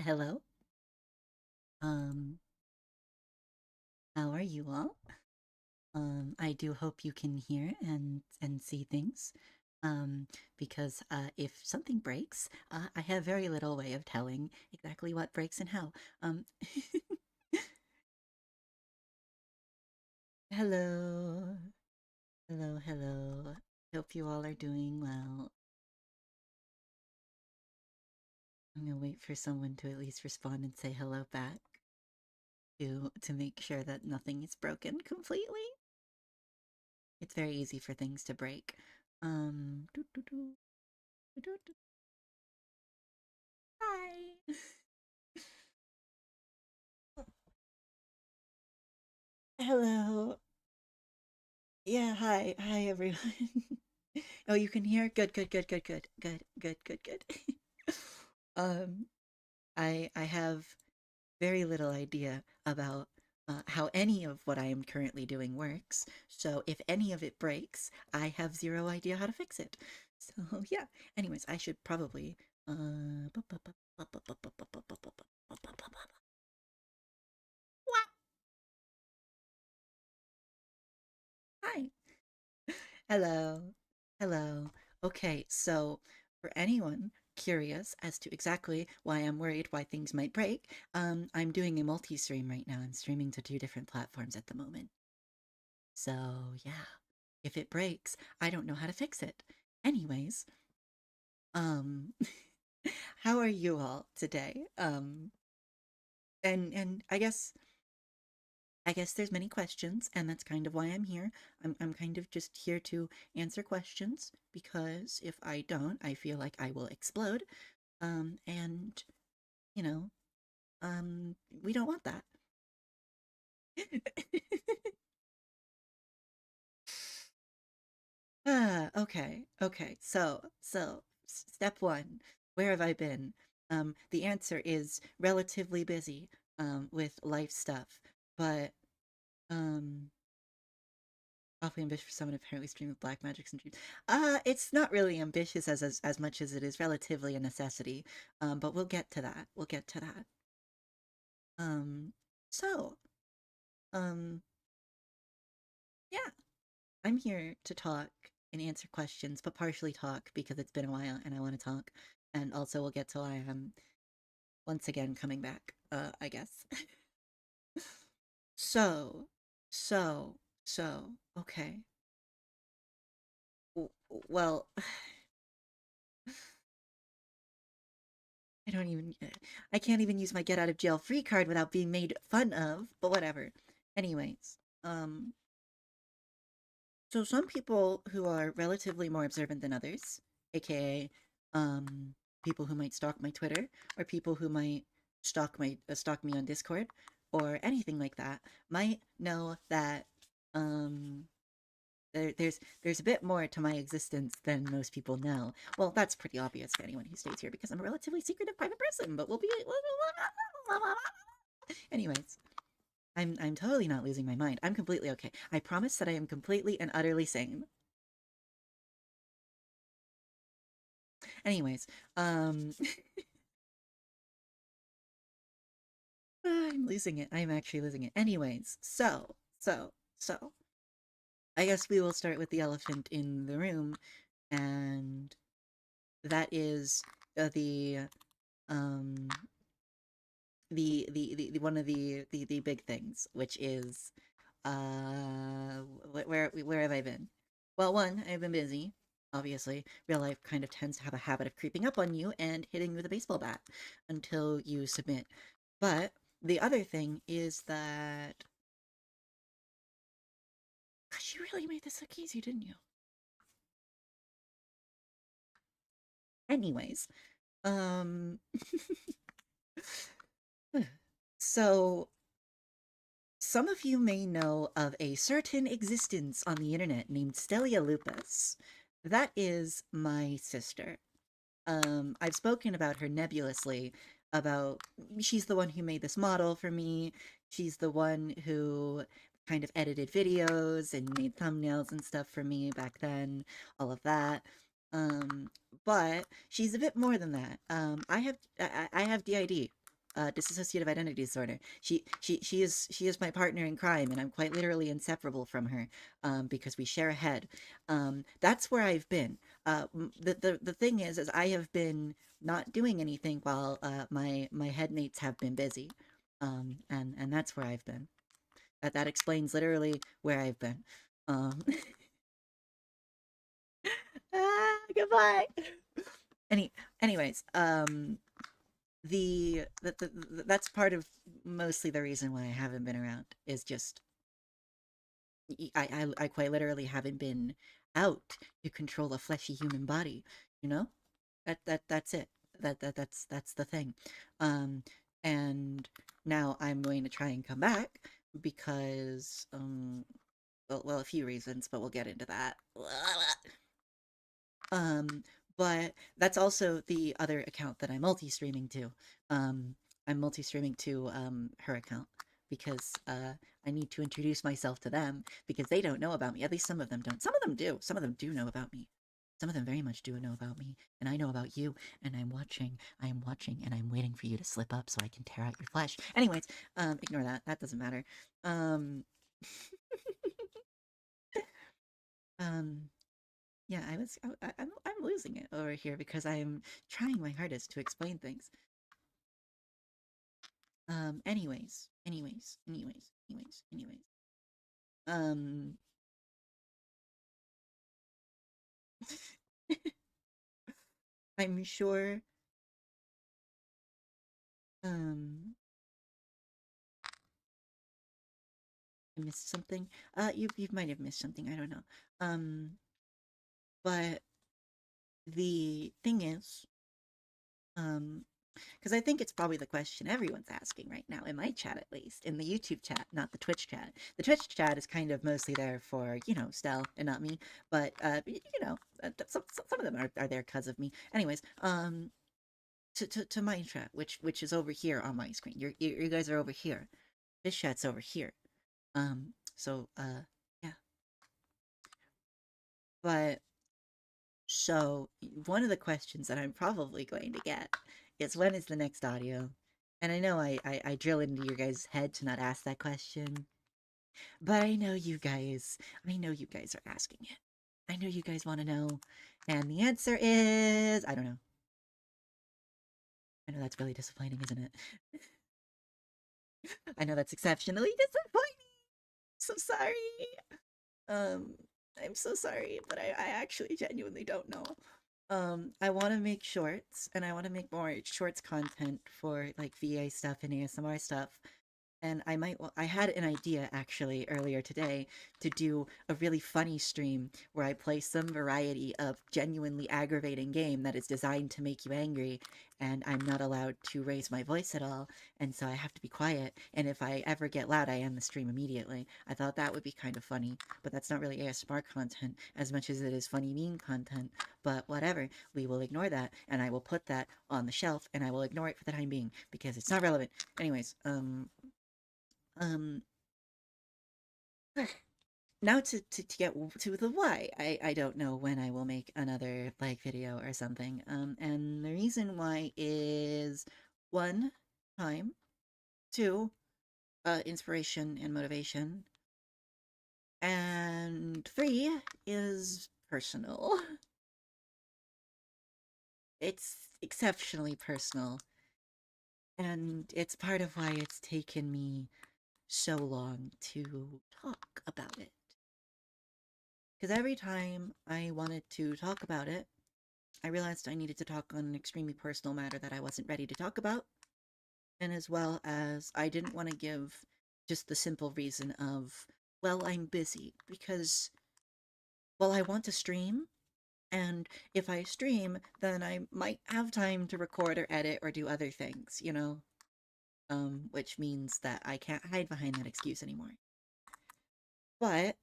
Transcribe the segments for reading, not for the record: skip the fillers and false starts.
Hello. Um, how are you all? I do hope you can hear and see things. Um, because if something breaks, I have very little way of telling exactly what breaks and how. Um, hello, hello. Hope you all are doing well. I'm gonna wait for someone to at least respond and say hello back to make sure that nothing is broken completely. It's very easy for things to break. Doo -doo -doo, doo -doo -doo. Hi. Hello. Yeah, hi. Hi, everyone. Oh, you can hear? Good, good, good, good, good, good, good, good, good. Um, I have very little idea about how any of what I am currently doing works. So if any of it breaks, I have zero idea how to fix it. So yeah. Anyways, I should probably Hi. Hello. Hello. Okay, so for anyone curious as to exactly why I'm worried why things might break, I'm doing a multi-stream right now. I'm streaming to two different platforms at the moment. So yeah, if it breaks, I don't know how to fix it. Anyways, um, how are you all today? And I guess there's many questions, and that's kind of why I'm here. I'm kind of just here to answer questions because if I don't, I feel like I will explode. And you know, we don't want that. Okay, okay. So step one, where have I been? The answer is relatively busy, with life stuff, but um awfully ambitious for someone apparently streaming with black magics and dreams. It's not really ambitious as much as it is relatively a necessity. But we'll get to that. We'll get to that. Um, so, um, yeah, I'm here to talk and answer questions, but partially talk because it's been a while and I want to talk. And also we'll get to why I'm once again coming back, I guess. So, so, okay. Well, I don't even I can't even use my get out of jail free card without being made fun of, but whatever. Anyways, so some people who are relatively more observant than others, aka people who might stalk my Twitter or people who might stalk me on Discord or anything like that, might know that um there's a bit more to my existence than most people know. Well, that's pretty obvious to anyone who stays here because I'm a relatively secretive private person, but we'll be anyways. I'm totally not losing my mind. I'm completely okay. I promise that I am completely and utterly sane. Anyways, um I'm losing it. I'm actually losing it. Anyways, so I guess we will start with the elephant in the room, and that is the um the one of the big things, which is where have I been? Well, one, I've been busy. Obviously, real life kind of tends to have a habit of creeping up on you and hitting you with a baseball bat until you submit. But the other thing is that, gosh, you really made this look easy, didn't you? Anyways, um, so some of you may know of a certain existence on the internet named Stelia Lupus. That is my sister. I've spoken about her nebulously, about she's the one who made this model for me. She's the one who kind of edited videos and made thumbnails and stuff for me back then, all of that. Um, but she's a bit more than that. I have DID. dissociative identity disorder. She is my partner in crime, and I'm quite literally inseparable from her, because we share a head. That's where I've been. The thing is I have been not doing anything while my headmates have been busy, and that's where I've been. That explains literally where I've been. Um, Goodbye. Any, anyways, that's part of mostly the reason why I haven't been around is just I quite literally haven't been out to control a fleshy human body. You know, that's it. That's the thing. Um, and now I'm going to try and come back because well, a few reasons, but we'll get into that. Um, but that's also the other account that I'm multi-streaming to. I'm multi-streaming to her account because I need to introduce myself to them because they don't know about me. At least some of them don't. Some of them do. Some of them do know about me. Some of them very much do know about me, and I know about you, and I'm watching. I am watching, and I'm waiting for you to slip up so I can tear out your flesh. Anyways, ignore that. That doesn't matter. Um, um, Yeah, I'm losing it over here because I'm trying my hardest to explain things. Anyways. Um, I'm sure. Um, I missed something. You might have missed something. I don't know. But the thing is, um, because I think it's probably the question everyone's asking right now, in my chat at least, in the YouTube chat, not the Twitch chat. The Twitch chat is kind of mostly there for, Stell and not me. But, some of them are there because of me. Anyways, to my chat, which is over here on my screen. You guys are over here. This chat's over here. Yeah. But so one of the questions that I'm probably going to get is when is the next audio? And I know I drill into your guys' head to not ask that question, but I know you guys are asking it. I know you guys want to know. And the answer is I don't know. I know that's really disappointing, isn't it? I know that's exceptionally disappointing. So sorry. Um, I'm so sorry, but I actually genuinely don't know. I want to make shorts, and I want to make more shorts content for like VA stuff and ASMR stuff. And I had an idea actually earlier today to do a really funny stream where I play some variety of genuinely aggravating game that is designed to make you angry, and I'm not allowed to raise my voice at all, and so I have to be quiet. And if I ever get loud, I end the stream immediately. I thought that would be kind of funny, but that's not really ASMR content as much as it is funny meme content. But whatever, we will ignore that, and I will put that on the shelf, and I will ignore it for the time being because it's not relevant. Anyways, um, now to get to the why, I don't know when I will make another like video or something. And the reason why is one, time, two, inspiration and motivation, and three is personal. It's exceptionally personal, and it's part of why it's taken me so long to talk about it. Because every time I wanted to talk about it, I realized I needed to talk on an extremely personal matter that I wasn't ready to talk about, and as well as I didn't want to give just the simple reason of, well, I'm busy, because, well, I want to stream, and if I stream, then I might have time to record or edit or do other things, which means that I can't hide behind that excuse anymore. But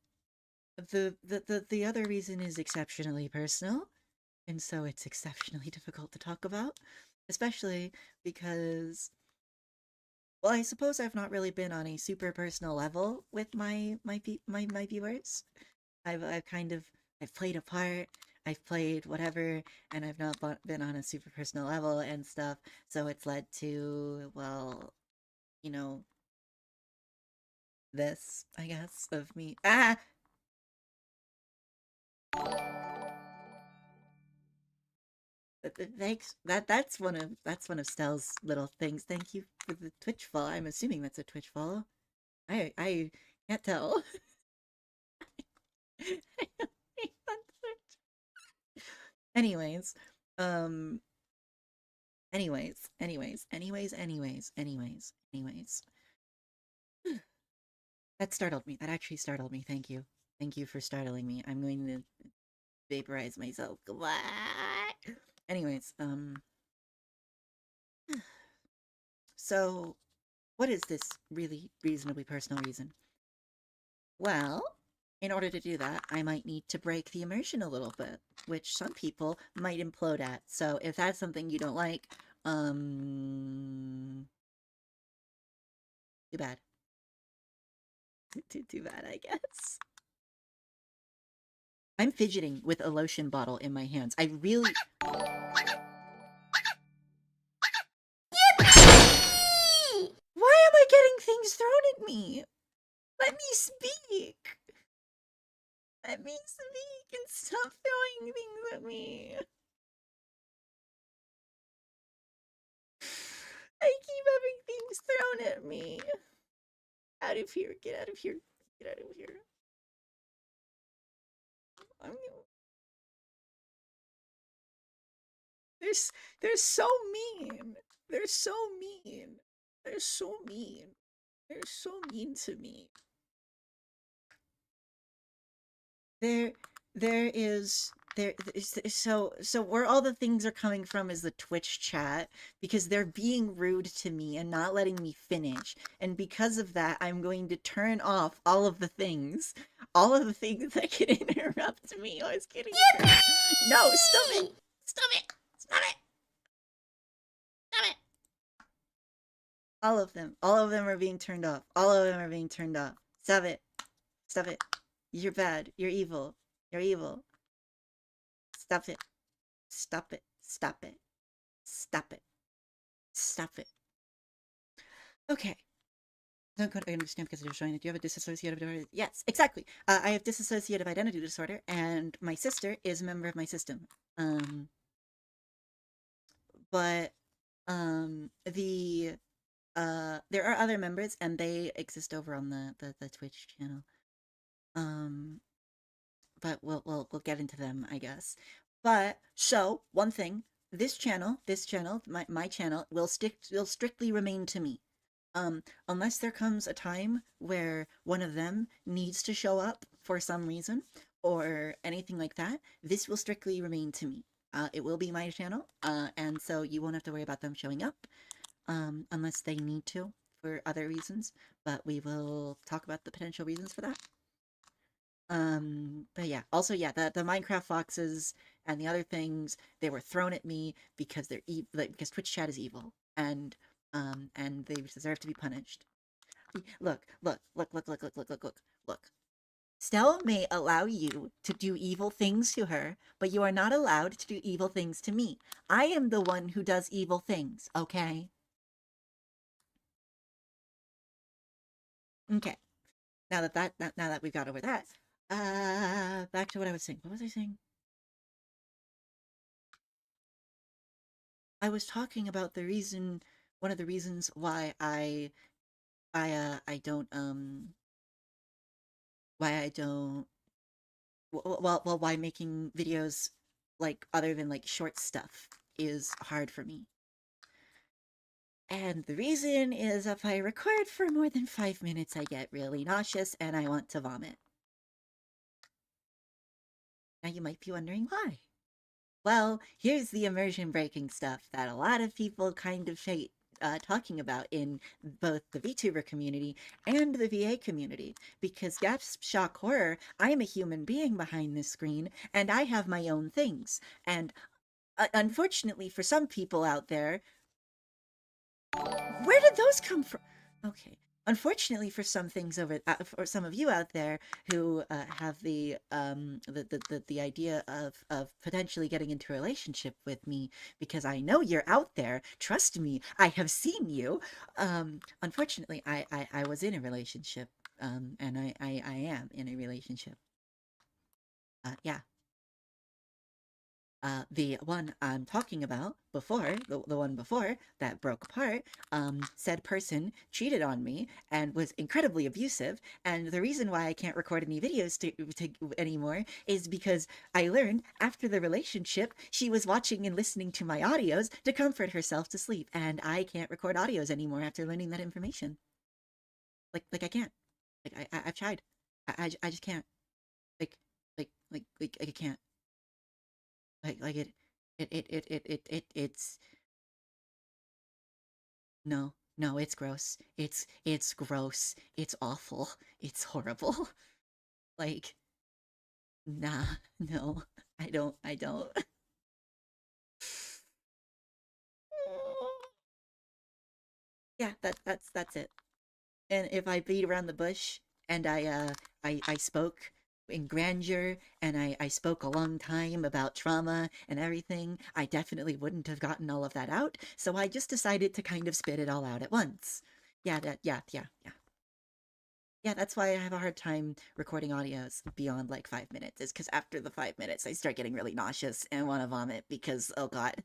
the other reason is exceptionally personal, and so it's exceptionally difficult to talk about, especially because, well, I suppose I've not really been on a super personal level with my viewers. I've kind of I've played a part, I've played whatever, and I've not been on a super personal level and stuff. So it's led to, well, you know, this, I guess, of me. Ah, thanks. That's one of Stell's little things. Thank you for the Twitch follow. I'm assuming that's a Twitch follow. I can't tell. Anyways, um, anyways. That startled me. That actually startled me. Thank you. Thank you for startling me. I'm going to vaporize myself. Anyways, so what is this really reasonably personal reason? Well, in order to do that, I might need to break the immersion a little bit, which some people might implode at. So if that's something you don't like, too bad. Too bad, I guess. I'm fidgeting with a lotion bottle in my hands. I really. Why am I getting things thrown at me? Let me speak. Let me speak and stop throwing things at me. I keep having things thrown at me. Out of here. Get out of here. Get out of here. I'm... They're so mean. They're so mean. They're so mean. They're so mean to me. There there is so where all the things are coming from is the Twitch chat because they're being rude to me and not letting me finish. And because of that, I'm going to turn off all of the things. All of the things that can interrupt me. I was kidding. No, stop it. Stop it. Stop it. Stop it. All of them. All of them are being turned off. All of them are being turned off. Stop it. Stop it. You're bad. You're evil. You're evil. Stop it. Stop it. Stop it. Stop it. Stop it. Okay. Don't quite understand because you're showing that you have a dissociative disorder. Yes, exactly. I have dissociative identity disorder, and my sister is a member of my system. But there are other members, and they exist over on the Twitch channel. But we'll get into them, I guess. But so one thing, this channel, my channel will strictly remain to me. Unless there comes a time where one of them needs to show up for some reason or anything like that, this will strictly remain to me. It will be my channel, and so you won't have to worry about them showing up, unless they need to for other reasons. But we will talk about the potential reasons for that. But yeah, also yeah, the Minecraft foxes and the other things, they were thrown at me because they're like, because Twitch chat is evil, and they deserve to be punished. Look. Stella may allow you to do evil things to her, but you are not allowed to do evil things to me. I am the one who does evil things, okay? Okay. Now that we've got over that, back to what I was saying. What was I saying? I was talking about the reason, one of the reasons why I don't why I don't why making videos like other than like short stuff is hard for me. And the reason is if I record for more than 5 minutes, I get really nauseous and I want to vomit. Now you might be wondering why. Well, here's the immersion breaking stuff that a lot of people kind of hate talking about in both the VTuber community and the VA community. Because Gaps Shock Horror, I'm a human being behind this screen, and I have my own things. And unfortunately for some people out there, where did those come from? Okay. unfortunately for some things over for some of you out there who have the idea of potentially getting into a relationship with me, because I know you're out there, trust me, I have seen you. Unfortunately, I was in a relationship, and I am in a relationship. Yeah. The one I'm talking about before, the one before that broke apart, said person cheated on me and was incredibly abusive. And the reason why I can't record any videos anymore is because I learned after the relationship, she was watching and listening to my audios to comfort herself to sleep. And I can't record audios anymore after learning that information. Like I can't. I've tried. I just can't. Like, I can't. Like it's no, no, it's gross. It's gross. It's awful. It's horrible. Like, nah, no, I don't. Yeah, that's it. And if I beat around the bush and I spoke in grandeur and I spoke a long time about trauma and everything, I definitely wouldn't have gotten all of that out. So I just decided to kind of spit it all out at once. Yeah, that's why I have a hard time recording audios beyond like 5 minutes, is because after the 5 minutes I start getting really nauseous and want to vomit because oh god.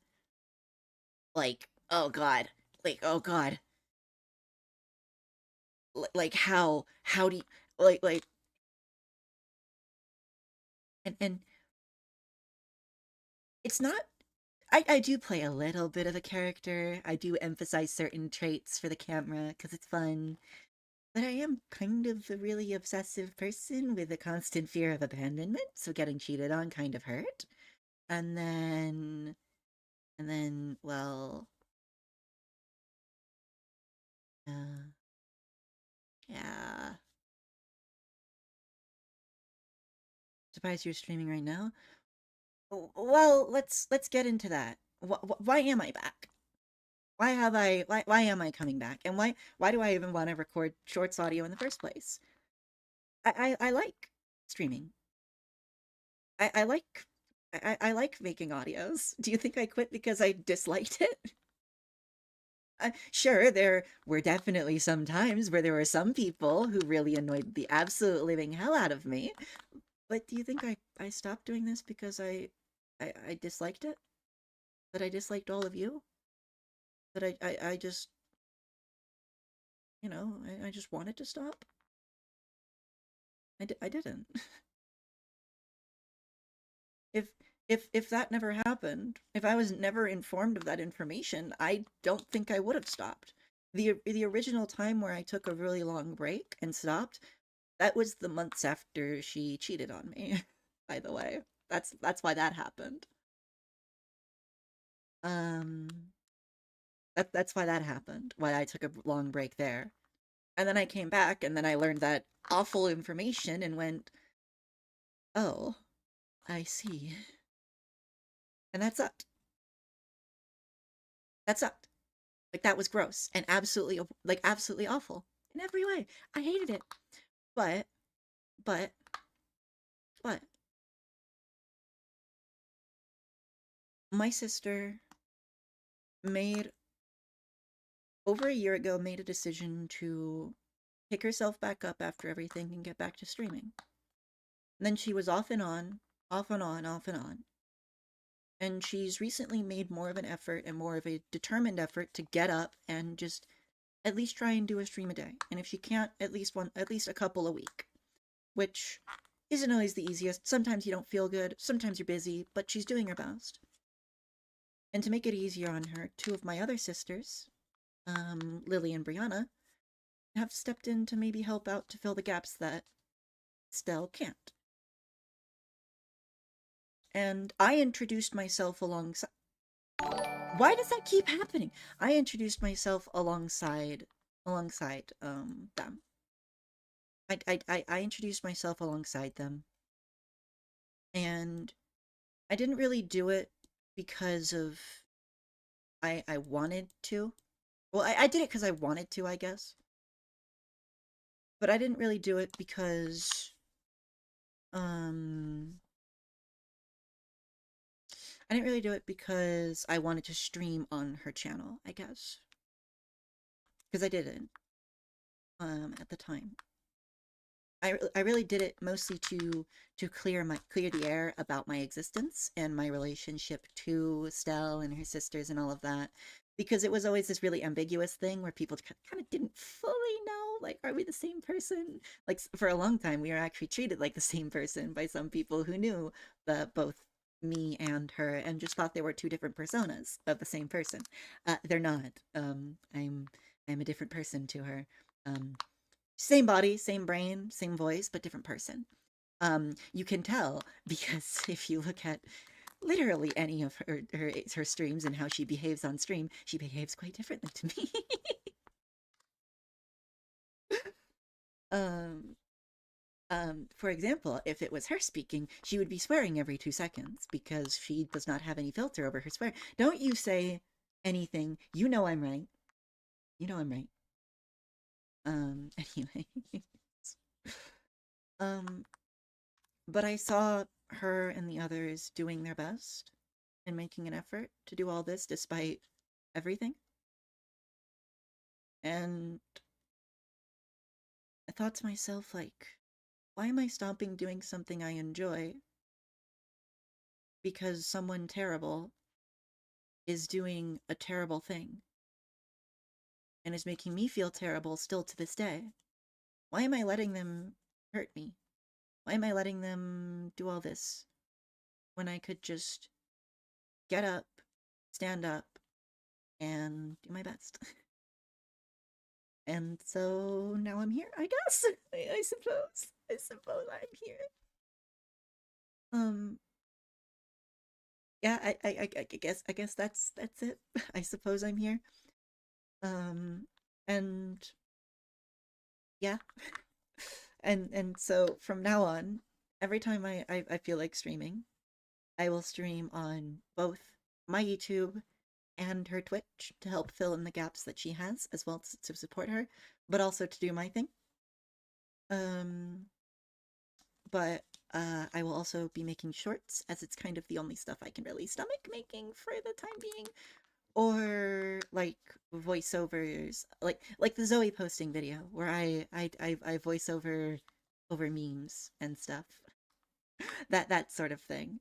Like, oh god. Like, oh god. Like how do you like and it's not. I do play a little bit of a character. I do emphasize certain traits for the camera because it's fun. But I am kind of a really obsessive person with a constant fear of abandonment, so getting cheated on kind of hurt. And then, well, uh, yeah. Surprised you're streaming right now. Well, let's get into that. Why am I back? Why am I coming back? And why do I even want to record shorts audio in the first place? I like streaming. I like I like making audios. Do you think I quit because I disliked it? Sure, there were definitely some times where there were some people who really annoyed the absolute living hell out of me. But do you think I stopped doing this because I disliked it? That I disliked all of you? That I just, I just wanted to stop? I didn't. If if that never happened, if I was never informed of that information, I don't think I would have stopped. The original time where I took a really long break and stopped, that was the months after she cheated on me. By the way, that's why that happened. Um, that's why that happened. Why I took a long break there, and then I came back, and then I learned that awful information and went, oh, I see, and that sucked. That sucked. Like that was gross and absolutely awful in every way. I hated it. But but but my sister made over a year ago made a decision to pick herself back up after everything and get back to streaming. And then she was off and on, off and on, off and on. And she's recently made more of an effort and more of a determined effort to get up and just at least try and do a stream a day. And if she can't, at least a couple a week, which isn't always the easiest. Sometimes you don't feel good, sometimes you're busy, but she's doing her best. And to make it easier on her, two of my other sisters, Lily and Brianna, have stepped in to maybe help out to fill the gaps that Stell can't. And I introduced myself alongside. Why does that keep happening? I introduced myself alongside them. I introduced myself alongside them, and I didn't really do it because of I wanted to. Well, I did it because I wanted to, I guess. but I didn't really do it because um I didn't really do it because I wanted to stream on her channel, I guess. Because I didn't at the time. I really did it mostly to clear the air about my existence and my relationship to Estelle and her sisters and all of that, because it was always this really ambiguous thing where people kind of didn't fully know, like, are we the same person? Like for a long time we were actually treated like the same person by some people who knew the both me and her and just thought they were two different personas of the same person. They're not. I'm a different person to her. um Same body, same brain, same voice, but different person. You can tell because if you look at literally any of her streams and how she behaves on stream, she behaves quite differently to me. um, for example, if it was her speaking, she would be swearing every 2 seconds because she does not have any filter over her swear. Don't you say anything. You know I'm right. You know I'm right. Anyway. um, but I saw her and the others doing their best and making an effort to do all this despite everything. And I thought to myself, like, why am I stopping doing something I enjoy because someone terrible is doing a terrible thing and is making me feel terrible still to this day? Why am I letting them hurt me? Why am I letting them do all this when I could just get up, stand up, and do my best? And so now I'm here, I guess. I suppose. I suppose I'm here. Um, yeah, I guess that's it. I suppose I'm here. Um, and yeah, and so from now on, every time I feel like streaming, I will stream on both my YouTube and her Twitch to help fill in the gaps that she has, as well to support her, but also to do my thing. Um, but I will also be making shorts, as it's kind of the only stuff I can really stomach making for the time being, or like voiceovers, like the Zoe posting video where I voice over memes and stuff, that sort of thing.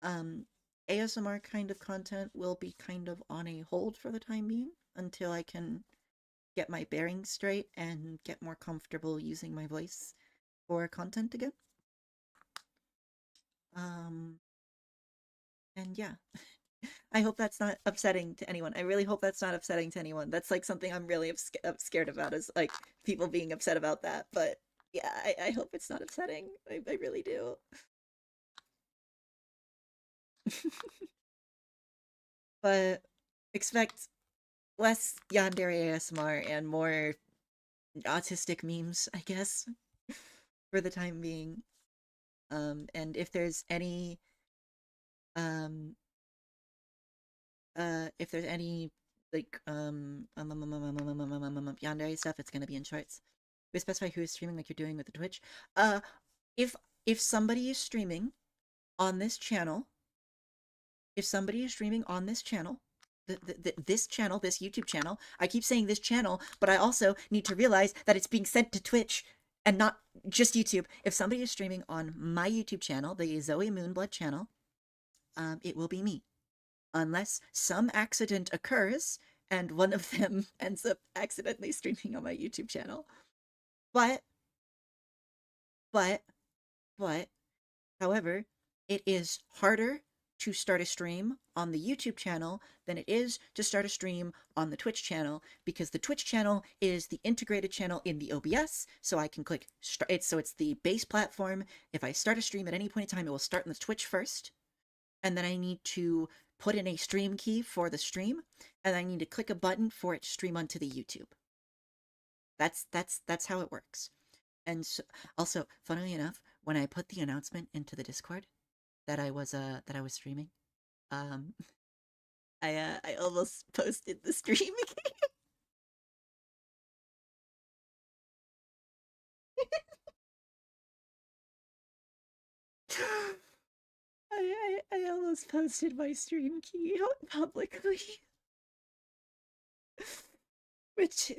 Um, ASMR kind of content will be kind of on a hold for the time being until I can get my bearings straight and get more comfortable using my voice for content again. Um, and yeah, I hope that's not upsetting to anyone. I really hope that's not upsetting to anyone. That's like something I'm really scared about, is like people being upset about that. But yeah, I hope it's not upsetting. I really do. But expect less yandere ASMR and more autistic memes, I guess, for the time being. And um, if there's any like yandere stuff, it's gonna be in shorts. We specify who is streaming, like you're doing with the Twitch. Uh, if if somebody is streaming on this channel, if somebody is streaming on this channel, this channel, this YouTube channel, I keep saying this channel, but I also need to realize that it's being sent to Twitch and not just YouTube. If somebody is streaming on my YouTube channel, the Zoe Moonblood channel, it will be me, unless some accident occurs and one of them ends up accidentally streaming on my YouTube channel. But, but, but, however, it is harder to start a stream on the YouTube channel than it is to start a stream on the Twitch channel, because the Twitch channel is the integrated channel in the OBS, so I can click it, so it's the base platform. If I start a stream at any point in time, it will start in the Twitch first, and then I need to put in a stream key for the stream, and I need to click a button for it to stream onto the YouTube. That's how it works. And so, also, funnily enough, when I put the announcement into the Discord that I was streaming, um, I almost posted the stream. I almost posted my stream key publicly, which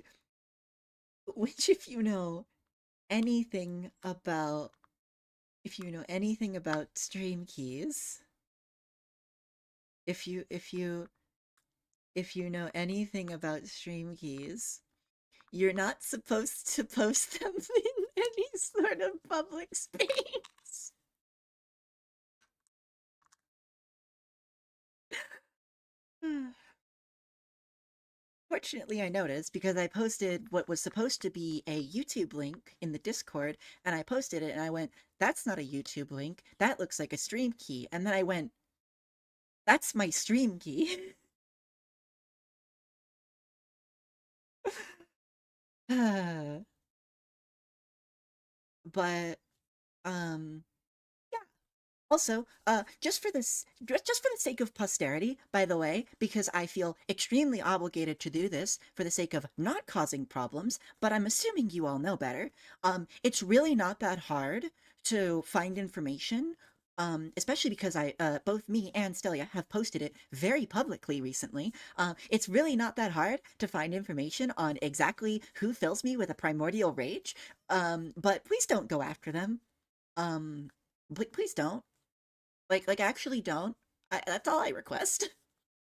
if you know anything about stream keys, if you know anything about stream keys, you're not supposed to post them in any sort of public space. Fortunately, I noticed because I posted what was supposed to be a YouTube link in the Discord, and I posted it and I went, that's not a YouTube link. That looks like a stream key. And then I went, that's my stream key. But um also, just for the sake of posterity, by the way, because I feel extremely obligated to do this for the sake of not causing problems, but I'm assuming you all know better. It's really not that hard to find information. Especially because both me and Stelia have posted it very publicly recently. It's really not that hard to find information on exactly who fills me with a primordial rage. But please don't go after them. Um, please don't. Actually don't. That's all I request.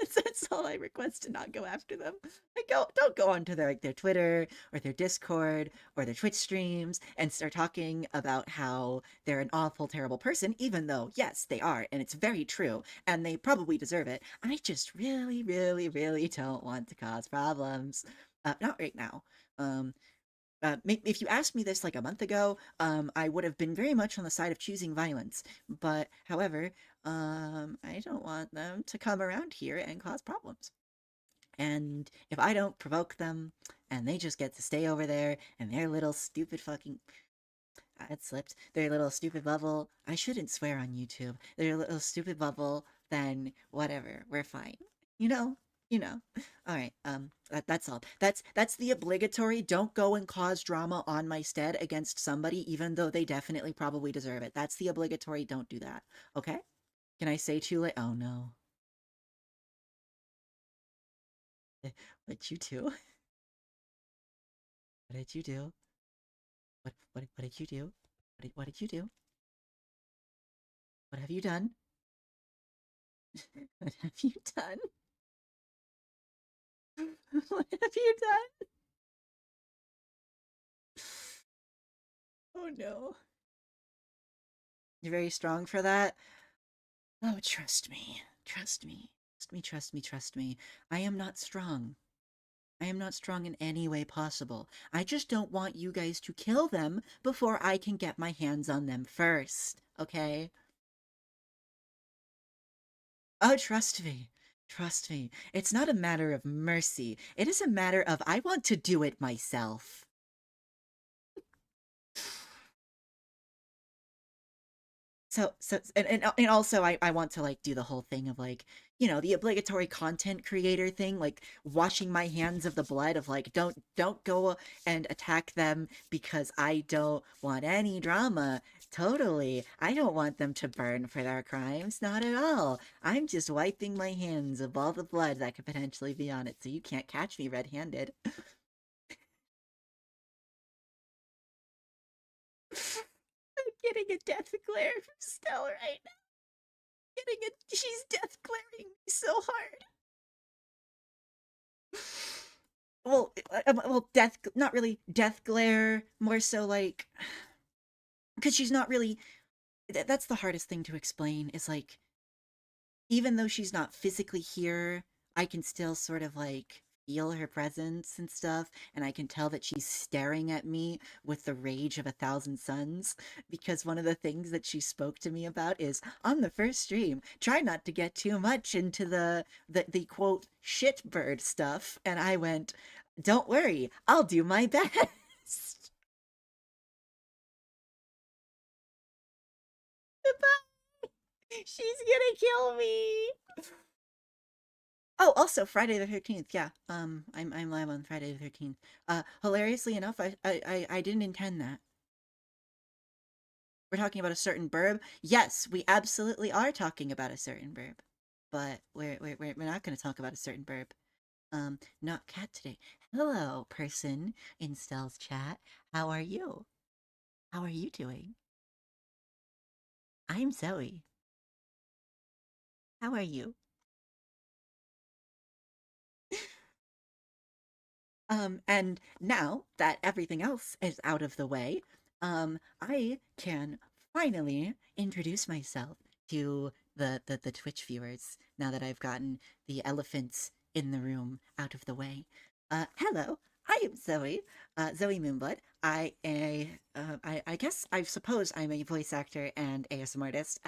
That's all I request, to not go after them. Don't go onto their Twitter or their Discord or their Twitch streams and start talking about how they're an awful, terrible person, even though, yes, they are, and it's very true, and they probably deserve it. I just really, really, really don't want to cause problems. Not right now. Um, if you asked me this like a month ago, I would have been very much on the side of choosing violence. But however, I don't want them to come around here and cause problems. And if I don't provoke them, and they just get to stay over there and their little stupid fucking, it slipped, their little stupid bubble. I shouldn't swear on YouTube. Their little stupid bubble, then whatever, we're fine. You know? You know. All right. That's all. That's the obligatory. Don't go and cause drama on my stead against somebody, even though they definitely probably deserve it. That's the obligatory. Don't do that. Okay? Can I say too late? Oh no. What did you do? What did you do? What did you do? What did you do? What have you done? What have you done? What have you done? Oh no. You're very strong for that? Oh, trust me. Trust me. Trust me, trust me, trust me. I am not strong. I am not strong in any way possible. I just don't want you guys to kill them before I can get my hands on them first, okay? Oh, trust me. Trust me. It's not a matter of mercy. It is a matter of I want to do it myself. And also I want to like do the whole thing of like, the obligatory content creator thing, like washing my hands of the blood of like, don't go and attack them because I don't want any drama. Totally. I don't want them to burn for their crimes. Not at all. I'm just wiping my hands of all the blood that could potentially be on it, so you can't catch me red-handed. I'm getting a death glare from Stella right now. She's death glaring me so hard. Well, death, not really death glare, more so like, because she's not really, that's the hardest thing to explain, is like, even though she's not physically here, I can still sort of like feel her presence and stuff, and I can tell that she's staring at me with the rage of 1,000 suns. Because one of the things that she spoke to me about is on the first stream, try not to get too much into the quote shitbird stuff, and I went, don't worry, I'll do my best. She's gonna kill me. Oh, also Friday the 13th. Yeah. I'm live on Friday the 13th. Hilariously enough, I didn't intend that. we're talking about a certain verb. Yes, we absolutely are talking about a certain verb, but we're not going to talk about a certain verb. Not cat today. Hello, person in Stell's chat. How are you? How are you doing? I'm Zoe. How are you? And now that everything else is out of the way, I can finally introduce myself to the Twitch viewers now that I've gotten the elephants in the room out of the way. Hello, I am Zoe, Zoe Moonblood. I guess I suppose I'm a voice actor and ASM artist.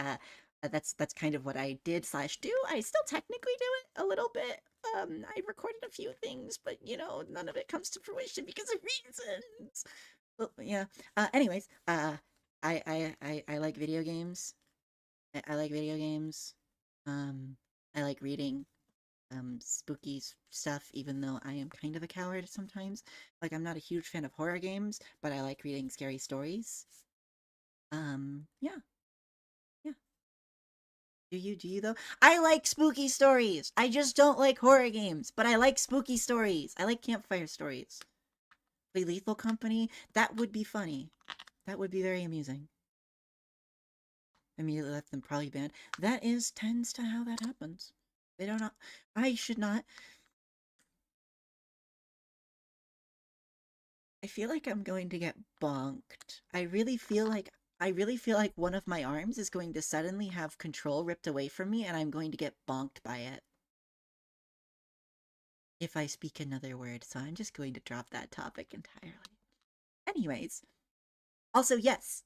That's kind of what I did slash do. I still technically do it a little bit. I recorded a few things, but none of it comes to fruition because of reasons. Well, yeah. Anyways, I like video games. I like video games. Um, I like reading spooky stuff, even though I am kind of a coward sometimes. Like I'm not a huge fan of horror games, but I like reading scary stories. Yeah, yeah. Do you though? I like spooky stories. I just don't like horror games, but I like spooky stories. I like campfire stories. Play Lethal Company, that would be funny. That would be very amusing. Immediately let them probably ban. That is tends to how that happens. They don't know. I should not. I feel like I'm going to get bonked. I really feel like one of my arms is going to suddenly have control ripped away from me and I'm going to get bonked by it if I speak another word. So I'm just going to drop that topic entirely. Anyways, also yes,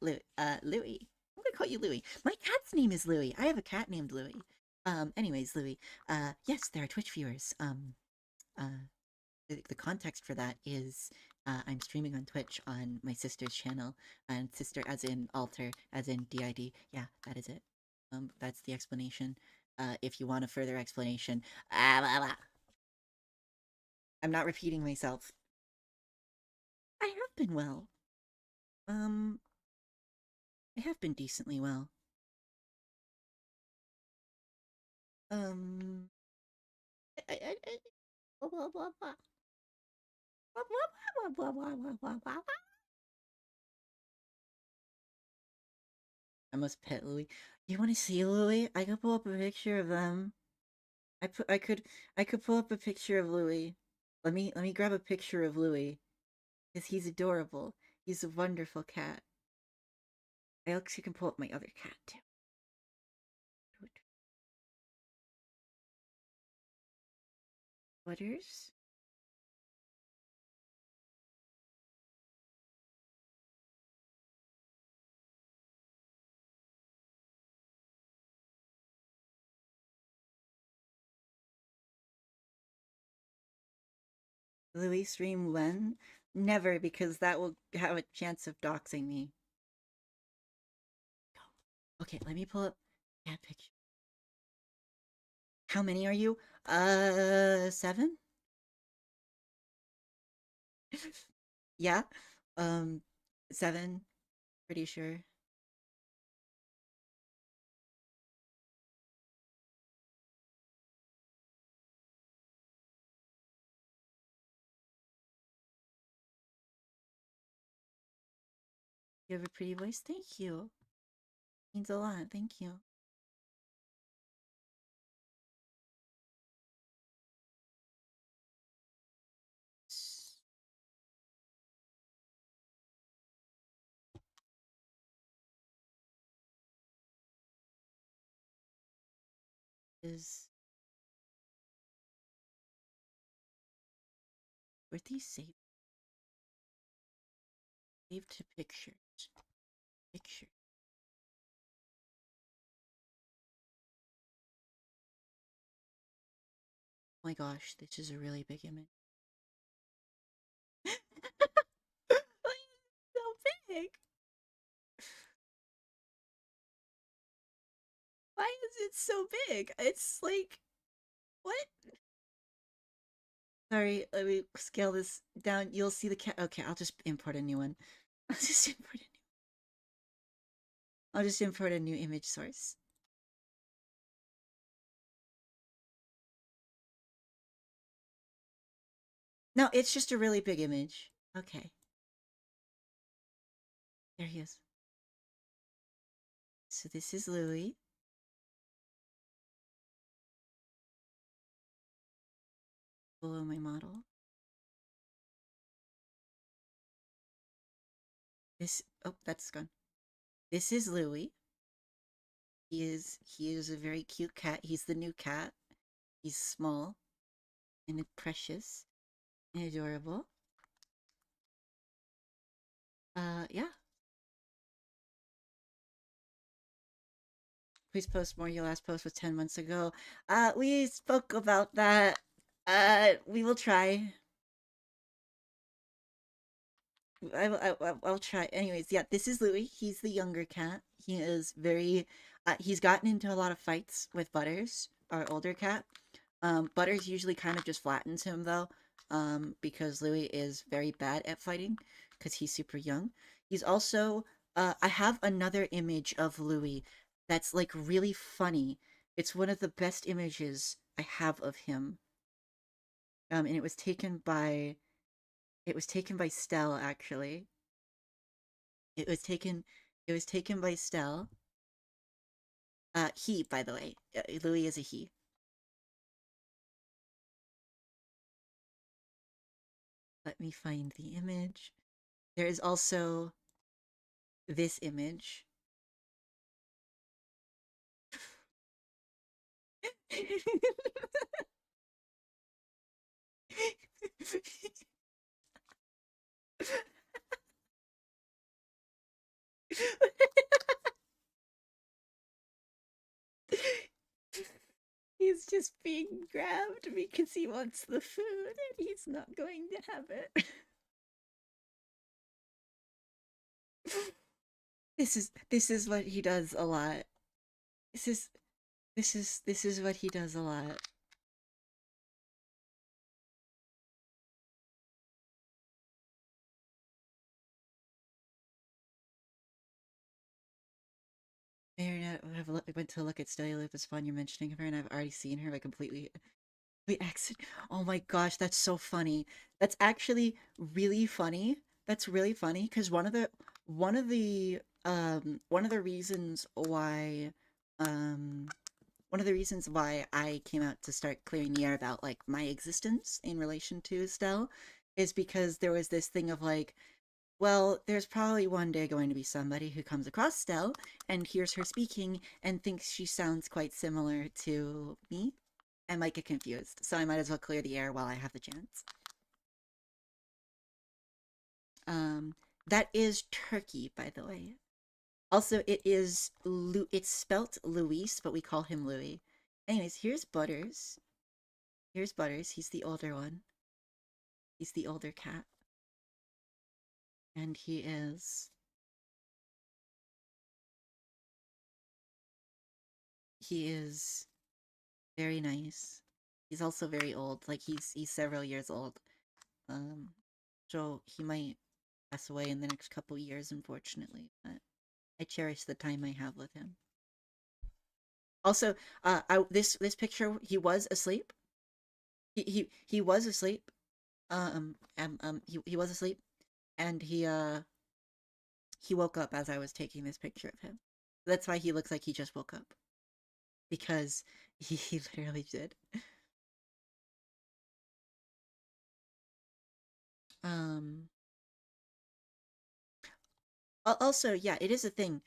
Louis. I'm gonna call you Louis. My cat's name is Louis. I have a cat named Louis. Anyways, Louis. Yes, there are Twitch viewers. Uh, the context for that is I'm streaming on Twitch on my sister's channel, and sister as in alter, as in DID. Yeah, that is it. That's the explanation. If you want a further explanation, blah, blah. I'm not repeating myself. I have been well. Um, I have been decently well. Um, blah, blah, blah, blah. Blah, blah, blah, blah, blah, blah, blah, blah. I must pet Louis. You want to see Louis? I could pull up a picture of them. I could pull up a picture of Louis. Let me grab a picture of Louis because he's adorable. He's a wonderful cat. I actually can pull up my other cat too. Butters. Louis stream when? Never, because that will have a chance of doxing me. Okay, let me pull up cat picture. How many are you? Seven? Yeah. Um, seven. Pretty sure. You have a pretty voice. Thank you. Means a lot. Thank you. Is were these saved to pictures? Picture. Oh my gosh, this is a really big image. Why is it so big? Why is it so big? It's like what? Sorry, let me scale this down. You'll see the cat. Okay, I'll just import a new one. I'll just import a new. I'll just import a new image source. No, it's just a really big image. Okay, there he is. So this is Louis. Below my model. This, oh, that's gone. This is Louis. He is a very cute cat. He's the new cat. He's small and precious and adorable. Yeah. Please post more. Your last post was 10 months ago. We spoke about that. We will try. I'll try. Anyways, yeah, this is Louis. He's the younger cat. He is very, he's gotten into a lot of fights with Butters, our older cat. Butters usually kind of just flattens him though, because Louis is very bad at fighting because he's super young. He's also, I have another image of Louis that's like really funny. It's one of the best images I have of him. And it was taken by Stell actually. It was taken it was taken by Stell. He, by the way. Louis is a he. Let me find the image. There is also this image. He's just being grabbed because he wants the food and he's not going to have it. This is what he does a lot. This is this is what he does a lot. Marinette, I went to look at Stelia Lupus Fun. You're mentioning her, and I've already seen her. I completely we exit. Oh my gosh, that's so funny. That's actually really funny. That's really funny because one of the reasons why um one of the reasons why I came out to start clearing the air about like my existence in relation to Estelle is because there was this thing of like, well, there's probably one day going to be somebody who comes across Stell and hears her speaking and thinks she sounds quite similar to me and might get confused. So I might as well clear the air while I have the chance. Um, that is Turkey, by the way. Also, it's spelt Luis, but we call him Louis. Anyways, here's Butters. Here's Butters. He's the older one. He's the older cat. And he is very nice. He's also very old. Like he's several years old. Um, so he might pass away in the next couple years, unfortunately. But I cherish the time I have with him. Also, this picture, he was asleep. He was asleep. He was asleep, and he woke up as I was taking this picture of him. That's why he looks like he just woke up because he literally did. Um, Also, yeah, it is a thing.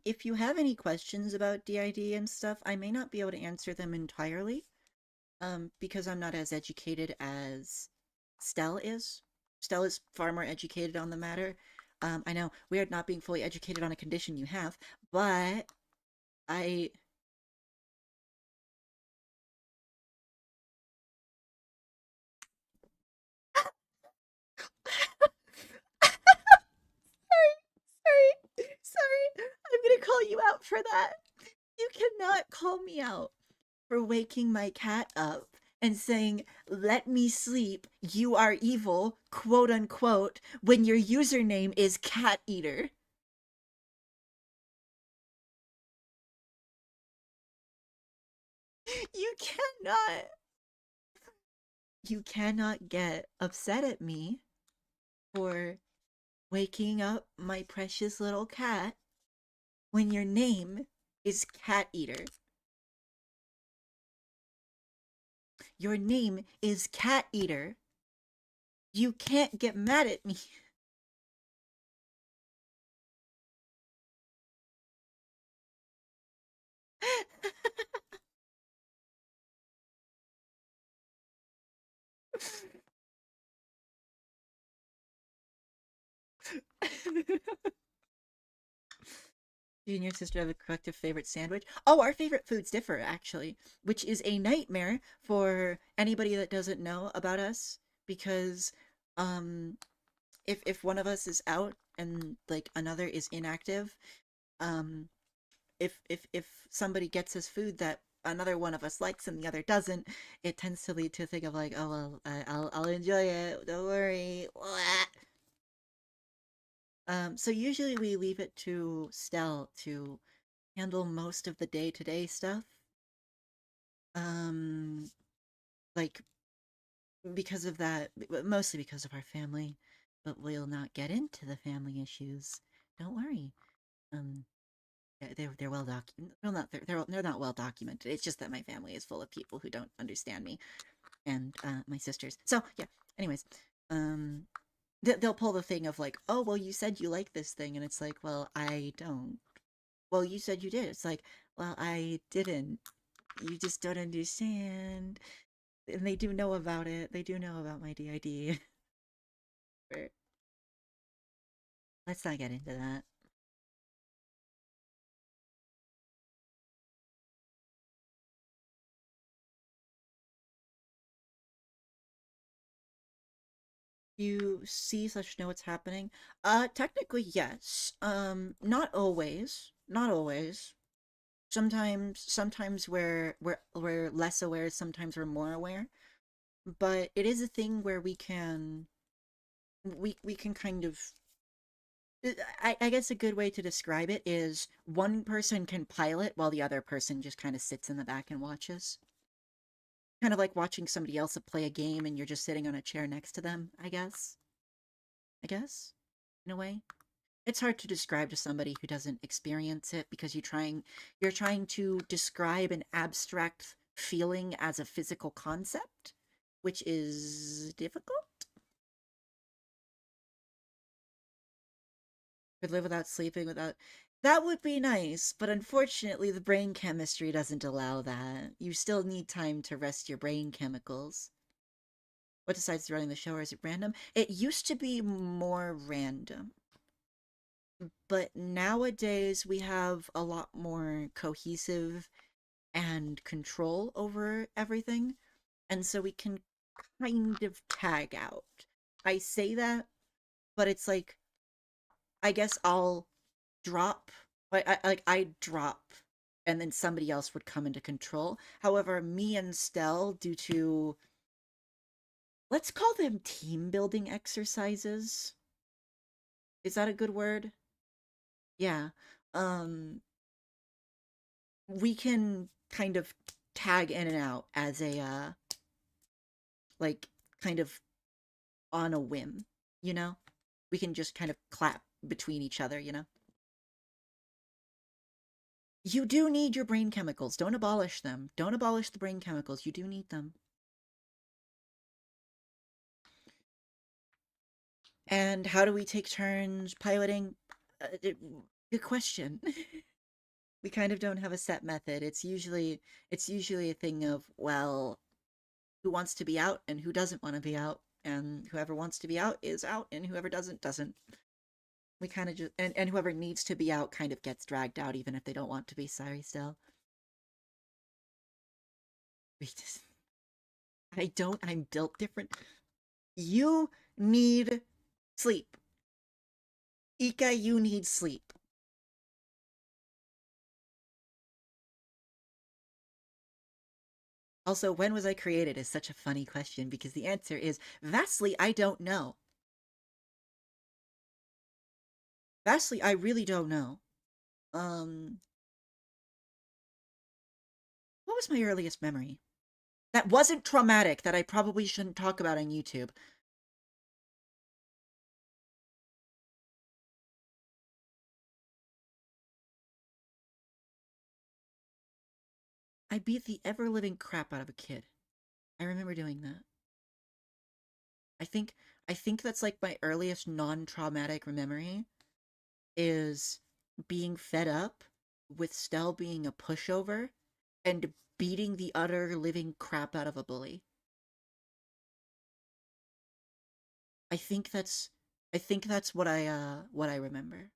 If you have any questions about DID and stuff, I may not be able to answer them entirely, because I'm not as educated as Stell is. Stell is far more educated on the matter. I know, weird not being fully educated on a condition you have, but I sorry. I'm gonna call you out for that. You cannot call me out for waking my cat up and saying, "Let me sleep, you are evil," quote unquote, when your username is cat eater. You cannot, you cannot get upset at me for waking up my precious little cat when your name is Cat Eater. Your name is Cat Eater. You can't get mad at me. You and your sister have a collective favorite sandwich. Oh, our favorite foods differ, actually, which is a nightmare for anybody that doesn't know about us because um if one of us is out and like another is inactive, um if somebody gets us food that another one of us likes and the other doesn't, it tends to lead to a thing of like, oh well, I'll enjoy it. Don't worry. So usually we leave it to Stell to handle most of the day-to-day stuff. Um, like because of that, mostly because of our family, but we'll not get into the family issues. Don't worry. Um, they're well documented. Well, not they're not well documented. It's just that my family is full of people who don't understand me and my sisters. So yeah. Anyways, um, they'll pull the thing of like, oh well, you said you like this thing, and it's like, well, I don't. Well, you said you did. It's like, well, I didn't. You just don't understand. And they do know about it. They do know about my DID. But let's not get into that. You see such know what's happening? Technically yes. Not always. Not always. Sometimes we're less aware, sometimes we're more aware. But it is a thing where we can kind of I guess a good way to describe it is one person can pilot while the other person just kind of sits in the back and watches. Kind of like watching somebody else play a game and you're just sitting on a chair next to them, I guess. I guess, in a way. It's hard to describe to somebody who doesn't experience it because you're trying to describe an abstract feeling as a physical concept, which is difficult. Could live without sleeping without that would be nice, but unfortunately the brain chemistry doesn't allow that. You still need time to rest your brain chemicals. What decides running the show, or is it random? It used to be more random, but nowadays we have a lot more cohesive and control over everything, and so we can kind of tag out. I say that, but it's like I guess I'll drop I drop and then somebody else would come into control. However, me and Stell, due to let's call them team building exercises. Is that a good word? Yeah. Um we can kind of tag in and out as a like kind of on a whim, you know? We can just kind of clap between each other, you know? You do need your brain chemicals. Don't abolish them. Don't abolish the brain chemicals. You do need them. And how do we take turns piloting? Good question. We kind of don't have a set method. It's usually a thing of, well, who wants to be out and who doesn't want to be out, and whoever wants to be out is out, and whoever doesn't. We kind of just and whoever needs to be out kind of gets dragged out even if they don't want to be. Sorry, still. We just I don't. I'm built different. You need sleep. Ika, you need sleep. Also, when was I created is such a funny question because the answer is vastly, I don't know. Vastly, I really don't know. Um, What was my earliest memory? That wasn't traumatic, that I probably shouldn't talk about on YouTube. I beat the ever living crap out of a kid. I remember doing that. I think I think that's like my earliest non-traumatic memory is being fed up with Stell being a pushover and beating the utter living crap out of a bully. I think that's I think that's what I remember.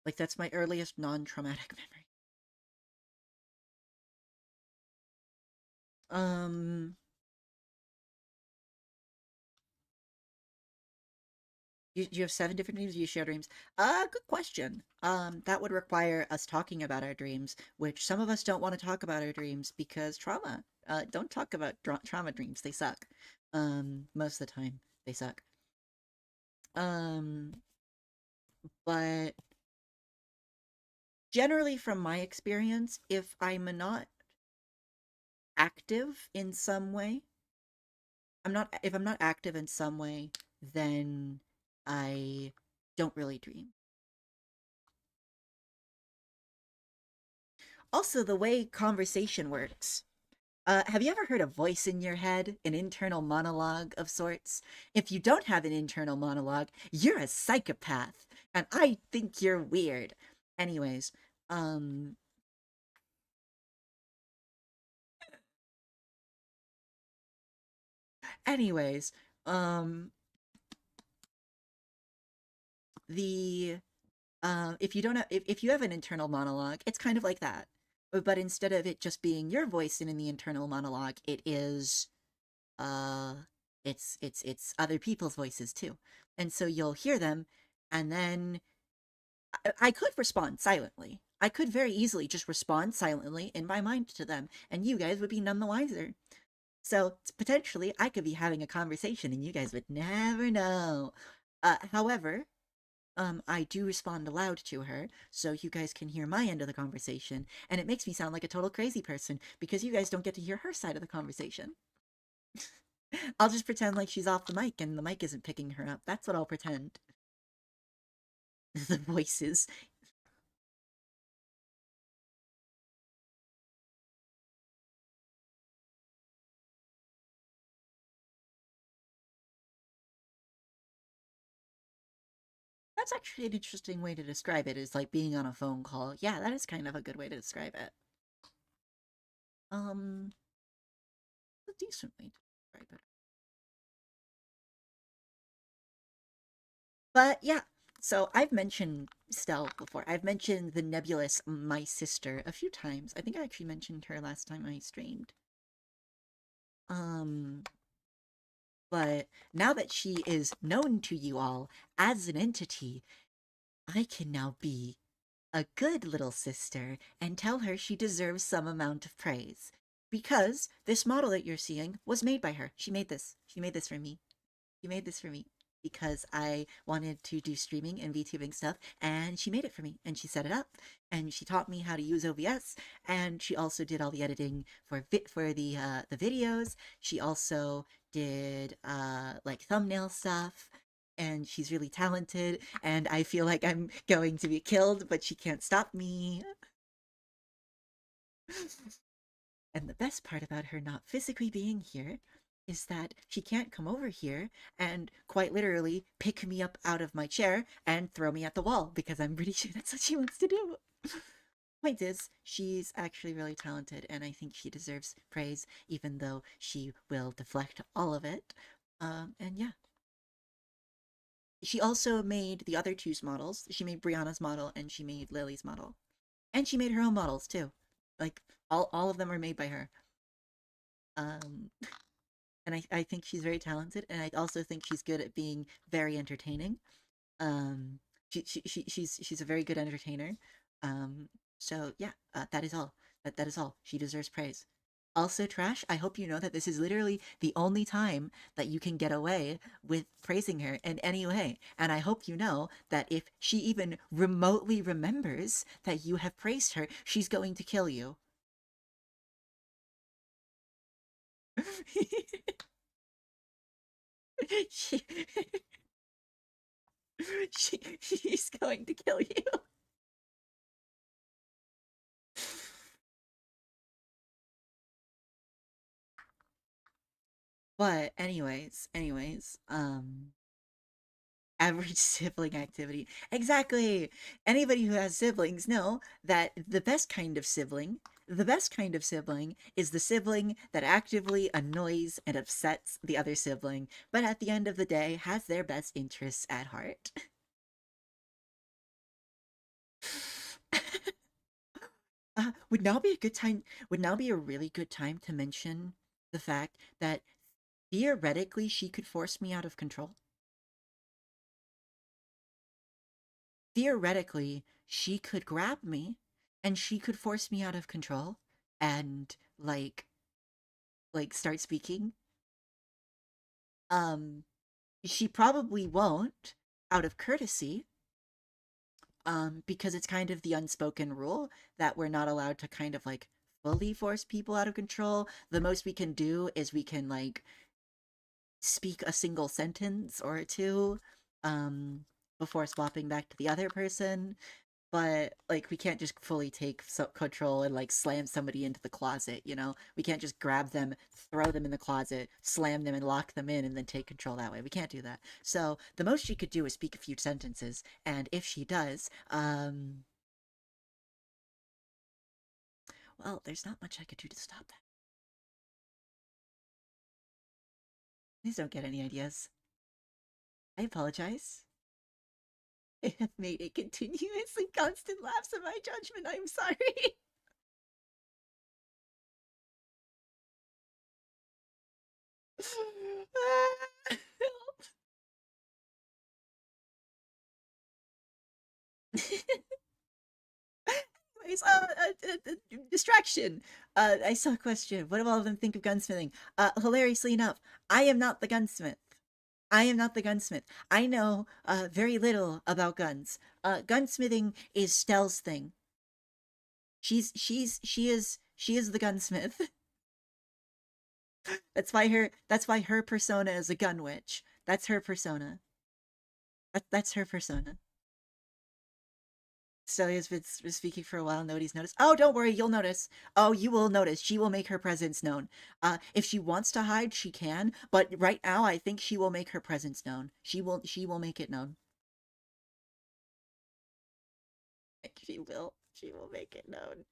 Like that's my earliest non-traumatic memory. Um you have seven different dreams? You share dreams? Good question. That would require us talking about our dreams, which some of us don't want to talk about our dreams because trauma. Don't talk about trauma dreams. They suck. Most of the time they suck. Um, but generally, from my experience, if I'm not active in some way, I'm not. If I'm not active in some way, then I don't really dream. Also, the way conversation works. Have you ever heard a voice in your head, an internal monologue of sorts? If you don't have an internal monologue, you're a psychopath, and I think you're weird. Anyways, um, anyways, um, the if you don't have, if you have an internal monologue, it's kind of like that, but instead of it just being your voice in the internal monologue, it is uh it's other people's voices too, and so you'll hear them, and then I could respond silently. I could very easily just respond silently in my mind to them, and you guys would be none the wiser. So potentially, I could be having a conversation, and you guys would never know. However, I do respond aloud to her, so you guys can hear my end of the conversation, and it makes me sound like a total crazy person because you guys don't get to hear her side of the conversation. I'll just pretend like she's off the mic and the mic isn't picking her up. That's what I'll pretend. The voices. That's actually an interesting way to describe it, is like being on a phone call. Yeah, that is kind of a good way to describe it. Um, a decent way to describe it. But yeah, so I've mentioned Stell before. I've mentioned the nebulous my sister a few times. I think I actually mentioned her last time I streamed. Um, but now that she is known to you all as an entity, I can now be a good little sister and tell her she deserves some amount of praise. Because this model that you're seeing was made by her. She made this. She made this for me. She made this for me because I wanted to do streaming and VTubing stuff, and she made it for me, and she set it up, and she taught me how to use OBS, and she also did all the editing for the videos. She also did like thumbnail stuff, and she's really talented, and I feel like I'm going to be killed, but she can't stop me. And the best part about her not physically being here is that she can't come over here and quite literally pick me up out of my chair and throw me at the wall, because I'm pretty sure that's what she wants to do. Point is, she's actually really talented, and I think she deserves praise, even though she will deflect all of it. And yeah, she also made the other two's models. She made Brianna's model and she made Lily's model, and she made her own models too. Like all of them are made by her. Um, and I think she's very talented, and I also think she's good at being very entertaining. Um, she's a very good entertainer. Um, so yeah, that is all. That is all. She deserves praise. Also, Trash, I hope you know that this is literally the only time that you can get away with praising her in any way. And I hope you know that if she even remotely remembers that you have praised her, she's going to kill you. she, she's going to kill you. But average sibling activity. Exactly. Anybody who has siblings know that the best kind of sibling is the sibling that actively annoys and upsets the other sibling, but at the end of the day has their best interests at heart. Would now be a good time, would now be a really good time to mention the fact that theoretically she could force me out of control. Theoretically, she could grab me and she could force me out of control and start speaking. Um she probably won't out of courtesy, because it's kind of the unspoken rule that we're not allowed to kind of like fully force people out of control. The most we can do is we can like speak a single sentence or two um before swapping back to the other person, but like we can't just fully take control and like slam somebody into the closet, you know? We can't just grab them, throw them in the closet, slam them and lock them in and then take control that way. We can't do that. So the most she could do is speak a few sentences, and if she does, well, there's not much I could do to stop that. Please don't get any ideas. I apologize. I have made a continuous and constant lapse of my judgment. I'm sorry. Anyways, distraction. I saw a question. What do all of them think of gunsmithing? Hilariously enough, I am not the gunsmith. I am not the gunsmith. I know very little about guns. Gunsmithing is Stell's thing. She is the gunsmith. That's why her persona is a gun witch. That's her persona. That's her persona. Celia's been speaking for a while. Nobody's noticed. Oh, don't worry, you'll notice. Oh, you will notice. She will make her presence known. If she wants to hide, she can. But right now, I think she will make her presence known. She will make it known. She will. She will make it known.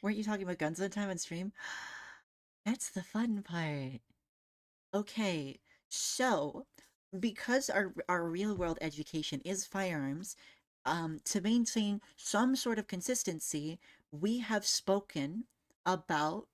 Weren't you talking about guns one time on stream? That's the fun part. Okay, so because our real world education is firearms, to maintain some sort of consistency, we have spoken about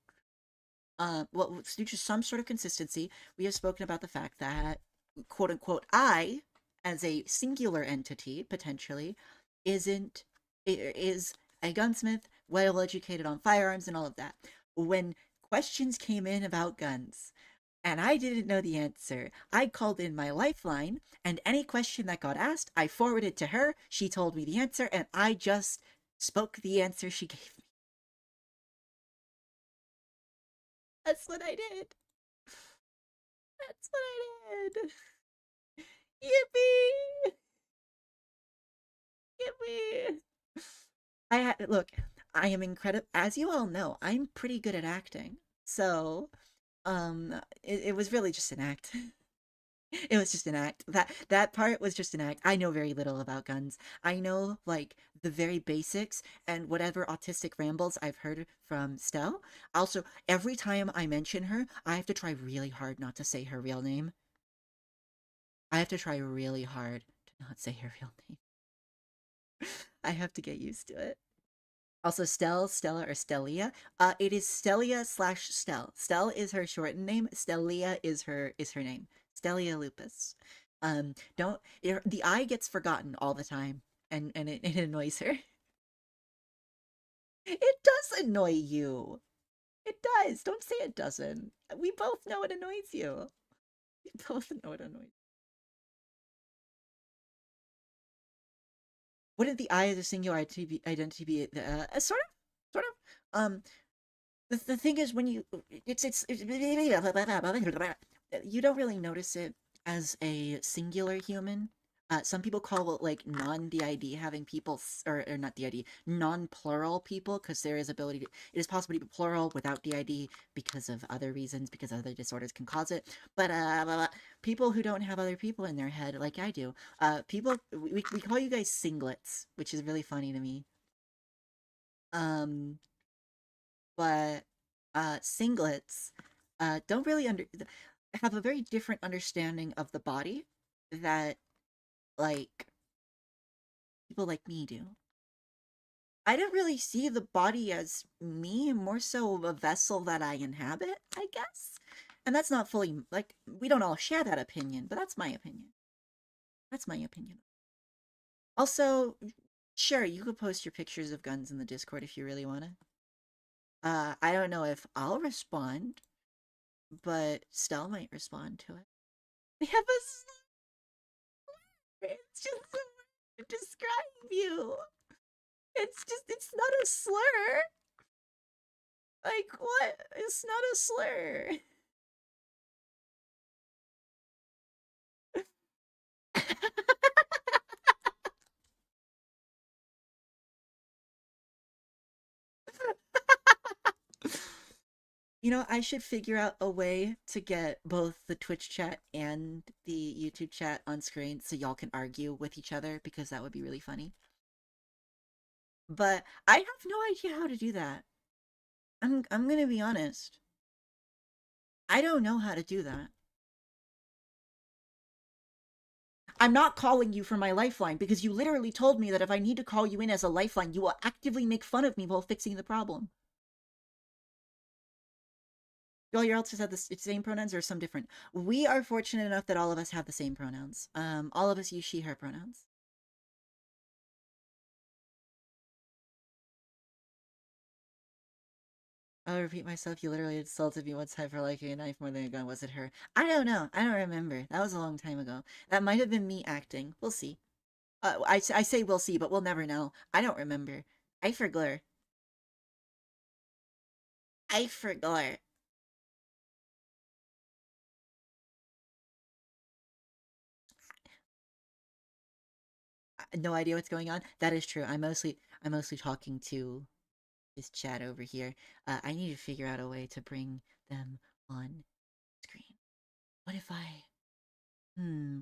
well, due to some sort of consistency, we have spoken about the fact that quote unquote I, as a singular entity potentially, isn't is a gunsmith, well educated on firearms and all of that. When questions came in about guns, and I didn't know the answer, I called in my lifeline, and any question that got asked, I forwarded to her. She told me the answer, and I just spoke the answer she gave me. That's what I did. That's what I did. Yippee! Yippee! Look. I am incredible. As you all know, I'm pretty good at acting. So, it was really just an act. It was just an act. That part was just an act. I know very little about guns. I know like the very basics and whatever autistic rambles I've heard from Stell. Also, every time I mention her, I have to try really hard not to say her real name. I have to try really hard to not say her real name. I have to get used to it. Also, Stella, or Stellia. It is Stellia slash Stell. Stell is her shortened name. Stellia is her name. Stellia Lupus. Don't The I gets forgotten all the time, and it annoys her. It does annoy you. It does. Don't say it doesn't. We both know it annoys you. We both know it annoys. Wouldn't the I as a singular identity be sort of, sort of? The thing is, when it's you don't really notice it as a singular human. Some people call it like non-DID having people, or not DID, non-plural people, because there is ability to, it is possible to be plural without DID because of other reasons, because other disorders can cause it. But people who don't have other people in their head, like I do, we call you guys singlets, which is really funny to me. Um, but singlets don't really have a very different understanding of the body that like people like me do. I don't really see the body as me, more so a vessel that I inhabit, I guess. And that's not fully like we don't all share that opinion, but that's my opinion. That's my opinion. Also, sure, you could post your pictures of guns in the Discord if you really want to. I don't know if I'll respond, but Stell might respond to it. We have a slur. It's just a word to describe you. It's not a slur. Like, what? It's not a slur. You know, I should figure out a way to get both the Twitch chat and the YouTube chat on screen so y'all can argue with each other because that would be really funny. But I have no idea how to do that. I'm gonna be honest. I don't know how to do that. I'm not calling you for my lifeline because you literally told me that if I need to call you in as a lifeline, you will actively make fun of me while fixing the problem. All your else have the same pronouns or some different? We are fortunate enough that all of us have the same pronouns. All of us use she, her pronouns. I'll repeat myself. You literally insulted me one time for liking a knife more than a gun. Was it her? I don't know. I don't remember. That was a long time ago. That might have been me acting. We'll see. I say we'll see, but we'll never know. I don't remember. I forgot. I forgot. No idea what's going on. That is true. I'm mostly talking to this chat over here. I need to figure out a way to bring them on screen. What if I? Hmm.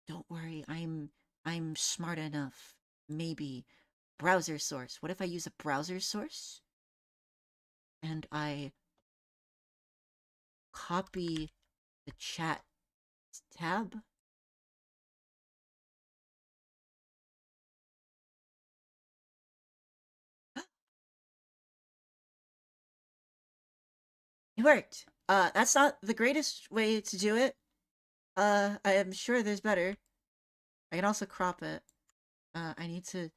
Don't worry. I'm smart enough. Maybe browser source. What if I use a browser source and I copy the chat tab? It worked. That's not the greatest way to do it. I am sure there's better. I can also crop it. I need to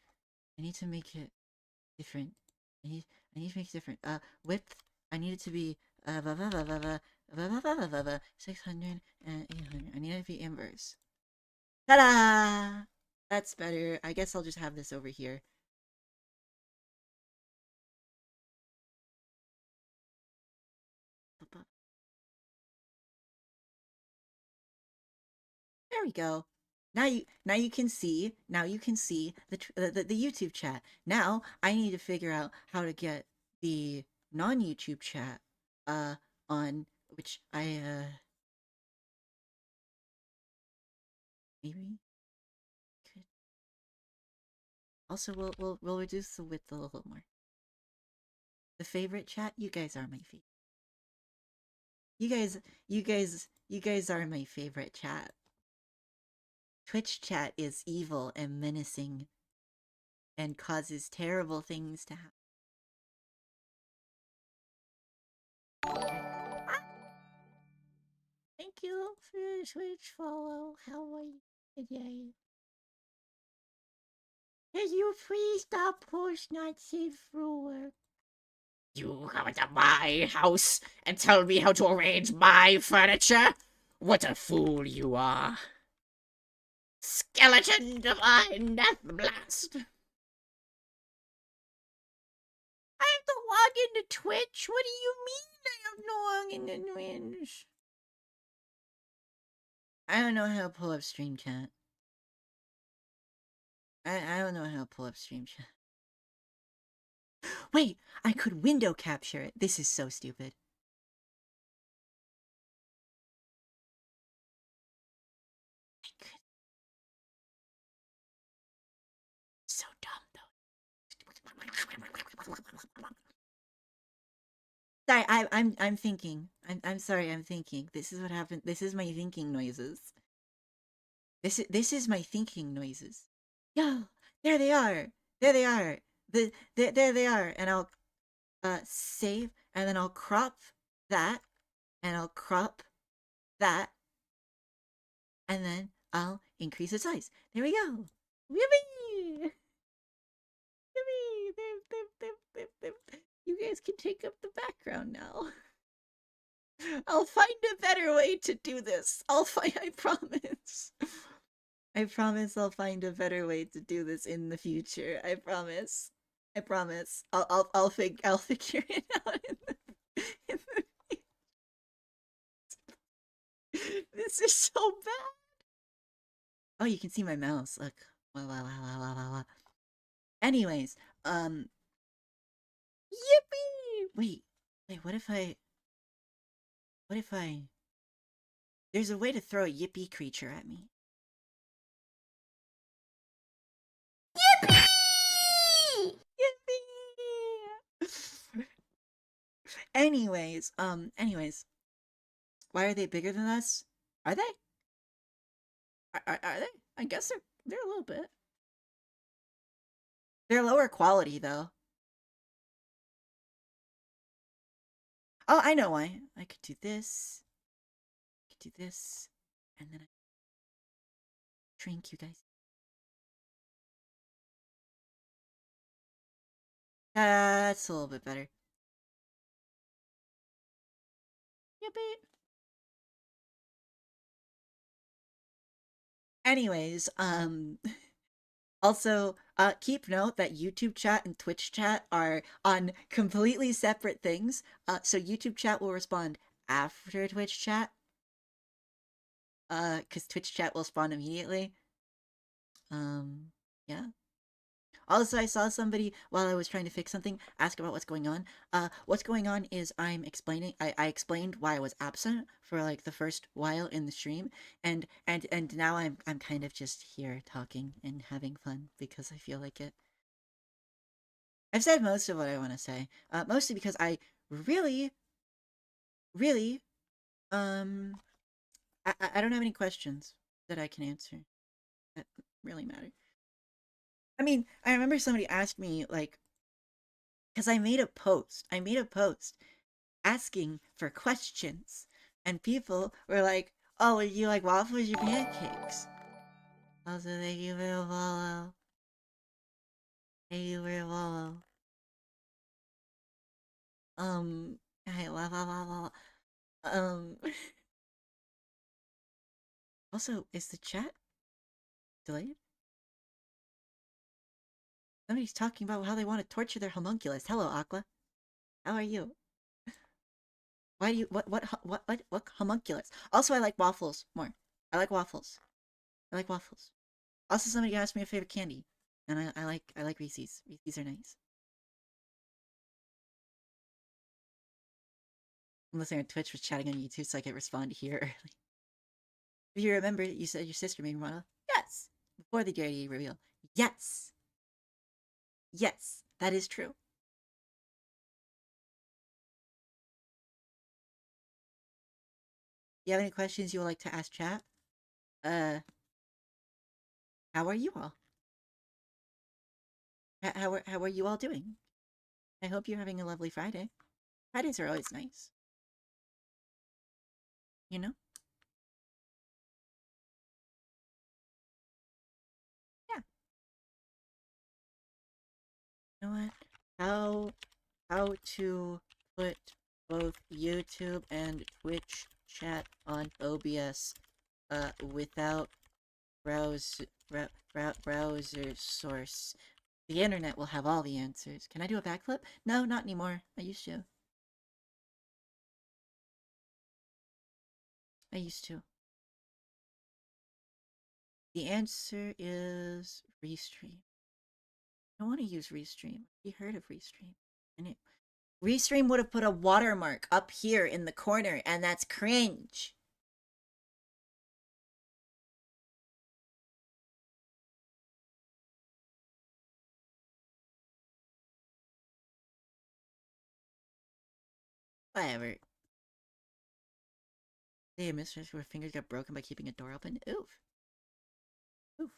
make it different. I need I need to make it different. Width. I need it to be 600 and 800. I need it to be inverse. Ta-da! That's better. I guess I'll just have this over here. There we go. Now you can see the YouTube chat. Now I need to figure out how to get the non-YouTube chat uh on, which I maybe could also we'll reduce the width a little more. The favorite chat, you guys are my favorite. You guys are my favorite chat. Twitch chat is evil and menacing and causes terrible things to happen. Thank you for your Twitch follow. How are you today? Can you please stop push not safe for work? You come into my house and tell me how to arrange my furniture? What a fool you are. Skeleton Divine Death Blast! I have to log into Twitch. What do you mean I have to log into Twitch? I don't know how to pull up stream chat. I don't know how to pull up stream chat. Wait, I could window capture it. This is so stupid. I could. So dumb though. Sorry, I'm thinking. I'm sorry, I'm thinking. This is what happened. This is my thinking noises. This is my thinking noises. Yo, there they are. There they are. There they are. And I'll save, and then I'll crop that, and I'll crop that, and then I'll increase the size. There we go. Yippee! Yippee! You guys can take up the background now. I'll find a better way to do this. I promise. I promise I'll find a better way to do this in the future. I promise. I promise. I'll figure it out in the This is so bad. Oh, you can see my mouse. Look. Wow, wow, wow, wow, wow, wow, wow. Anyways, yippee! Wait, what if I, there's a way to throw a yippee creature at me. Yippee! Yippee! Anyways, why are they bigger than us? Are they? Are they? I guess they're a little bit. They're lower quality though. Oh, I know why. I could do this. I could do this, and then I shrink you guys. That's a little bit better. Yippee! Anyways, also, keep note that YouTube chat and Twitch chat are on completely separate things. So YouTube chat will respond after Twitch chat. Because Twitch chat will spawn immediately. Yeah. Also, I saw somebody while I was trying to fix something ask about what's going on. What's going on is I'm explaining. I explained why I was absent for like the first while in the stream, and now I'm kind of just here talking and having fun because I feel like it. I've said most of what I want to say. Mostly because I really, really, um, I don't have any questions that I can answer that really matter. I mean, I remember somebody asked me like, because I made a post asking for questions, and people were like, "Oh, would you like waffles or pancakes?" Also, thank you for the follow. Thank you for the follow. Um, hey, la la la la. Um. Also, is the chat delayed? Somebody's talking about how they want to torture their homunculus. Hello, Aqua. How are you? Why do you what homunculus? Also, I like waffles more. I like waffles. I like waffles. Also, somebody asked me a favorite candy, and I like Reese's. Reese's are nice. I'm listening on Twitch was chatting on YouTube, so I could respond here early. If you remember, you said your sister made one. Yes, before the dirty reveal. Yes, yes, that is true. You have any questions you would like to ask chat? Uh, how are you all? How are you all doing? I hope you're having a lovely Friday. Fridays are always nice, you know? Yeah. You know what? How how to put both YouTube and Twitch chat on OBS without browser source. The internet will have all the answers. Can I do a backflip? No, not anymore. I used to. I used to. The answer is Restream. I want to use Restream. You heard of Restream? And Restream would have put a watermark up here in the corner, and that's cringe. Whatever. Hey, mistress, her fingers got broken by keeping a door open. Oof. Oof.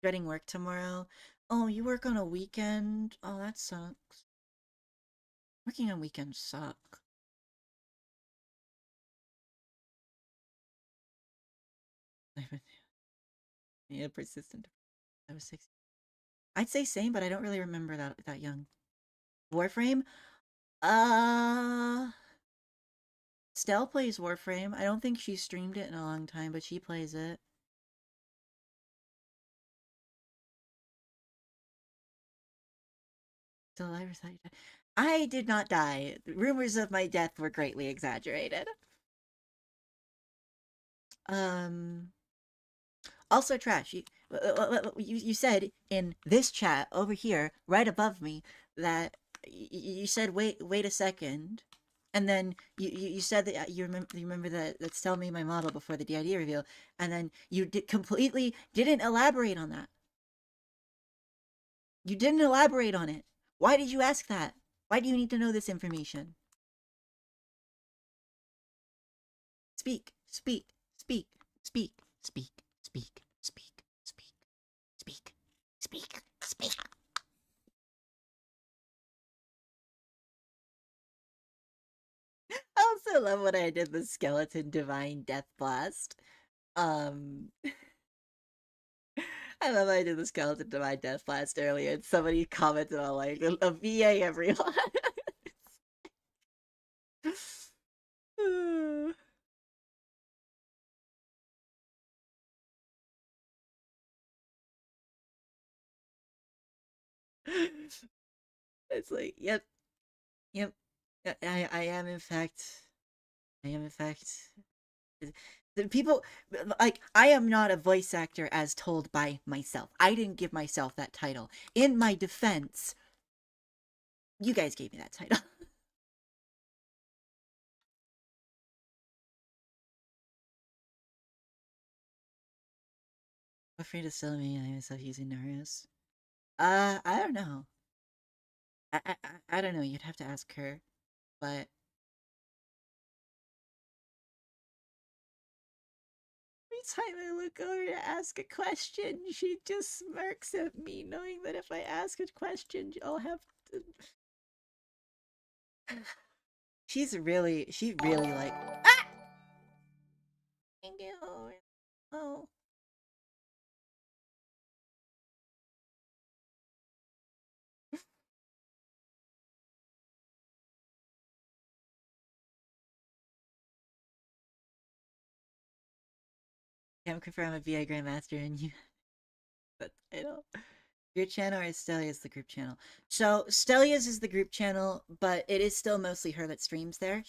Dreading work tomorrow. Oh, you work on a weekend? Oh, that sucks. Working on weekends suck. Yeah, persistent. I was 6. I'd say same, but I don't really remember that young. Warframe? Uh Stell plays Warframe. I don't think she streamed it in a long time, but she plays it. Still alive or thought you died? I did not die. Rumors of my death were greatly exaggerated. Um Also trash. You said in this chat over here, right above me, that you said wait a second, and then you said that you remember that that's tell me my model before the DID reveal, and then you completely didn't elaborate on that. You didn't elaborate on it. Why did you ask that? Why do you need to know this information? Speak, speak, speak, speak, speak, speak, speak, speak, speak, speak, speak. I also love when I did the skeleton divine death blast. Um I love I did the skeleton divine death blast earlier and somebody commented on like a VA everyone. It's like, yep, yep. I am in fact I am in fact the people like I am not a voice actor as told by myself. I didn't give myself that title. In my defense, you guys gave me that title. I'm afraid to sell me I myself using Naru's. I don't know. I don't know. You'd have to ask her. But every time I look over to ask a question, she just smirks at me, knowing that if I ask a question, I'll have to. She really like. Ah! Thank you. Oh. I'm confirmed I'm a VI Grandmaster and you that title. Your channel or Stelia's the group channel? So Stelia's is the group channel, but it is still mostly her that streams there.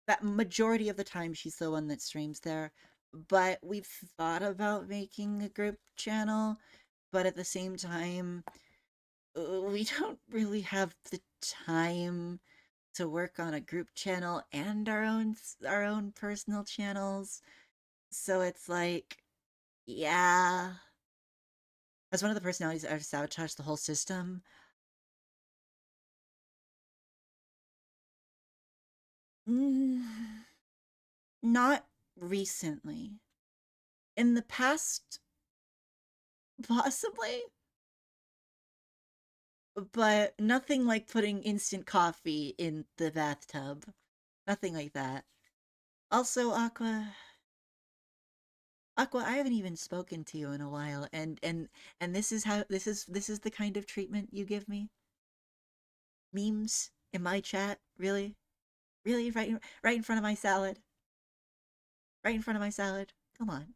That majority of the time she's the one that streams there. But we've thought about making a group channel, but at the same time, we don't really have the time to work on a group channel and our own personal channels. So it's like, yeah, as one of the personalities that have sabotaged the whole system. Mm, not recently. In the past, possibly, but nothing like putting instant coffee in the bathtub. Nothing like that. Also, Aqua, Aqua, I haven't even spoken to you in a while, and this is how this is the kind of treatment you give me? Memes in my chat? Really? Really? Right in front of my salad? Right in front of my salad? Come on.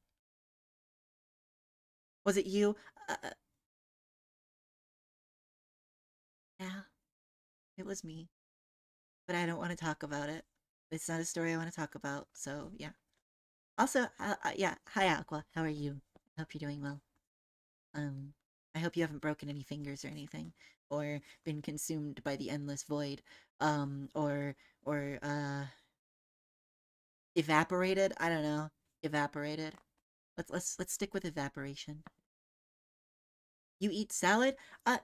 Was it you? Yeah, it was me. But I don't want to talk about it. It's not a story I want to talk about. So yeah. Also, yeah. Hi, Aqua. How are you? I hope you're doing well. Um, I hope you haven't broken any fingers or anything, or been consumed by the endless void, or evaporated. I don't know. Evaporated. Let's stick with evaporation. You eat salad? When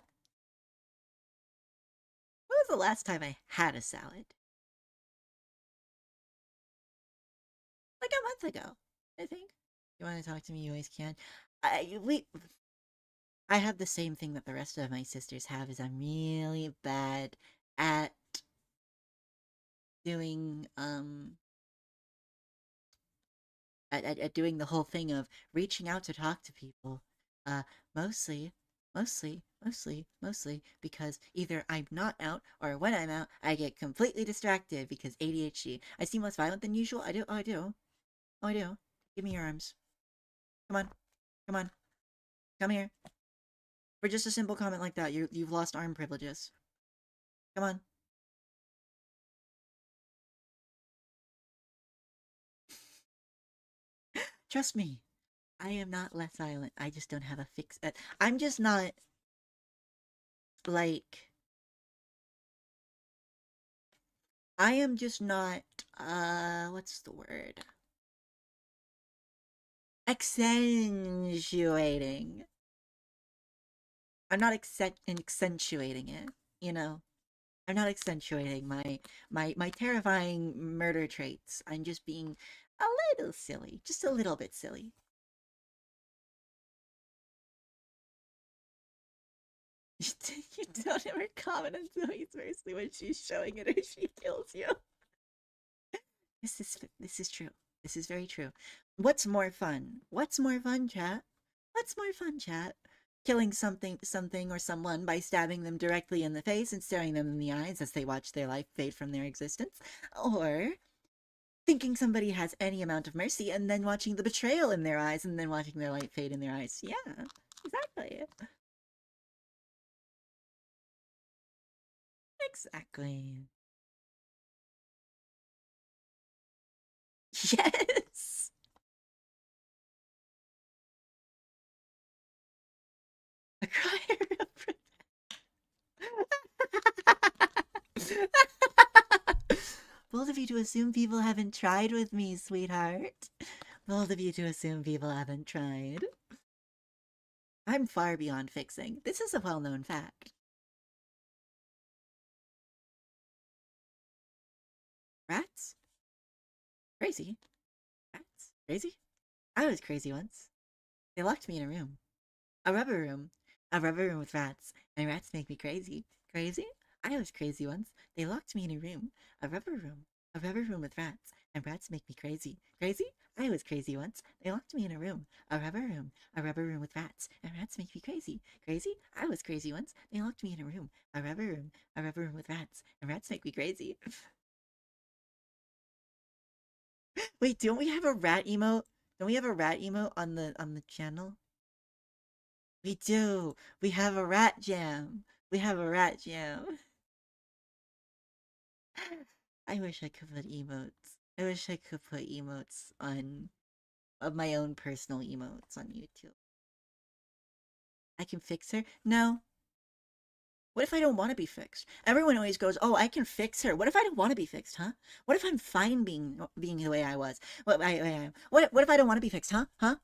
was the last time I had a salad? Like a month ago, I think. You want to talk to me? You always can. I have the same thing that the rest of my sisters have. Is I'm really bad at doing at doing the whole thing of reaching out to talk to people. Uh, mostly, mostly because either I'm not out or when I'm out, I get completely distracted because ADHD. I seem less violent than usual. I do. Oh, I do. Oh, I do. Give me your arms. Come on. Come on. Come here. For just a simple comment like that, you've lost arm privileges. Come on. Trust me. I am not less violent. I just don't have a fix. I'm just not like I am just not what's the word? Accentuating. I'm not accentuating it, you know. I'm not accentuating my terrifying murder traits. I'm just being a little silly, just a little bit silly. You don't ever comment on Zoe's mercy when she's showing it or she kills you. This is true. This is very true. What's more fun? What's more fun, chat? What's more fun, chat? Killing something or someone by stabbing them directly in the face and staring them in the eyes as they watch their life fade from their existence, or thinking somebody has any amount of mercy and then watching the betrayal in their eyes and then watching their light fade in their eyes. Yeah, exactly. Exactly. Yes. A crier of bold of you to assume people haven't tried with me, sweetheart. Bold of you to assume people haven't tried. I'm far beyond fixing. This is a well known fact. Rats? Crazy. Rats? Crazy? I was crazy once. They locked me in a room. A rubber room. A rubber room with rats. And rats make me crazy. Crazy? I was crazy once. They locked me in a room. A rubber room. A rubber room with rats. And rats make me crazy. Crazy? I was crazy once. They locked me in a room. A rubber room. A rubber room with rats. And rats make me crazy. Crazy? I was crazy once. They locked me in a room. A rubber room. A rubber room with rats. And rats make me crazy. Wait, don't we have a rat emote? Don't we have a rat emote on the channel? We do. We have a rat jam. We have a rat jam. I wish I could put emotes. I wish I could put emotes on of my own personal emotes on YouTube. I can fix her? No. What if I don't want to be fixed? Everyone always goes, "Oh, I can fix her." What if I don't want to be fixed, huh? What if I'm fine being the way I was? What if I don't want to be fixed, huh? Huh?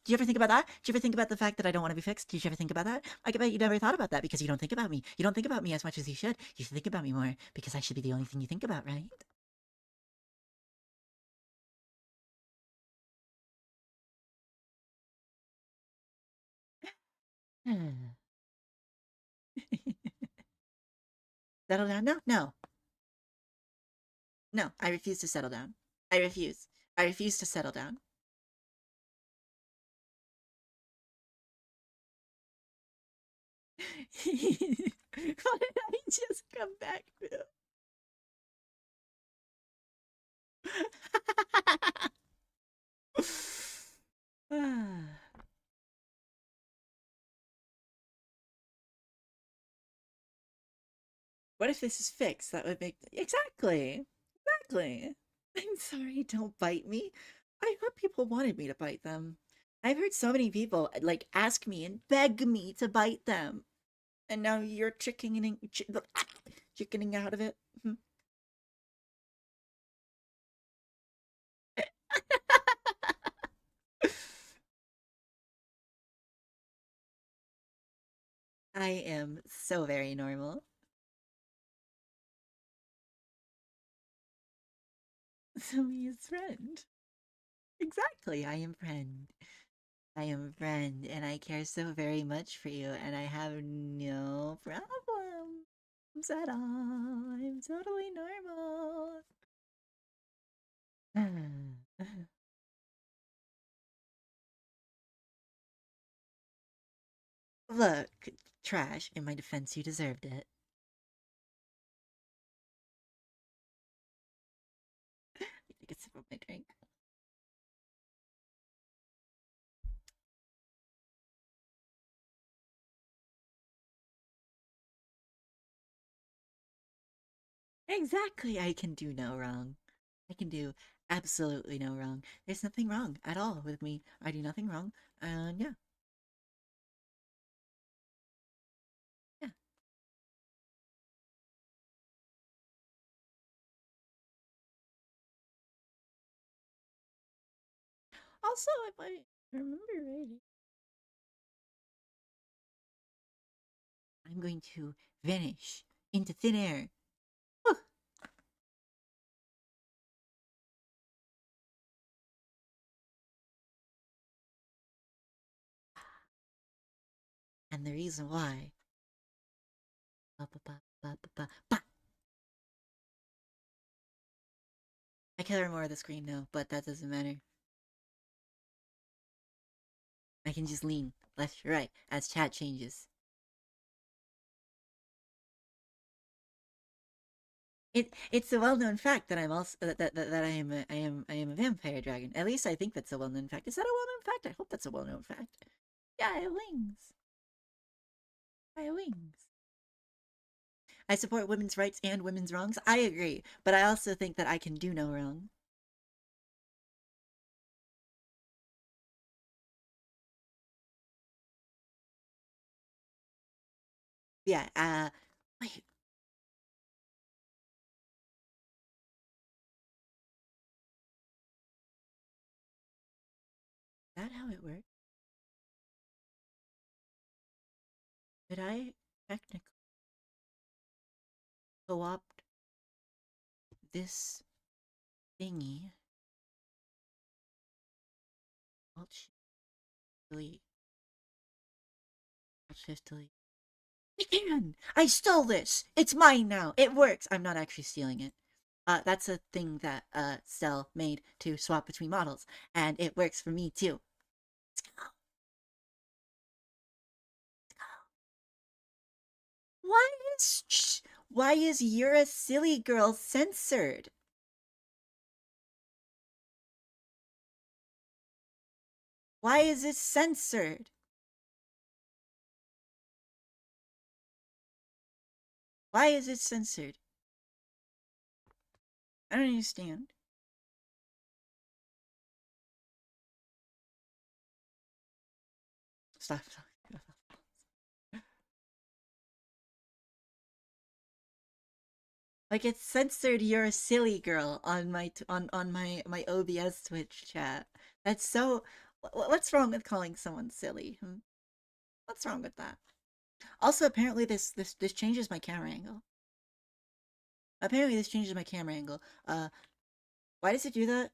Do you ever think about that? Do you ever think about the fact that I don't want to be fixed? Did you ever think about that? I bet you never thought about that because you don't think about me. You don't think about me as much as you should. You should think about me more because I should be the only thing you think about, right? Settle down? No, no, no. I refuse to settle down. I refuse. I refuse to settle down. What did I just come back to? Ah. What if this is fixed? That would make exactly, exactly. I'm sorry, don't bite me. I thought people wanted me to bite them. I've heard so many people like ask me and beg me to bite them, and now you're chickening out of it. Hmm. I am so very normal. So he is friend. Exactly, I am friend. I am friend, and I care so very much for you, and I have no problems at all. I'm totally normal. Look, trash. In my defense, you deserved it. Take a sip of my drink. Exactly. I can do no wrong. I can do absolutely no wrong. There's nothing wrong at all with me. I do nothing wrong. And yeah, yeah. Also, if I remember right, I'm going to vanish into thin air. Whew. And the reason why. Ba, ba, ba, ba, ba, ba, ba. I color more of the screen now, but that doesn't matter. I can just lean left or right as chat changes. It's a well known fact that I'm also that I am a vampire dragon. At least I think that's a well known fact. Is that a well known fact? I hope that's a well known fact. Yeah, I have wings. I have wings. I support women's rights and women's wrongs. I agree, but I also think that I can do no wrong. Yeah. Wait. Is that how it works? Did I technically co-opt this thingy? Alt shift delete. Alt shift delete. Man, I stole this. It's mine now. It works. I'm not actually stealing it. That's a thing that Cell made to swap between models, and it works for me too. Why why is "You're a Silly Girl" censored? Why is it censored? Why is it censored? I don't understand. Stop. Like it's censored "You're a Silly Girl" on my OBS Twitch chat. That's so. What's wrong with calling someone silly? Hmm? What's wrong with that? Also, apparently this changes my camera angle. Apparently this changes my camera angle. Why does it do that?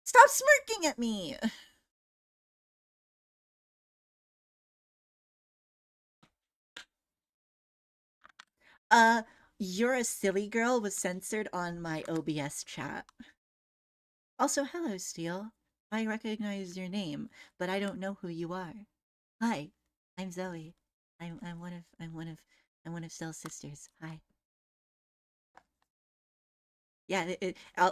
Stop smirking at me. Uh, "You're a Silly Girl" was censored on my OBS chat. Also, hello, Steel. I recognize your name, but I don't know who you are. Hi, I'm Zoe. I'm one of Stell's sisters. Hi. Yeah.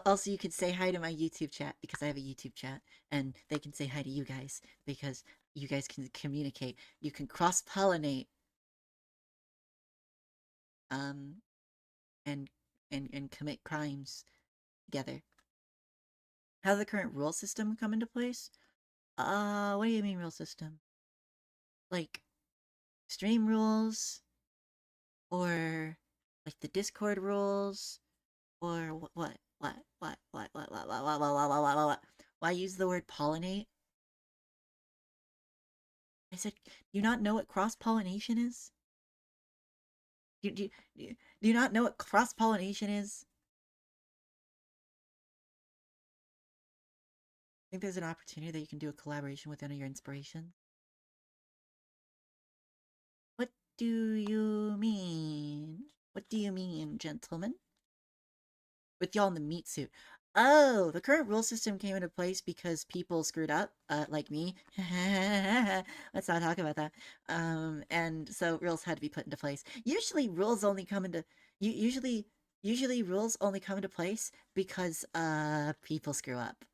Also, you could say hi to my YouTube chat because I have a YouTube chat, and they can say hi to you guys because you guys can communicate. You can cross pollinate, um, and and commit crimes together. How did the current rule system come into place? What do you mean rule system? Like stream rules or like the Discord rules or what? What? Why use the word pollinate? I said, do you not know what cross pollination is? Do you not know what cross pollination is? I think there's an opportunity that you can do a collaboration with one of your inspirations. What do you mean? What do you mean, gentlemen? With y'all in the meat suit. Oh, the current rule system came into place because people screwed up, like me. Let's not talk about that. And so rules had to be put into place. Usually, rules only come into usually rules only come into place because people screw up.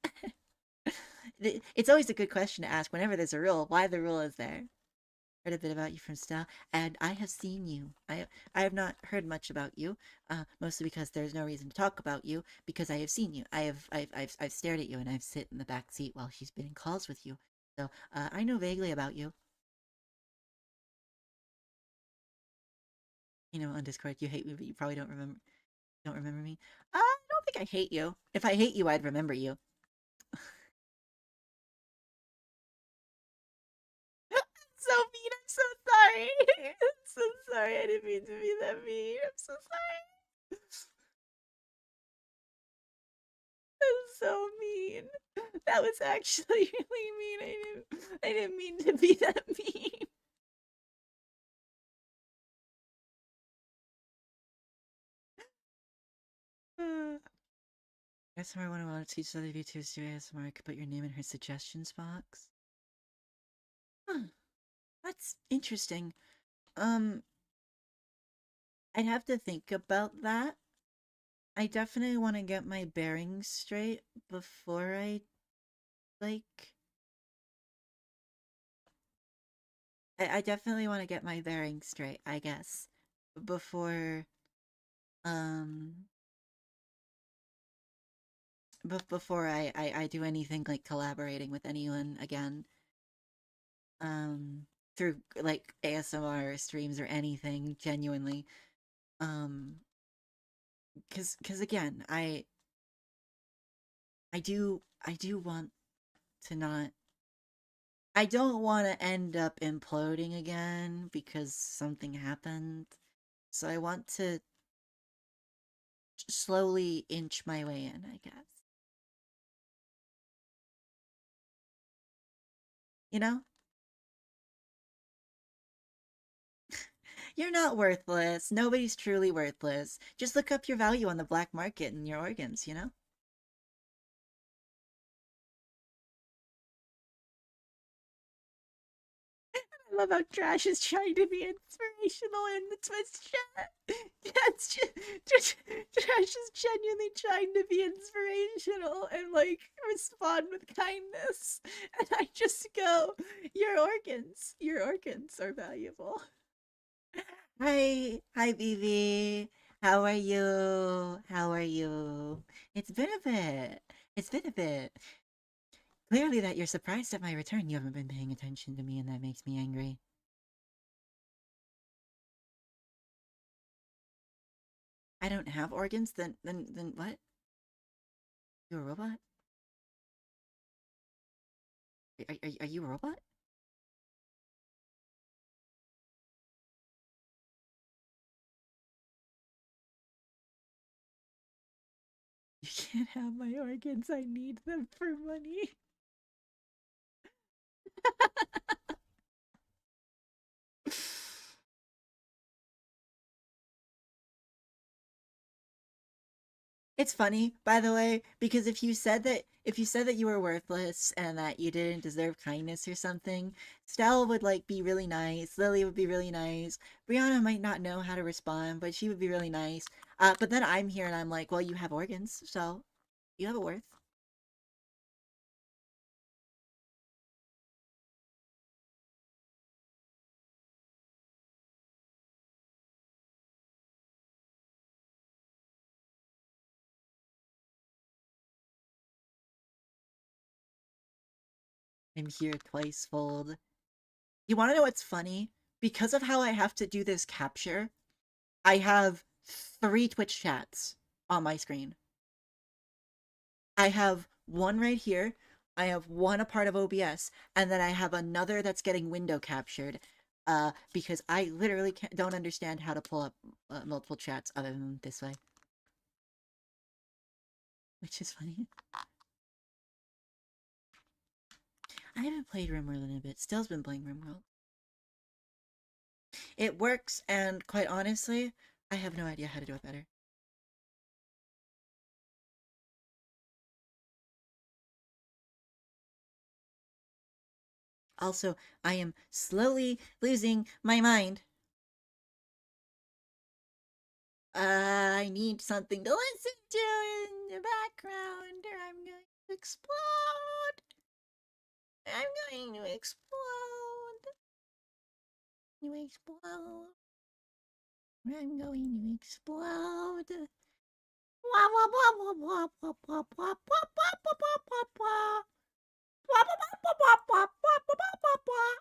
It's always a good question to ask whenever there's a rule. Why the rule is there? Heard a bit about you from Stella, and I have seen you. I have not heard much about you, mostly because there's no reason to talk about you because I have seen you. I've stared at you, and I've sit in the back seat while she's been in calls with you. So I know vaguely about you. You know, on Discord, you hate me, but you probably don't remember me. I don't think I hate you. If I hate you, I'd remember you. So mean. I'm so sorry. I'm so sorry. I didn't mean to be that mean. I'm so sorry. So mean. That was actually really mean. I didn't mean to be that mean. ASMR one I want to teach other VTubers to do ASMR. I could put your name in her suggestions box. Huh, that's interesting. Um, I'd have to think about that. I definitely want to get my bearings straight before like I definitely want to get my bearings straight, I guess, before um before I do anything like collaborating with anyone again. Um through like ASMR streams or anything genuinely. Um cuz again, I do want to not I don't want to end up imploding again because something happened. So I want to slowly inch my way in, I guess. You know? You're not worthless. Nobody's truly worthless. Just look up your value on the black market and your organs, you know? I love how Trash is trying to be inspirational in the Twitch chat. Trash is genuinely trying to be inspirational and like respond with kindness. And I just go, your organs are valuable. Hi, BB. How are you? How are you? It's been a bit. It's been a bit. Clearly, that you're surprised at my return. You haven't been paying attention to me, and that makes me angry. I don't have organs. Then what? You a robot? Are you a robot? You can't have my organs. I need them for money. It's funny, by the way, because if you said that you were worthless and that you didn't deserve kindness or something, Stella would like be really nice, Lily would be really nice, Brianna might not know how to respond, but she would be really nice. But then I'm here and I'm like, well, you have organs, so you have a worth. I'm here twice fold. You want to know what's funny? Because of how I have to do this capture, I have three Twitch chats on my screen. I have one right here. I have one a part of OBS, and then I have another that's getting window captured. Because I literally don't understand how to pull up multiple chats other than this way, which is funny. I haven't played RimWorld in a bit. Still's been playing RimWorld. It works, and quite honestly, I have no idea how to do it better. Also, I am slowly losing my mind. I need something to listen to in the background, or I'm going to explode. I'm going to explode. You explode. I'm going to explode. Wah, wah, wah, wah, wah, wah, wah, wah, wah, wah, wah, wah, wah. Wah, wah, wah, wah, wah, wah, wah, wah, wah.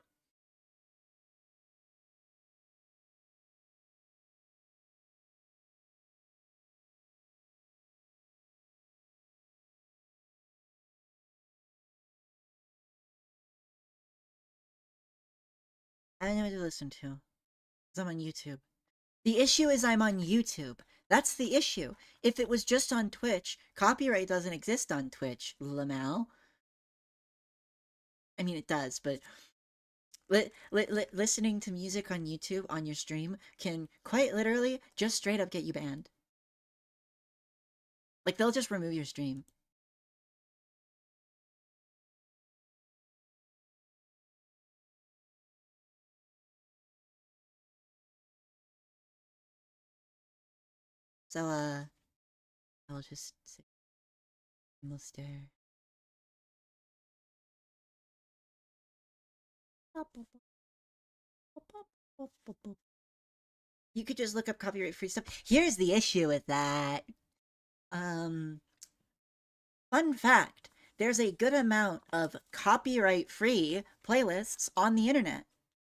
I don't know what to listen to, 'cause I'm on YouTube. The issue is I'm on YouTube. That's the issue. If it was just on Twitch, copyright doesn't exist on Twitch, Lamal. I mean, it does, but listening to music on YouTube on your stream can quite literally just straight up get you banned. Like, they'll just remove your stream. So, I'll just sit and we'll stare. You could just look up copyright free stuff. Here's the issue with that. Um, Fun fact, there's a good amount of copyright free playlists on the internet.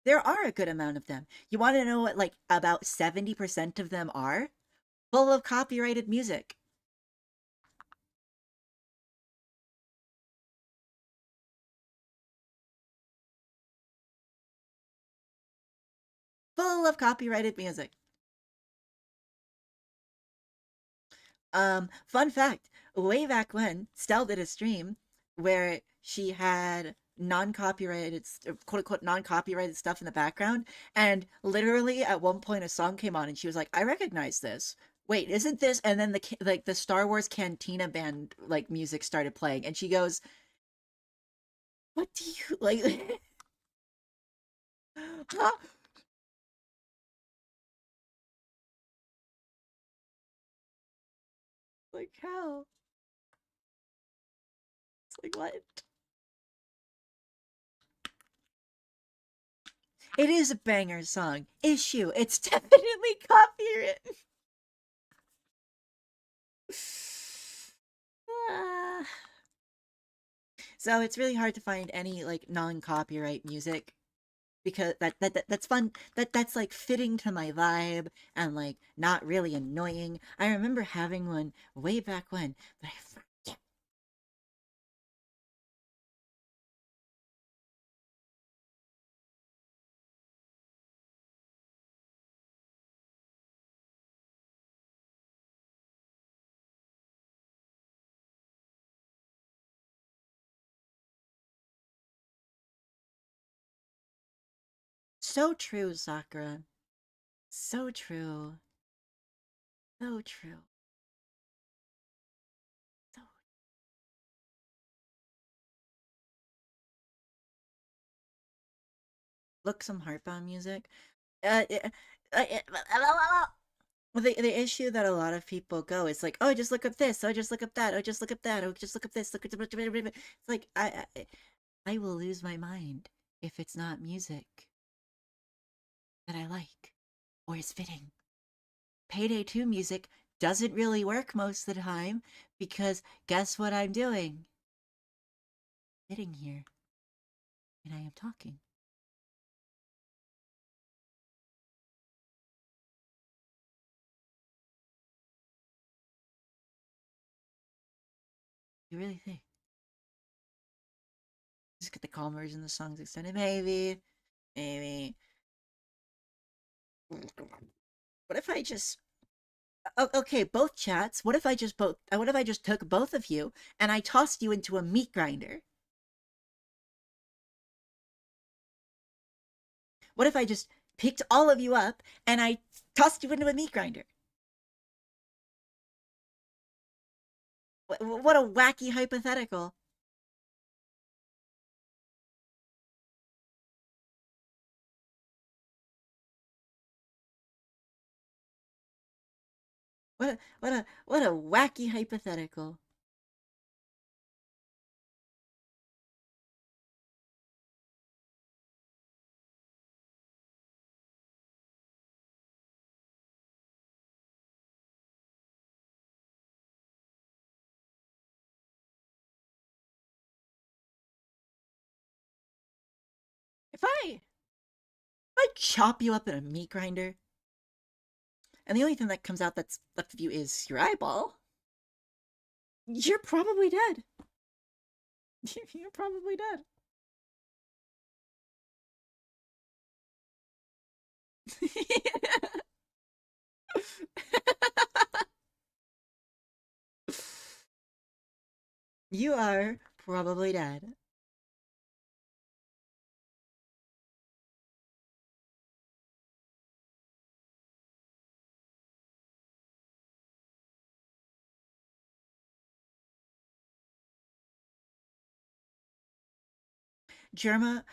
There are a good amount of them. You want to know what, like, about 70% of them are? Full of copyrighted music. Full of copyrighted music. Fun fact, way back when, Stell did a stream where she had non-copyrighted, quote unquote, non-copyrighted stuff in the background, and literally at one point a song came on and she was like, I recognize this. Wait, isn't this? And then the Star Wars Cantina band like music started playing, and she goes, "What do you like?" Huh? Like how? It's like what? It is a banger song. Issue. It's definitely copyright. Ah. So it's really hard to find any like non-copyright music because that's fun. That's like fitting to my vibe and like not really annoying. I remember having one way back when, but I forget. So true, Sakura. So true. So true. look some Heartbound music. Uh, uh, uh, uh, well, the issue that a lot of people go is like, oh, just look up this, oh, just look up that, oh, just look up that, oh, just look up this, look at it's like I will lose my mind if it's not music that I like or is fitting. Payday 2 music doesn't really work most of the time because guess what I'm doing? Sitting here and I am talking. You really think? Just get the calm version of the songs extended? Maybe. Maybe. What if I just okay, both chats. What if I just took both of you and I tossed you into a meat grinder? What if I just picked all of you up and I tossed you into a meat grinder? What a wacky hypothetical. What a wacky hypothetical. If I chop you up in a meat grinder, and the only thing that comes out that's left of you is your eyeball, you're probably dead. You're probably dead. You are probably dead. Germa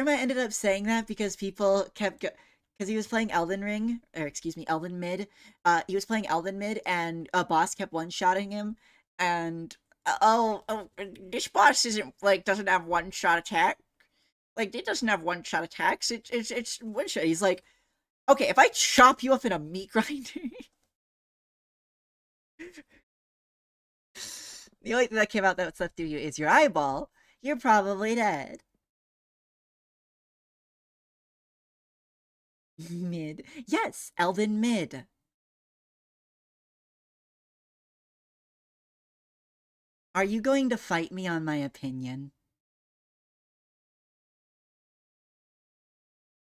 ended up saying that because people kept because he was playing Elden Ring, or excuse me, Elden Mid. He was playing Elden Mid, and a boss kept one-shotting him. And this boss isn't like doesn't have one-shot attack. Like it doesn't have one-shot attacks. It's one-shot. He's like, okay, if I chop you up in a meat grinder, the only thing that came out that's left of you is your eyeball. You're probably dead. Mid. Yes, Elden Mid. Are you going to fight me on my opinion?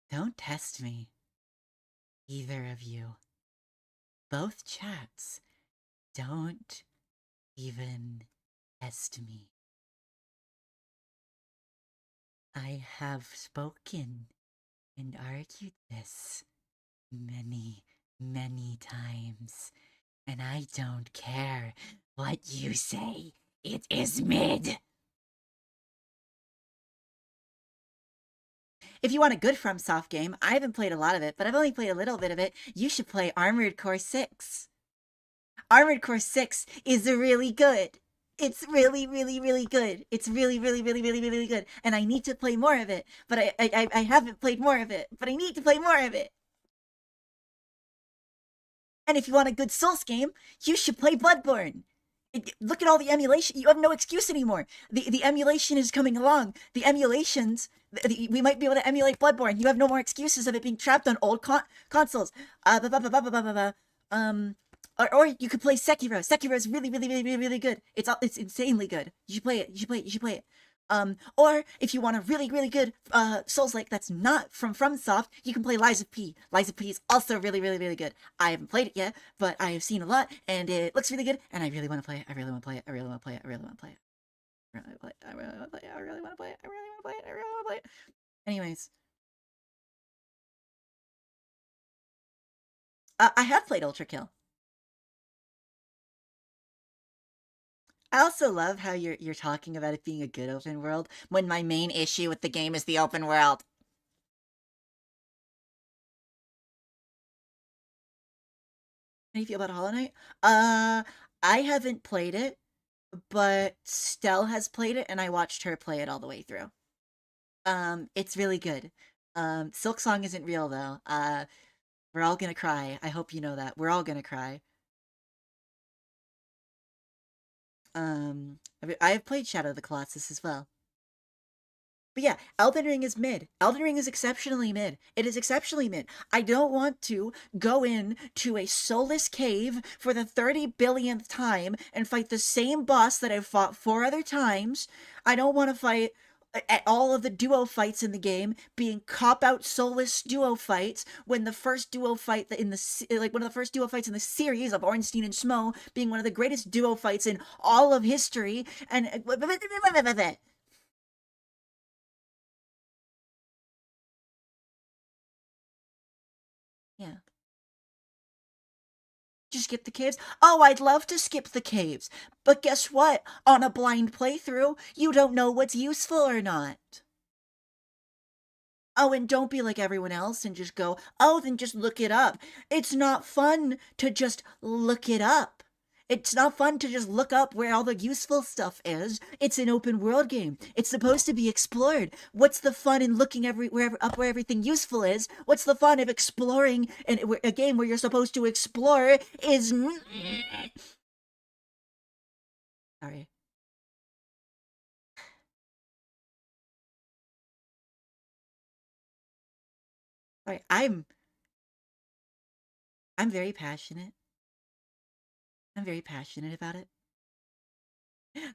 Don't test me, either of you. Both chats. Don't even test me. I have spoken and argued this many, many times, and I don't care what you say. It is mid. If you want a good FromSoft game, I haven't played a lot of it, but I've only played a little bit of it. You should play Armored Core 6. Armored Core 6 is really good. It's really, really, really good. It's really, really, really, really, really good. And I need to play more of it, but I haven't played more of it, but I need to play more of it. And if you want a good Souls game, you should play Bloodborne. Look at all the emulation. You have no excuse anymore. The emulation is coming along. The emulations, we might be able to emulate Bloodborne. You have no more excuses of it being trapped on old consoles. Or you could play Sekiro. Sekiro is really, really, really, really, really good. It's insanely good. You should play it. You should play it. You should play it. Or if you want a really, really good Souls-like that's not from FromSoft, you can play Lies of P. Lies of P is also really, really, really good. I haven't played it yet, but I have seen a lot, and it looks really good, and I really want to play it. I really want to play it. I really want to play it. I really want to play it. I really want to play it. I really want to play it. I really want to play it. I really want to play it. I really want to play it. Anyways, I have played Ultra Kill. I also love how you're talking about it being a good open world when my main issue with the game is the open world. How do you feel about Hollow Knight? Uh, I haven't played it, but Stell has played it, and I watched her play it all the way through. It's really good. Silk Song isn't real though. We're all gonna cry. I hope you know that. We're all gonna cry. I have played Shadow of the Colossus as well. But yeah, Elden Ring is mid. Elden Ring is exceptionally mid. It is exceptionally mid. I don't want to go in to a soulless cave for the 30 billionth time and fight the same boss that I've fought four other times. I don't want to fight at all of the duo fights in the game being cop out soulless duo fights when the first duo fight in the like one of the first duo fights in the series of Ornstein and Schmo being one of the greatest duo fights in all of history and yeah. Just skip the caves? Oh, I'd love to skip the caves. But guess what? On a blind playthrough, you don't know what's useful or not. Oh, and don't be like everyone else and just go, oh, then just look it up. It's not fun to just look it up. It's not fun to just look up where all the useful stuff is. It's an open world game. It's supposed to be explored. What's the fun in looking everywhere up where everything useful is? What's the fun of exploring a game where you're supposed to explore is sorry. Sorry. I'm very passionate. I'm very passionate about it.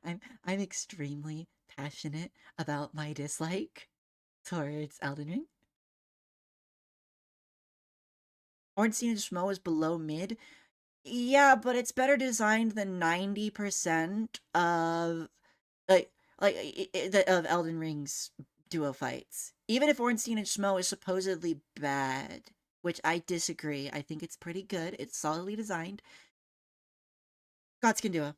I'm extremely passionate about my dislike towards Elden Ring. Ornstein and Schmo is below mid. Yeah, but it's better designed than 90% of like of Elden Ring's duo fights. Even if Ornstein and Schmo is supposedly bad, which I disagree. I think it's pretty good. It's solidly designed. Godskin duo.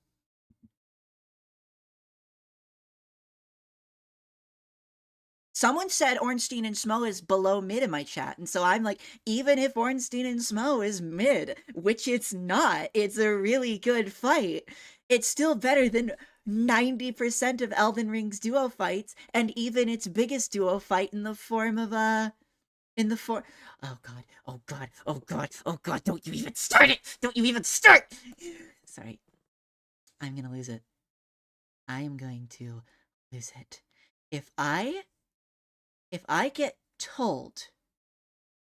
Someone said Ornstein and Smo is below mid in my chat, and so I'm like, even if Ornstein and Smo is mid, which it's not, it's a really good fight. It's still better than 90% of Elden Ring's duo fights, and even its biggest duo fight in the form of in the form. Oh god! Oh god! Oh god! Oh god! Don't you even start it! Don't you even start! Sorry, I'm gonna lose it. I am going to lose it. If I if I get told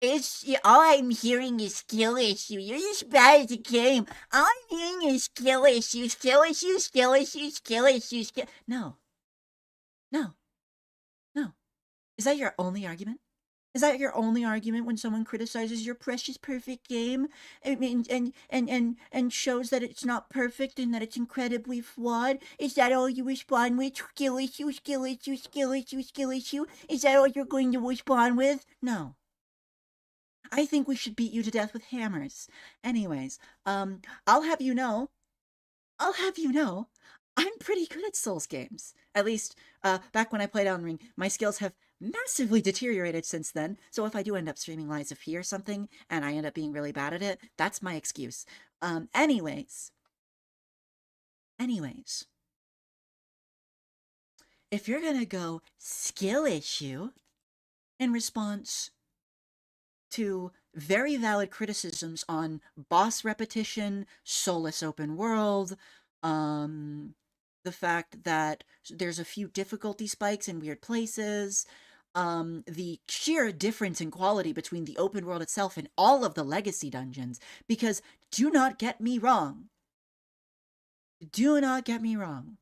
it's all I'm hearing is skill issue. You're just bad at the game. All I'm hearing is skill issue, skill issue, skill issue, skill issue, skill. No, no, no. Is that your only argument? Is that your only argument when someone criticizes your precious perfect game and shows that it's not perfect and that it's incredibly flawed? Is that all you respond with? Skill issue, skill issue, skill issue, skill issue? Is that all you're going to respond with? No. I think we should beat you to death with hammers. Anyways, I'll have you know, I'll have you know, I'm pretty good at Souls games. At least, back when I played Elden Ring, my skills have massively deteriorated since then. So if I do end up streaming Lies of P or something, and I end up being really bad at it, that's my excuse. Anyways, anyways, if you're gonna go skill issue in response to very valid criticisms on boss repetition, soulless open world, the fact that there's a few difficulty spikes in weird places, the sheer difference in quality between the open world itself and all of the legacy dungeons. Because do not get me wrong. Do not get me wrong.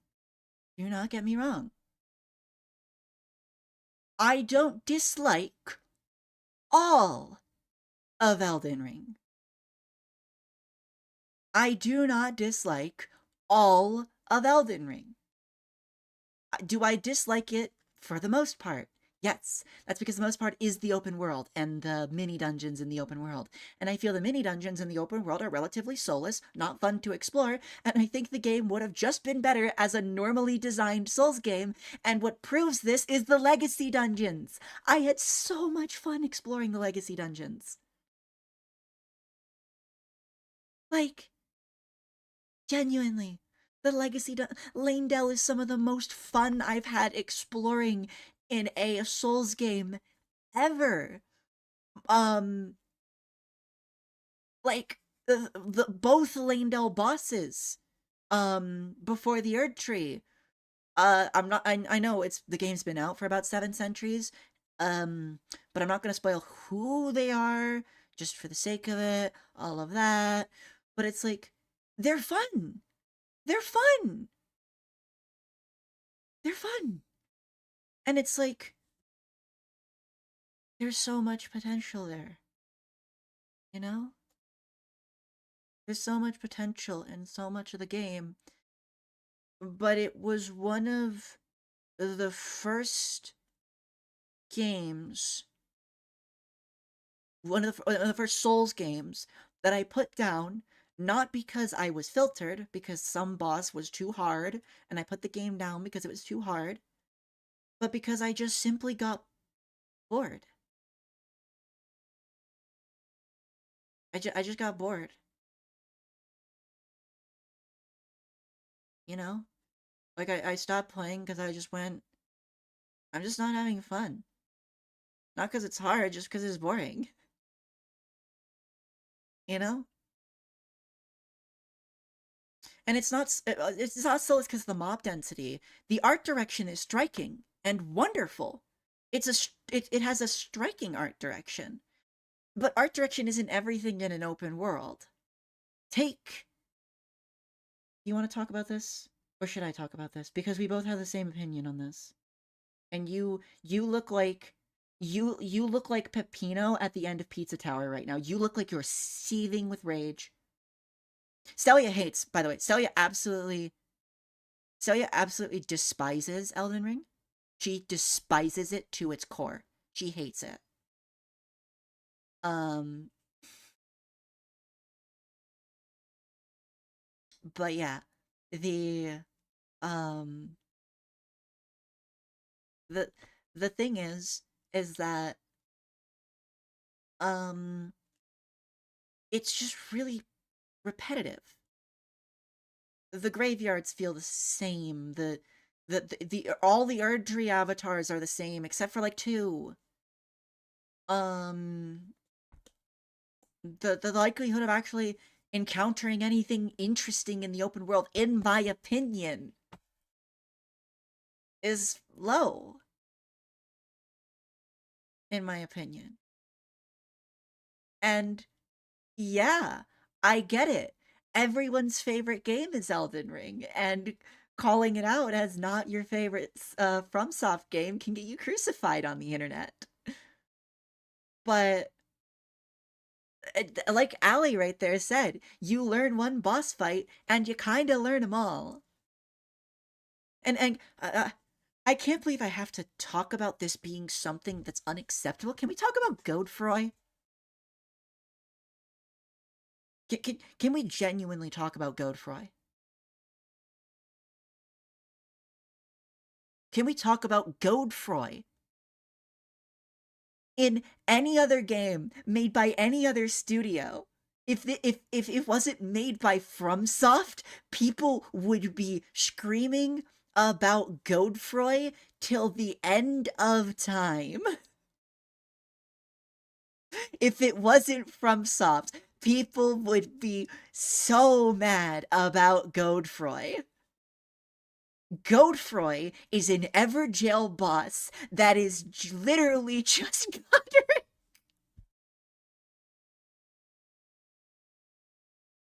Do not get me wrong. I don't dislike all of Elden Ring. I do not dislike all of Elden Ring. Do I dislike it for the most part? Yes, that's because the most part is the open world and the mini dungeons in the open world. And I feel the mini dungeons in the open world are relatively soulless, not fun to explore, and I think the game would have just been better as a normally designed Souls game, and what proves this is the legacy dungeons. I had so much fun exploring the legacy dungeons. Like, genuinely, the Lanedale is some of the most fun I've had exploring in a Souls game ever. Um, like the both Lanedale bosses, before the Erd Tree. I'm not. I know it's the game's been out for about 7 centuries, but I'm not gonna spoil who they are just for the sake of it. All of that, but it's like they're fun. They're fun. They're fun, and it's like there's so much potential there. You know, there's so much potential in so much of the game, but it was one of the first games, one of the first Souls games that I put down, not because I was filtered, because some boss was too hard, and I put the game down because it was too hard, but because I just simply got bored. I just got bored, you know? Like, I stopped playing because I just went, I'm just not having fun. Not because it's hard, just because it's boring, you know? And it's not so it's because of the mob density. The art direction is striking and wonderful. It has a striking art direction. But art direction isn't everything in an open world. Take You want to talk about this? Or should I talk about this? Because we both have the same opinion on this. And you look like you look like Peppino at the end of Pizza Tower right now. You look like you're seething with rage. Celia hates, by the way, Celia absolutely despises Elden Ring. She despises it to its core. She hates it. Um, but yeah, the um the the thing is that um it's just really repetitive. The graveyards feel the same. The all the Erdtree avatars are the same except for like two. Um the likelihood of actually encountering anything interesting in the open world, in my opinion, is low, in my opinion. And yeah, I get it. Everyone's favorite game is Elden Ring, and calling it out as not your favorite FromSoft game can get you crucified on the internet. But like Ali right there said, you learn one boss fight and you kind of learn them all. And I can't believe I have to talk about this being something that's unacceptable. Can we talk about Godefroy? Can we genuinely talk about Godefroy? Can we talk about Godefroy? In any other game made by any other studio, if it wasn't made by FromSoft, people would be screaming about Godefroy till the end of time. If it wasn't FromSoft, people would be so mad about Godefroy. Godefroy is an Everjail boss that is literally just Godric.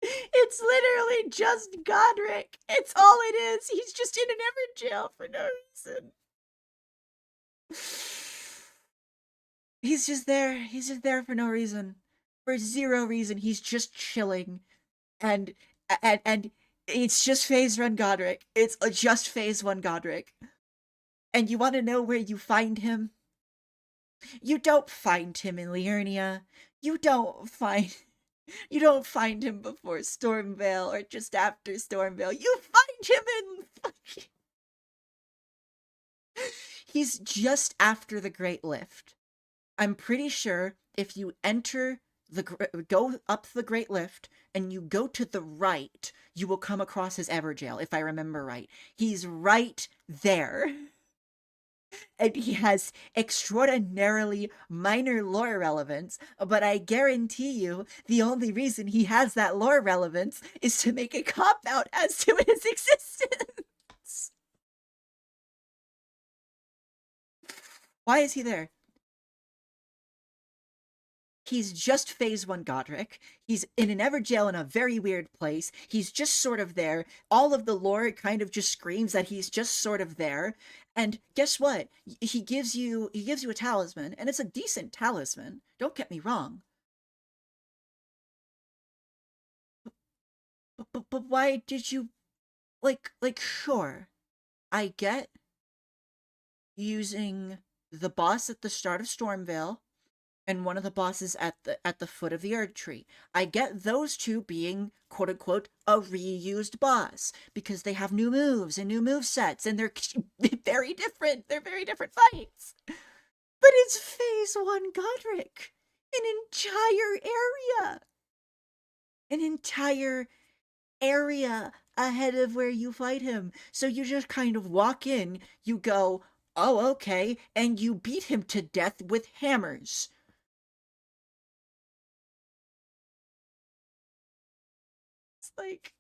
It's literally just Godric. It's all it is. He's just in an Everjail for no reason. He's just there. He's just there for no reason. For zero reason. He's just chilling. And and it's just phase run Godric. It's just phase one Godric. And you want to know where you find him? You don't find him in Liurnia. You don't find you don't find him before Stormvale or just after Stormvale. You find him in He's just after the Great Lift. I'm pretty sure if you enter go up the Great Lift, and you go to the right, you will come across his Everjail, if I remember right. He's right there. And he has extraordinarily minor lore relevance, but I guarantee you the only reason he has that lore relevance is to make a cop out as to his existence. Why is he there? He's just phase one Godric. He's in an Everjail in a very weird place. He's just sort of there. All of the lore kind of just screams that he's just sort of there. And guess what? He gives you a talisman, and it's a decent talisman. Don't get me wrong. But why did you sure. I get using the boss at the start of Stormvale and one of the bosses at the foot of the Erd Tree. I get those two being quote unquote a reused boss because they have new moves and new move sets and they're very different. They're very different fights. But it's phase one Godric. An entire area. An entire area ahead of where you fight him. So you just kind of walk in, you go, oh, okay, and you beat him to death with hammers. Like,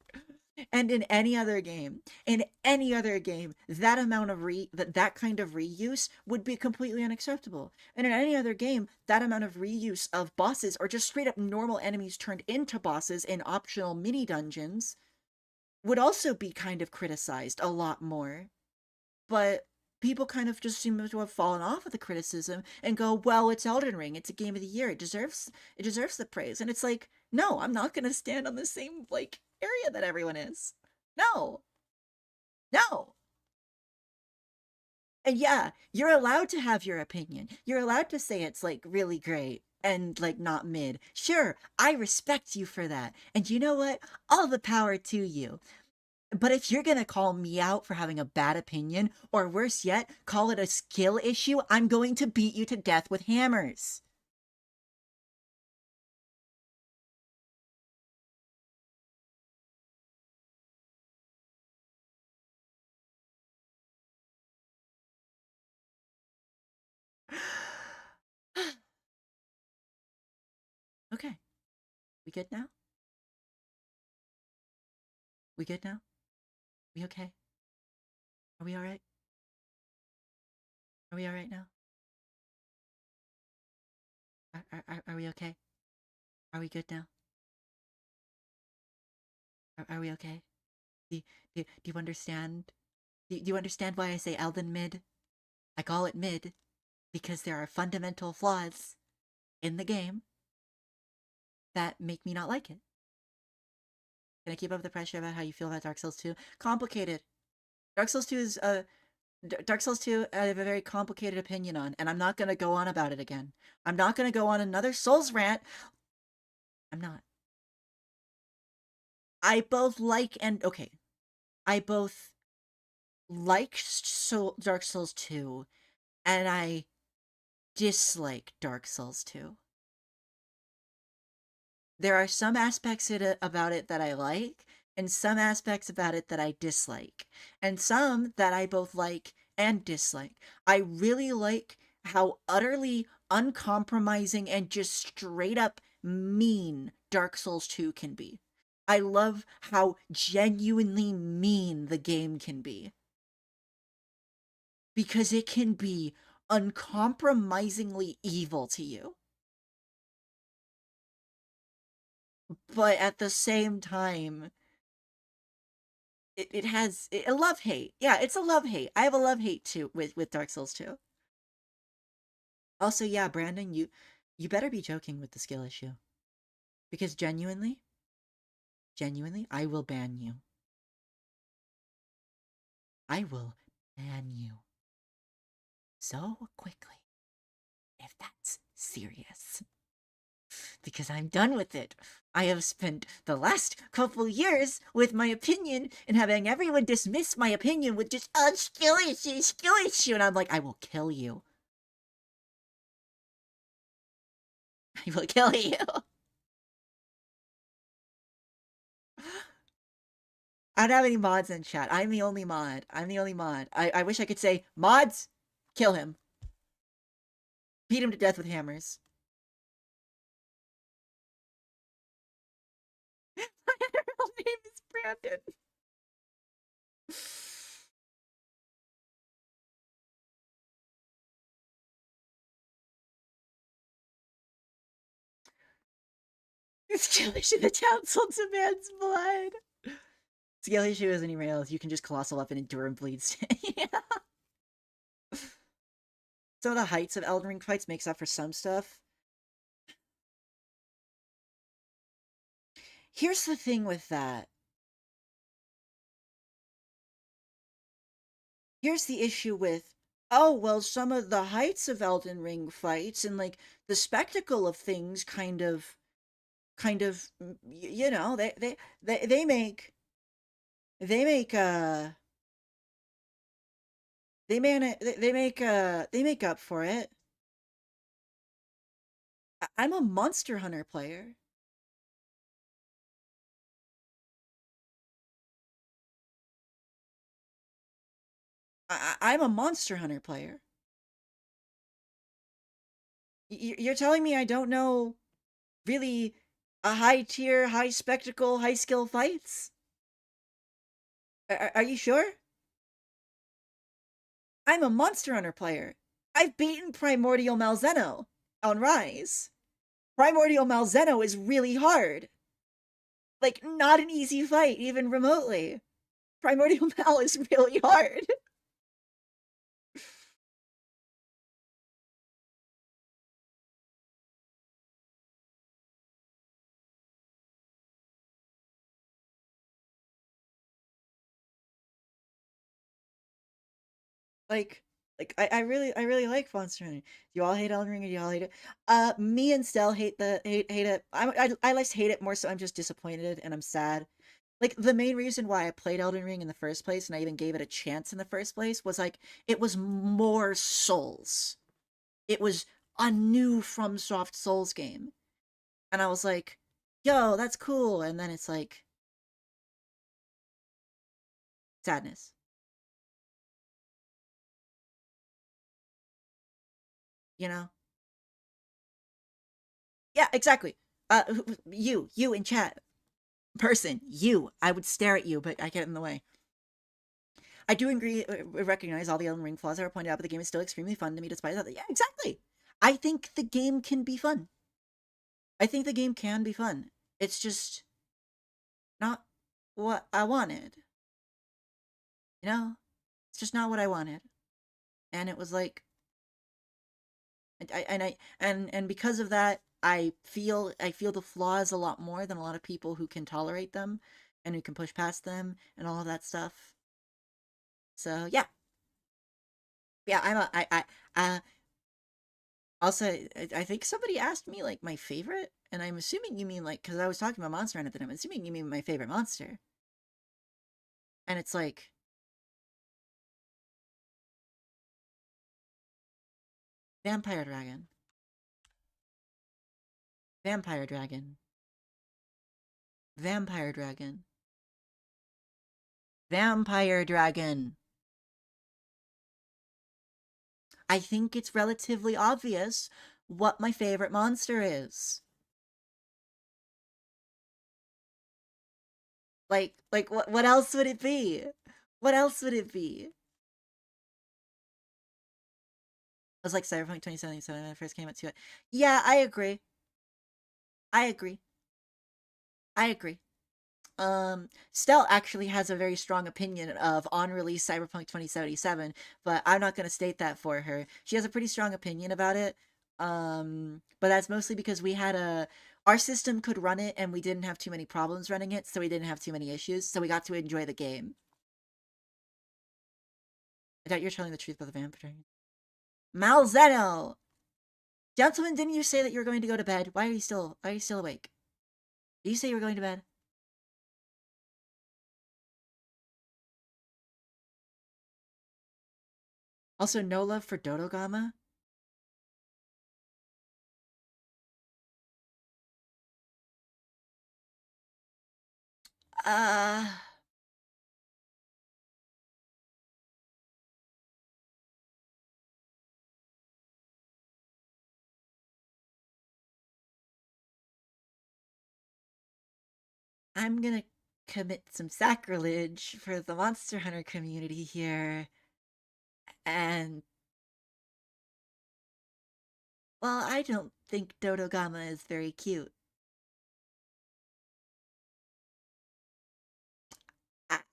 and in any other game, that amount of that kind of reuse would be completely unacceptable. And in any other game, that amount of reuse of bosses or just straight up normal enemies turned into bosses in optional mini dungeons would also be kind of criticized a lot more. But people kind of just seem to have fallen off of the criticism and go, well, it's Elden Ring, it's a game of the year, it deserves the praise. And it's like, no, I'm not gonna stand on the same area that everyone is. No. No. And yeah, you're allowed to have your opinion. You're allowed to say it's really great and not mid. Sure, I respect you for that. And you know what? All the power to you. But if you're gonna call me out for having a bad opinion, or worse yet, call it a skill issue, I'm going to beat you to death with hammers. Okay, we good now? We good now? We okay? Are we all right? Are we all right now? Are we okay? Are we good now? Are we okay? Do you understand? Do you understand why I say Elden mid? I call it mid because there are fundamental flaws in the game that make me not like it. Can I keep up the pressure about how you feel about Dark Souls 2? Complicated. Dark Souls 2 is Dark Souls 2 I have a very complicated opinion on, and I'm not going to go on about it again. I'm not going to go on another Souls rant. I'm not. I both like and okay. I both like Dark Souls 2 and I dislike Dark Souls 2. There are some aspects about it that I like, and some aspects about it that I dislike, and some that I both like and dislike. I really like how utterly uncompromising and just straight up mean Dark Souls 2 can be. I love how genuinely mean the game can be. Because it can be uncompromisingly evil to you. But at the same time, it has a love hate. Yeah, it's a love hate. I have a love hate too with Dark Souls 2. Also, yeah, Brandon, you better be joking with the skill issue. Because genuinely, I will ban you. I will ban you so quickly if that's serious. Because I'm done with it. I have spent the last couple years with my opinion and having everyone dismiss my opinion with just, oh, skill issue. And I'm like, I will kill you. I will kill you. I don't have any mods in chat. I'm the only mod. I'm the only mod. I wish I could say, mods, kill him. Beat him to death with hammers. My real name is Brandon. Skill issue, the council demands blood. Skill issue isn't even real. You can just colossal weapon endure and bleeds. Yeah. Some of the heights of Elden Ring fights makes up for some stuff. Here's the thing with that. Here's the issue with, oh, well, some of the heights of Elden Ring fights and like the spectacle of things you know, they make they make they make up for it. I'm a Monster Hunter player. I'm a Monster Hunter player. You're telling me I don't know really a high tier, high spectacle, high skill fights? Are you sure? I'm a Monster Hunter player. I've beaten Primordial Malzeno on Rise. Primordial Malzeno is really hard. Like, not an easy fight, even remotely. Primordial Mal is really hard. like, I really like Monster Hunter. Do you all hate Elden Ring or do you all hate it? Me and Stell hate it. I less hate it more so I'm just disappointed and I'm sad. Like the main reason why I played Elden Ring in the first place and I even gave it a chance in the first place was like it was more Souls. It was a new FromSoft Souls game. And I was like, yo, that's cool. And then it's like sadness, you know? Yeah, exactly. You in chat, person, you. I would stare at you, but I get in the way. I do agree, recognize all the Elden Ring flaws that were pointed out, but the game is still extremely fun to me despite that. Yeah, exactly. I think the game can be fun. I think the game can be fun. It's just not what I wanted. You know? It's just not what I wanted. And it was like, and because of that, I feel the flaws a lot more than a lot of people who can tolerate them and who can push past them and all of that stuff. So yeah, yeah, also I think somebody asked me like my favorite, and I'm assuming you mean like because I was talking about Monster Hunter at the time. I'm assuming you mean my favorite monster, and it's like Vampire Dragon, Vampire Dragon, Vampire Dragon, Vampire Dragon. I think it's relatively obvious what my favorite monster is. Like what else would it be? What else would it be? It was like Cyberpunk 2077 when it first came out to it. Yeah, I agree. I agree. I agree. Stell actually has a very strong opinion of on release Cyberpunk 2077, but I'm not going to state that for her. She has a pretty strong opinion about it. But that's mostly because we had our system could run it and we didn't have too many problems running it, so we didn't have too many issues, so we got to enjoy the game. I doubt you're telling the truth about the vampire. Malzeno! Gentlemen, didn't you say that you were going to go to bed? Why are you still awake? Did you say you were going to bed? Also, no love for Dodogama? Uh, I'm gonna commit some sacrilege for the Monster Hunter community here, and well, I don't think Dodogama is very cute.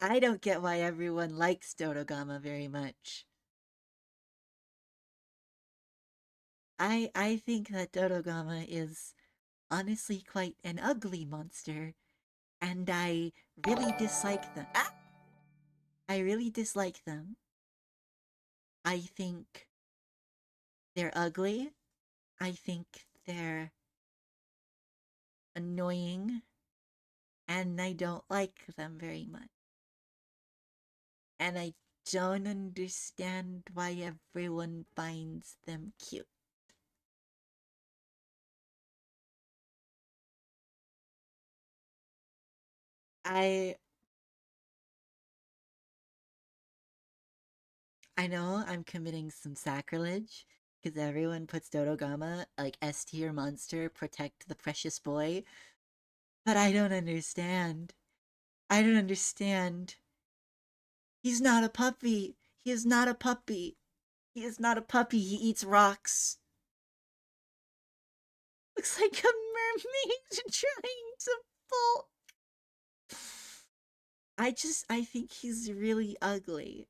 I don't get why everyone likes Dodogama very much. I think that Dodogama is honestly quite an ugly monster, and I really dislike them. Ah! I really dislike them. I think they're ugly. I think they're annoying, and I don't like them very much. And I don't understand why everyone finds them cute. I I know I'm committing some sacrilege because everyone puts Dodogama like S tier monster, protect the precious boy, but I don't understand. I don't understand. He's not a puppy. He is not a puppy. He is not a puppy. He eats rocks. Looks like a mermaid trying to pull. I think he's really ugly.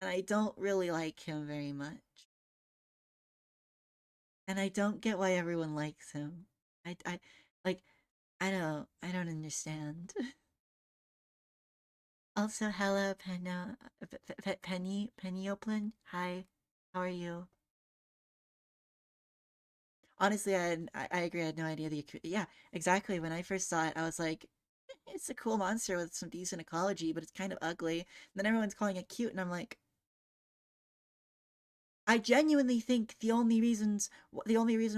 And I don't really like him very much. And I don't get why everyone likes him. I like I don't understand. Also, hello, Penny Oplin. Hi, how are you? Honestly, I agree. I had no idea yeah, exactly. When I first saw it, I was like, it's a cool monster with some decent ecology, but it's kind of ugly. And then everyone's calling it cute, and I'm like, I genuinely think the only reason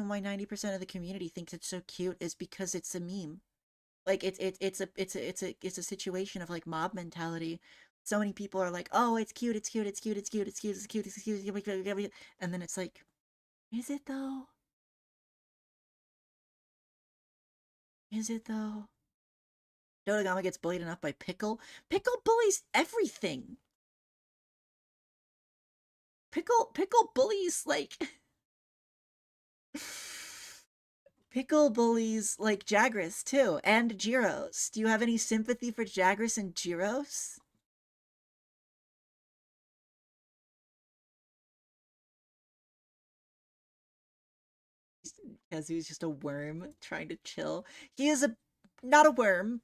why 90% of the community thinks it's so cute is because it's a meme. Like it's a situation of like mob mentality. So many people are like, "Oh, it's cute, it's cute, it's cute, it's cute, it's cute, it's cute, it's cute, it's cute," and then it's like, is it though? Is it though? Dodogama gets bullied enough by Pickle. Pickle bullies everything. Pickle bullies like Pickle bullies like Jagras too, and Gyros. Do you have any sympathy for Jagras and Gyros? Because he's just a worm trying to chill. He is a not a worm.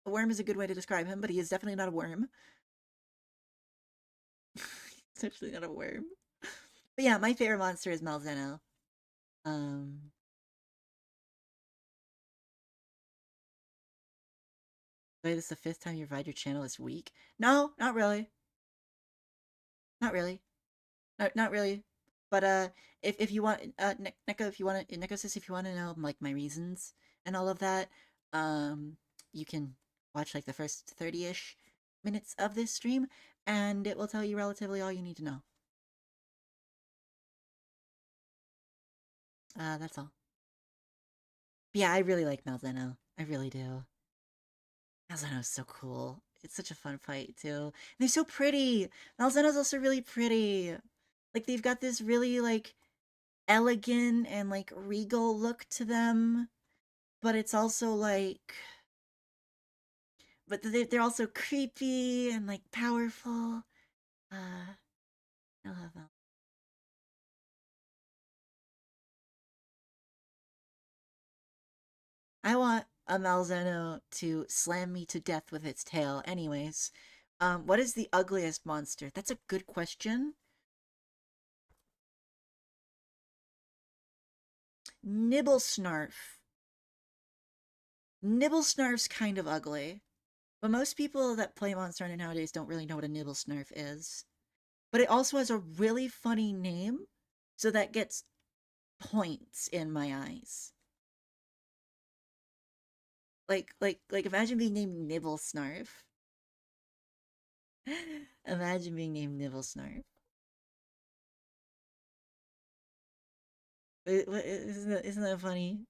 A worm is a good way to describe him, but he is definitely not a worm. He's actually not a worm. But yeah, my favorite monster is Malzeno. Um, wait, this is the fifth time you revived your channel this week? No, not really. Not really. Not really. But if you want Neko, if you want to Neko says if you want to know like my reasons and all of that, um you can watch like the first 30-ish minutes of this stream and it will tell you relatively all you need to know. That's all. But yeah, I really like Malzeno. I really do. Malzeno is so cool. It's such a fun fight too. And they're so pretty. Malzeno's also really pretty. Like they've got this really like elegant and like regal look to them, but it's also like but they're also creepy and like powerful. I love them. I want a Malzeno to slam me to death with its tail. Anyways, what is the ugliest monster? That's a good question. Nibblesnarf. Nibblesnarf's kind of ugly, but most people that play Monster Hunter nowadays don't really know what a Nibblesnarf is. But it also has a really funny name, so that gets points in my eyes. Like imagine being named Nibblesnarf. Imagine being named Nibblesnarf. Isn't that funny?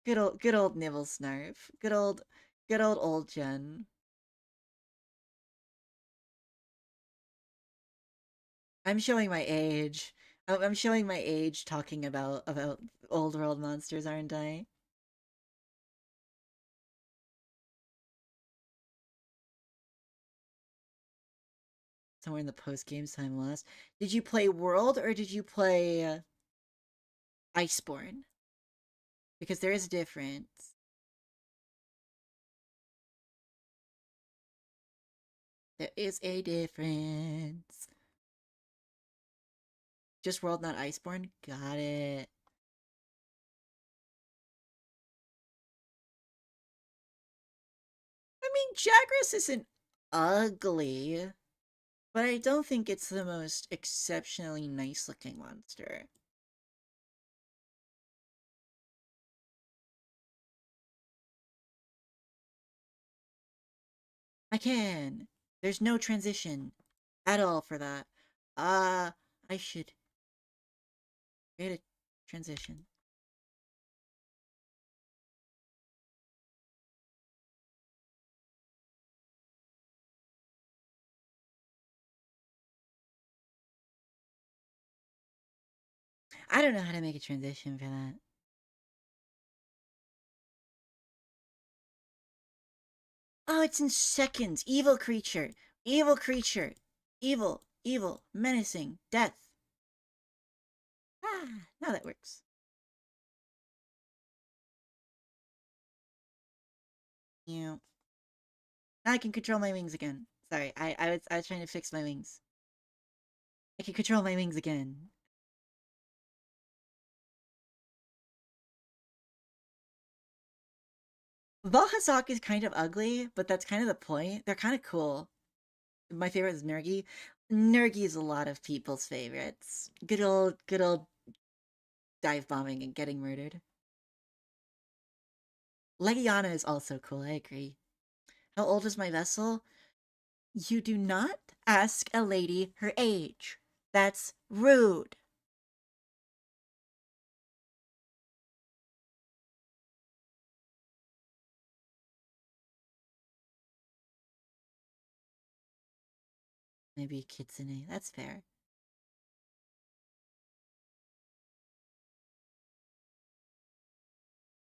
good old Nibble Snarf. Good old Jen. I'm showing my age. I'm showing my age talking about old world monsters, aren't I? Somewhere in the post game time lost. Did you play World or did you play Iceborne? Because there is a difference. There is a difference. Just World, not Iceborne? Got it. I mean, Jagras isn't ugly, but I don't think it's the most exceptionally nice looking monster. I can. There's no transition at all for that. I should create a transition. I don't know how to make a transition for that. Oh, it's in seconds. Evil creature. Evil creature. Evil. Menacing. Death. Ah, now that works. Yeah. Now I can control my wings again. Sorry, I was trying to fix my wings. I can control my wings again. Valhazak is kind of ugly, but that's kind of the point. They're kind of cool. My favorite is Nergi. Nergi is a lot of people's favorites. Good old dive bombing and getting murdered. Legiana is also cool, I agree. How old is my vessel? You do not ask a lady her age. That's rude. Maybe a kitsune. That's fair.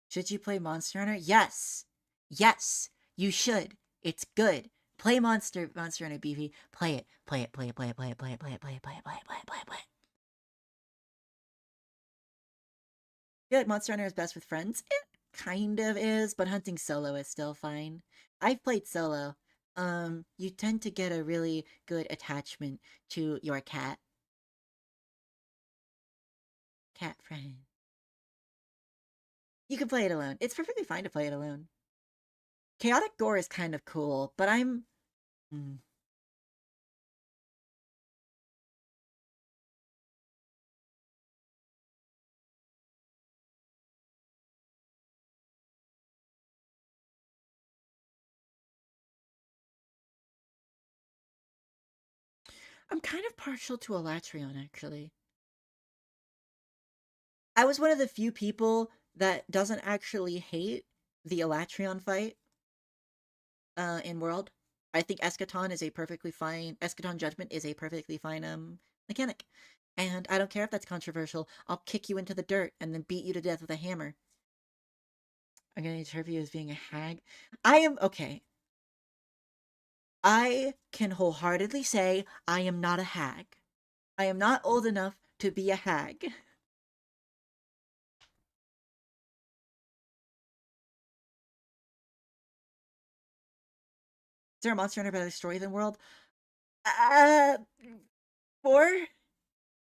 Should you play Monster Hunter? Yes. Yes, you should. It's good. Play Monster Hunter BV. Play it. Play it. Play it. Play it. Play it. Play it. Play it. Play it. Play it. Play it. Play it. Play it. Play it. I feel like Monster Hunter is best with friends. It kind of is, but hunting solo is still fine. I've played solo. You tend to get a really good attachment to your cat friend. You can play it alone. It's perfectly fine to play it alone. Chaotic Gore is kind of cool, but hmm, I'm kind of partial to Elatrion actually. I was one of the few people that doesn't actually hate the Elatrion fight in World. I think Eschaton Judgment is a perfectly fine mechanic. And I don't care if that's controversial. I'll kick you into the dirt and then beat you to death with a hammer. I'm gonna interpret you as being a hag. I am okay. I can wholeheartedly say I am not a hag. I am not old enough to be a hag. Is there a Monster Hunter better story than World? Uh, for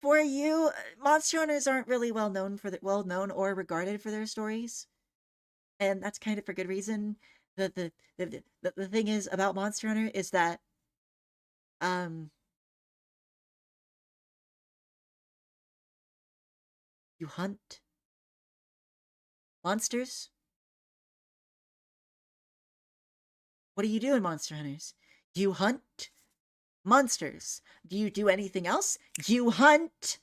for you, Monster Hunters aren't really well known or regarded for their stories, and that's kind of for good reason. The thing is about Monster Hunter is that um you hunt monsters. What do you do in Monster Hunters? You hunt monsters. Do you do anything else? You hunt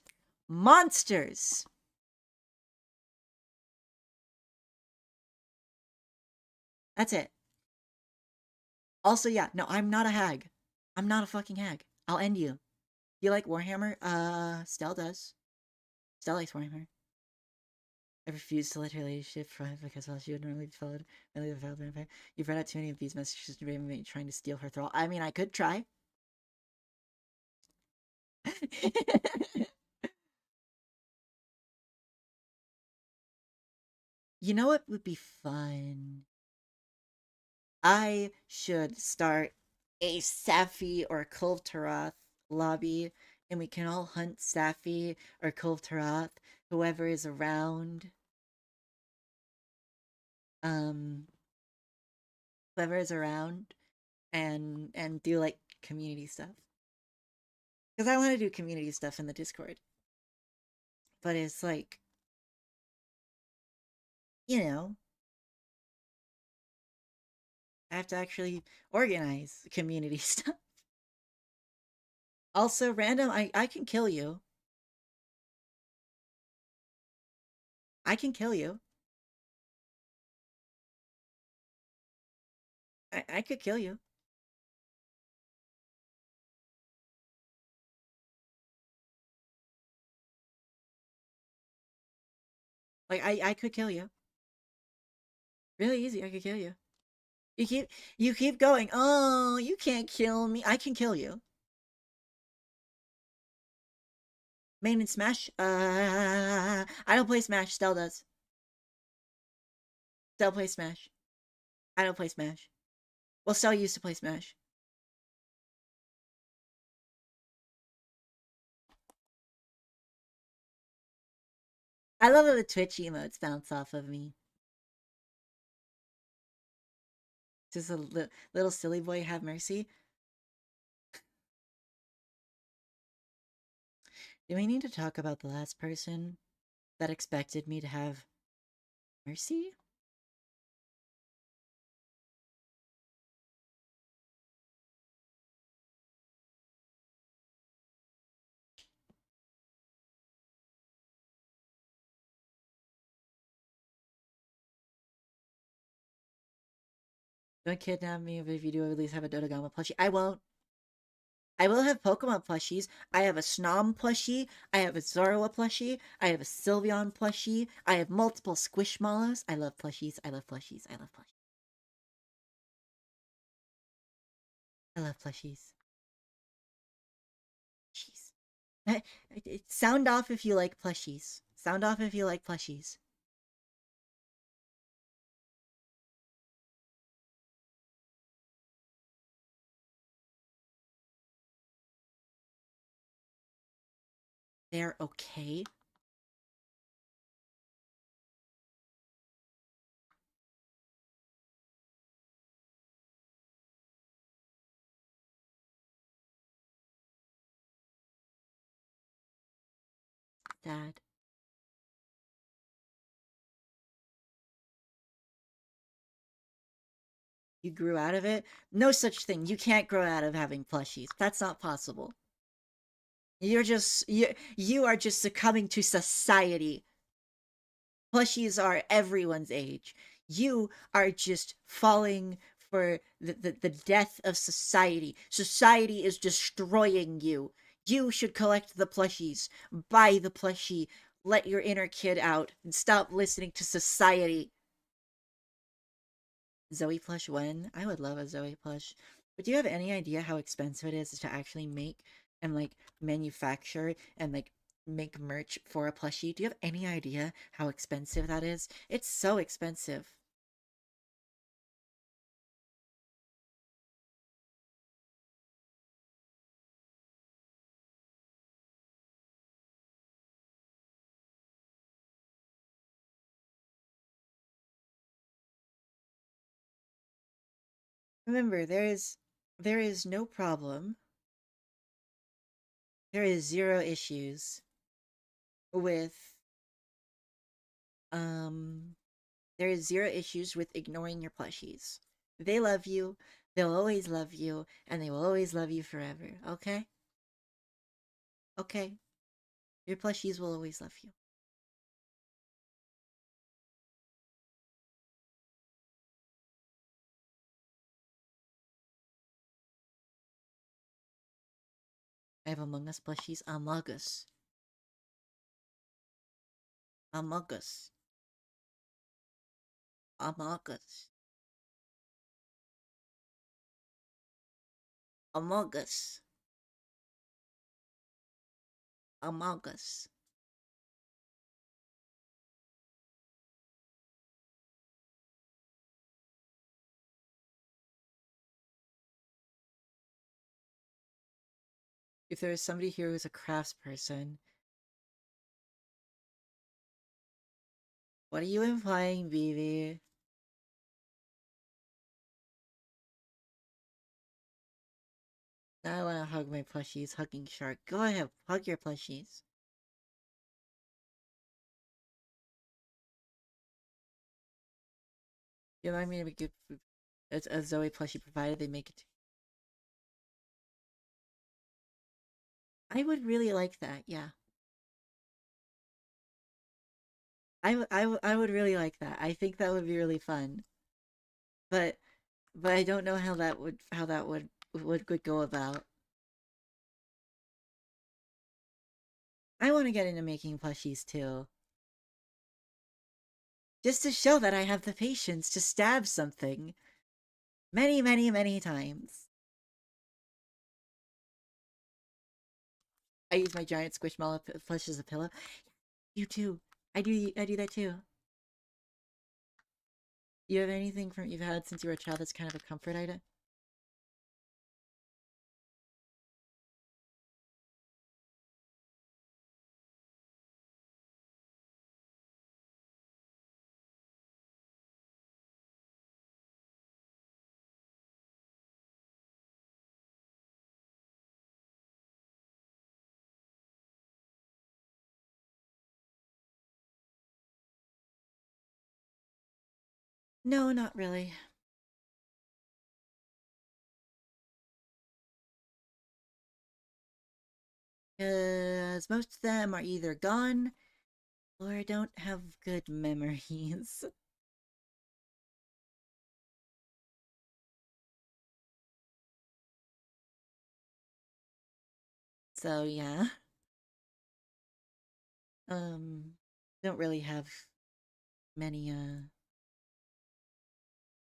monsters. That's it. Also, yeah, no, I'm not a hag. I'm not a fucking hag. I'll end you. You like Warhammer? Stell does. Stell likes Warhammer. I refuse to let her ladyship thrive because while she would normally be followed by the foul vampire. You've read out too many of these messages to me trying to steal her thrall. I mean, I could try. You know what would be fun? I should start a Safi or Kultarath lobby, and we can all hunt Safi or Kultarath, whoever is around. Um, whoever is around, and do like community stuff. Because I want to do community stuff in the Discord, but it's like, you know, I have to actually organize community stuff. Also, random, I can kill you. I can kill you. I could kill you. Like I could kill you. Really easy. I could kill you. You keep you keep going. Oh, you can't kill me. I can kill you. Main and Smash. I don't play Smash. Stell does. Stell plays Smash. I don't play Smash. Well, Stell used to play Smash. I love how the Twitch emotes bounce off of me. Just a little silly boy have mercy. Do we need to talk about the last person that expected me to have mercy? Don't kidnap me, but if you do, at least have a Dodogama plushie. I won't. I will have Pokemon plushies. I have a Snom plushie. I have a Zorua plushie. I have a Sylveon plushie. I have multiple Squishmallows. I love plushies. I love plushies. I love plushies. I love plushies. Jeez. Sound off if you like plushies. Sound off if you like plushies. They're okay. Dad. You grew out of it? No such thing. You can't grow out of having plushies. That's not possible. You are just succumbing to society. Plushies are everyone's age. You are just falling for the death of society. Society is destroying you. You should collect the plushies, buy the plushie, let your inner kid out, and stop listening to society. Zoe plush when? I would love a Zoe plush. But do you have any idea how expensive it is to actually make and like manufacture and like make merch for a plushie? Do you have any idea how expensive that is? It's so expensive. Remember, there is no problem. There is zero issues with um there is zero issues with ignoring your plushies. They love you, they'll always love you, and they will always love you forever, okay? Okay. Your plushies will always love you. I have Among Us plushies. Among Us. Among Us. Among Us. Among Us. Among Us. If there is somebody here who's a craftsperson, what are you implying, BB? Now I want to hug my plushies. Hugging shark. Go ahead, hug your plushies. You remind me to make it. It's a Zoe plushie provided they make it. I would really like that. Yeah, I would really like that. I think that would be really fun. But I don't know how that would go about. I want to get into making plushies too, just to show that I have the patience to stab something many, many, many times. I use my giant squishmallow plush as a pillow. You too. I do that too. You have anything from you've had since you were a child that's kind of a comfort item? No, not really. Because most of them are either gone or don't have good memories. So yeah. Um don't really have many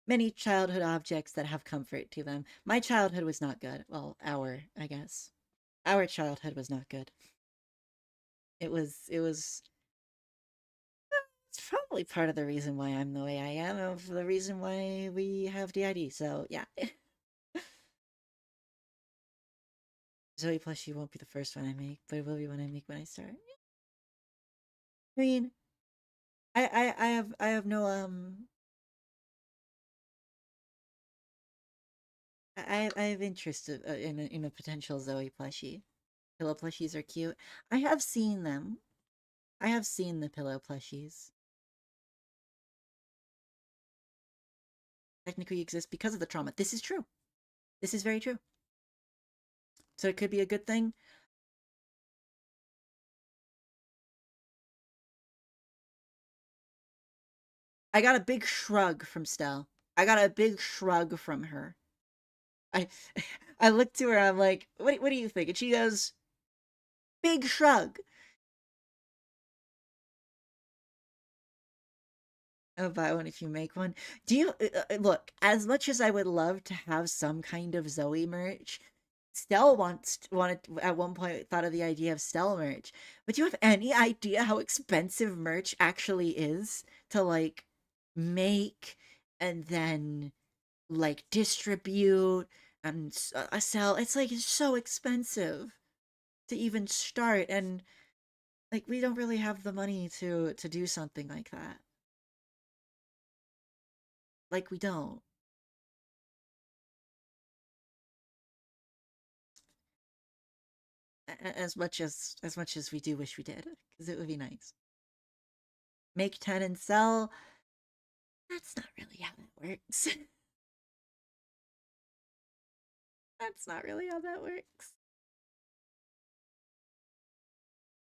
many childhood objects that have comfort to them. My childhood was not good. Well, I guess. Our childhood was not good. It was it's probably part of the reason why I'm the way I am, of the reason why we have DID. So yeah. Zoe plushie won't be the first one I make, but it will be one I make when I start. I mean, I have no I have interest in a potential Zoe plushie. Pillow plushies are cute. I have seen them. I have seen the pillow plushies. Technically exist because of the trauma. This is true. This is very true. So it could be a good thing. I got a big shrug from Stell. I got a big shrug from her. I I looked to her. I'm like, what do you think? And she goes, big shrug. I'll buy one if you make one. Do you look? As much as I would love to have some kind of Zoe merch, Stell wanted at one point thought of the idea of Stell merch. But do you have any idea how expensive merch actually is to like make and then like distribute and sell? It's like it's so expensive to even start, and like we don't really have the money to do something like that. Like we don't. As much as we do wish we did, because it would be nice. Make 10 and sell. That's not really how that works. That's not really how that works.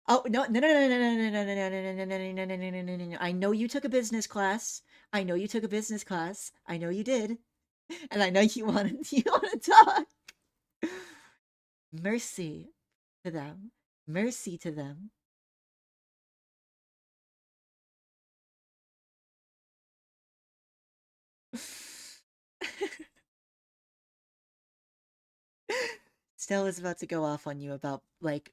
Oh no no no no no no no no no no no no no no no no no! I know you took a business class. I know you took a business class. I know you did, and I know you want to talk. Mercy. to them. Mercy to them. Stella's about to go off on you about like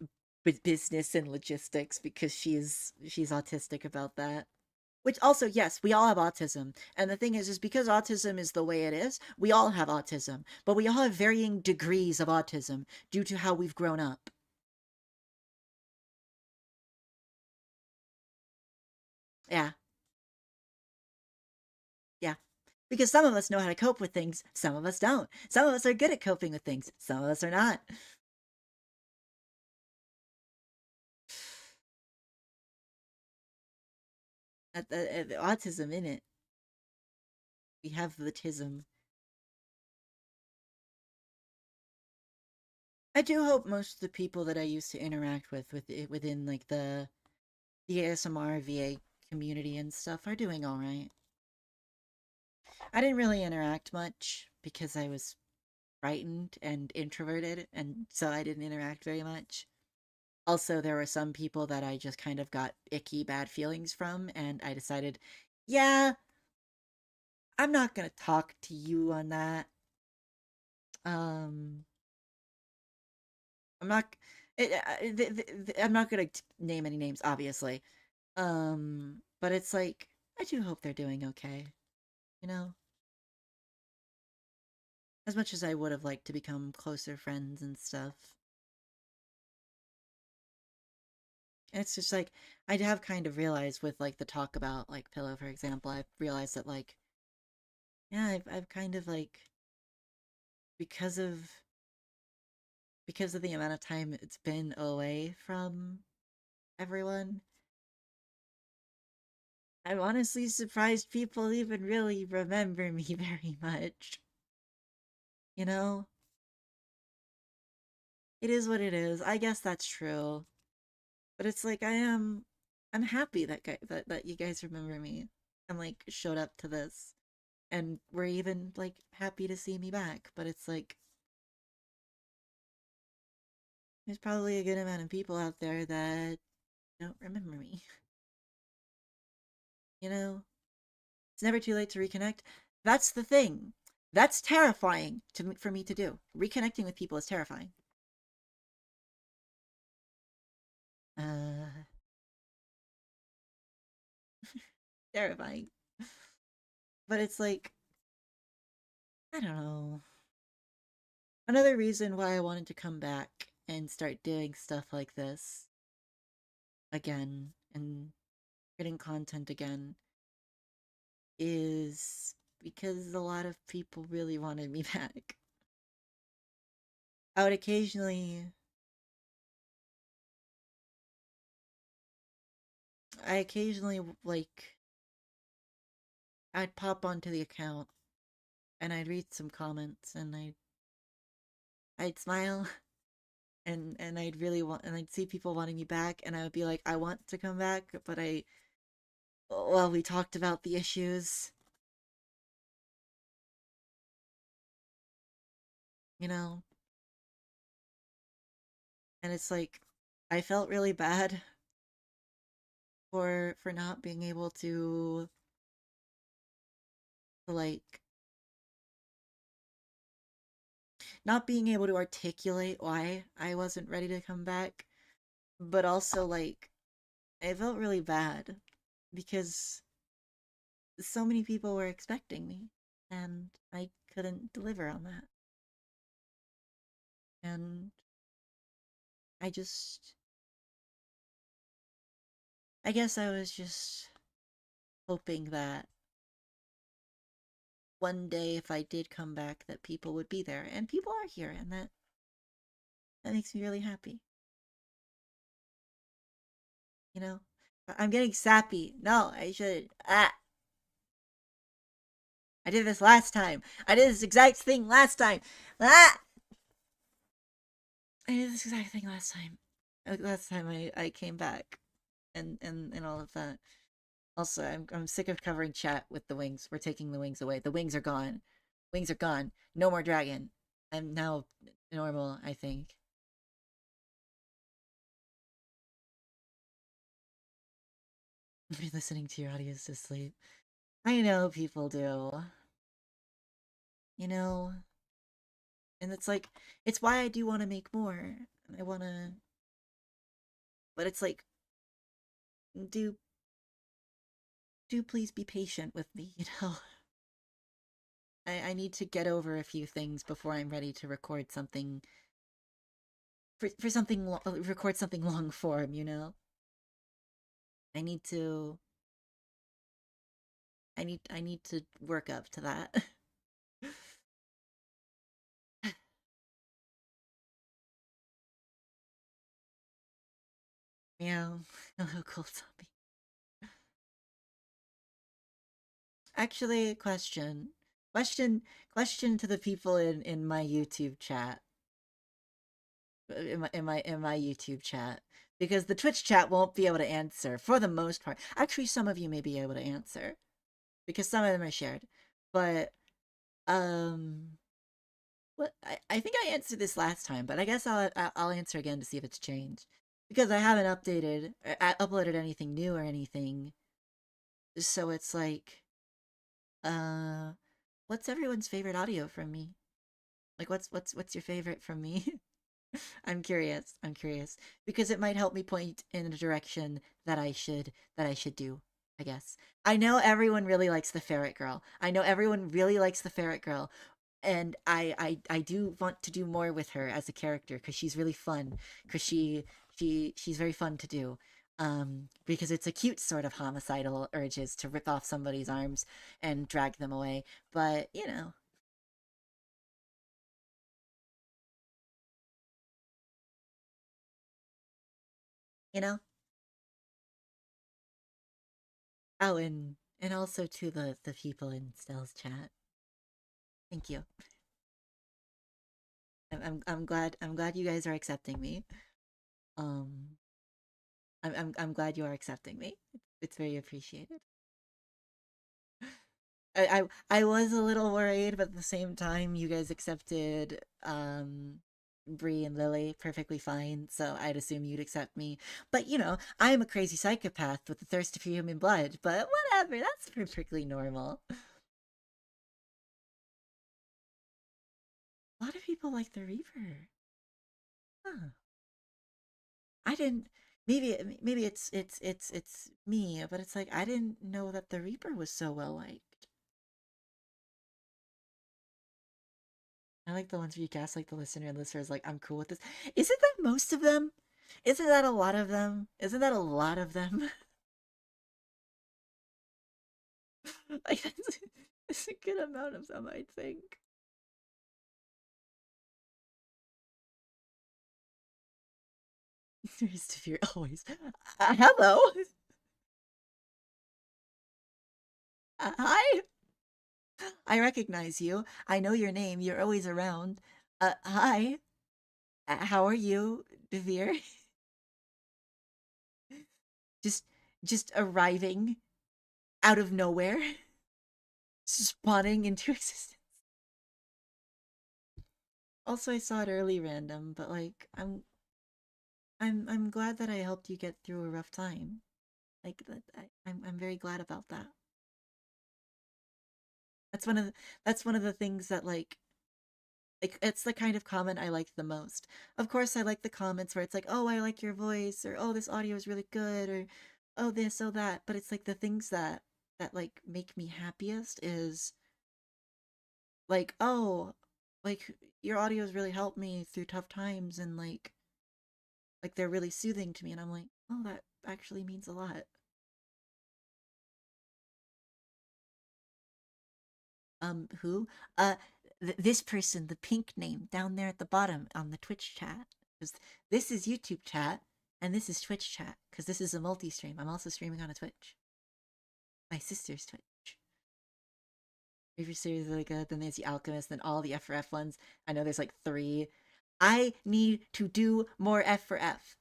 business and logistics because she's autistic about that. Which also, yes, we all have autism. And the thing is because autism is the way it is, we all have autism. But we all have varying degrees of autism due to how we've grown up. Yeah, yeah. Because some of us know how to cope with things, some of us don't. Some of us are good at coping with things, some of us are not. Autism in it. We have the tism. I do hope most of the people that I used to interact with within like the ASMR VA community and stuff are doing all right. I didn't really interact much because I was frightened and introverted, and so I didn't interact very much. Also, there were some people that I just kind of got icky bad feelings from, and I decided, yeah, I'm not gonna talk to you on that. Um, I'm not. I'm not gonna name any names, obviously. But it's like I do hope they're doing okay. You know, as much as I would have liked to become closer friends and stuff. And it's just like I have kind of realized with like the talk about like Pillow, for example, I've realized that like yeah, I've kind of like because of because of the amount of time it's been away from everyone, I'm honestly surprised people even really remember me very much. You know? It is what it is. I guess that's true. But it's like I'm happy that that you guys remember me and like showed up to this and were even like happy to see me back. But it's like there's probably a good amount of people out there that don't remember me. You know? It's never too late to reconnect. That's the thing. That's terrifying for me to do. Reconnecting with people is terrifying. Uh terrifying. But it's like I don't know. Another reason why I wanted to come back and start doing stuff like this again and getting content again is because a lot of people really wanted me back. I would occasionally, I occasionally like, I'd pop onto the account and I'd read some comments and I'd smile and I'd really want, and I'd see people wanting me back and I would be like, I want to come back, but well, we talked about the issues, you know, and it's like, I felt really bad for not being able to like not being able to articulate why I wasn't ready to come back, but also like I felt really bad because so many people were expecting me and I couldn't deliver on that. And I just I guess I was just hoping that one day if I did come back that people would be there and people are here and that makes me really happy. You know? I'm getting sappy. No, I should. I did this last time. I did this exact thing last time. Ah! I did this exact thing last time. Last time I came back and all of that. Also, I'm sick of covering chat with the wings. We're taking the wings away. The wings are gone. Wings are gone. No more dragon. I'm now normal, I think. You're listening to your audios to sleep. I know people do. You know, and it's like it's why I do want to make more. I want to, but it's like do do please be patient with me. You know, I need to get over a few things before I'm ready to record something for something record something long form. You know, I need to I need to work up to that. Meow. Hello, cold zombie. Actually, question to the people in my YouTube chat. In my YouTube chat. Because the Twitch chat won't be able to answer for the most part. Actually, some of you may be able to answer because some of them are shared. But um what I think I answered this last time, but I guess I'll answer again to see if it's changed. Because I haven't uploaded anything new or anything. So it's like uh what's everyone's favorite audio from me? Like what's your favorite from me? I'm curious. I'm curious because it might help me point in a direction that I should do, I guess. I know everyone really likes the ferret girl. I know everyone really likes the ferret girl, and I do want to do more with her as a character because she's really fun because she's very fun to do. Because it's a cute sort of homicidal urges to rip off somebody's arms and drag them away. But, you know. Oh, and also to the people in Stell's chat. Thank you. I'm glad you guys are accepting me. Um, I'm glad you are accepting me. It's very appreciated. I was a little worried, but at the same time, you guys accepted Bree and Lily perfectly fine, so I'd assume you'd accept me. But I am a crazy psychopath with a thirst for human blood. But whatever, that's perfectly normal. A lot of people like the Reaper. Huh. I didn't. Maybe it's me, but it's like I didn't know that the Reaper was so well liked. I like the ones where you cast like the listener and listener is like, I'm cool with this. Isn't that most of them? Isn't that a lot of them? Isn't that a lot of them? Like that's a good amount of them, I think. There's to fear always. Hello. Hi. I recognize you. I know your name. You're always around. Hi. How are you, Devere? just just arriving out of nowhere, spawning into existence. Also, I saw it early random, but like I'm glad that I helped you get through a rough time. Like that I'm very glad about that. That's one of the things that like it's the kind of comment I like the most. Of course, I like the comments where it's like, "Oh, I like your voice," or "Oh, this audio is really good," or "Oh, this, oh that." But it's like the things that like make me happiest is like, "Oh, like your audios really helped me through tough times and like they're really soothing to me." And I'm like, "Oh, that actually means a lot." Who? Uh this person, the pink name down there at the bottom on the Twitch chat. 'Cause this is YouTube chat and this is Twitch chat because this is a multi-stream. I'm also streaming on a Twitch. My sister's Twitch. Reaper series is really good. Then there's the Alchemist, then all the F for F ones. I know there's like three. I need to do more F for F.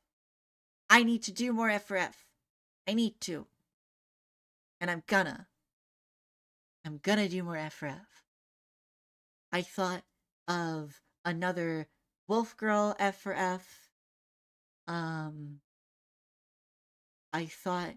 I need to do more F for F. I need to. And I'm gonna do more F for F. I thought of another Wolf Girl F for F. Um, I thought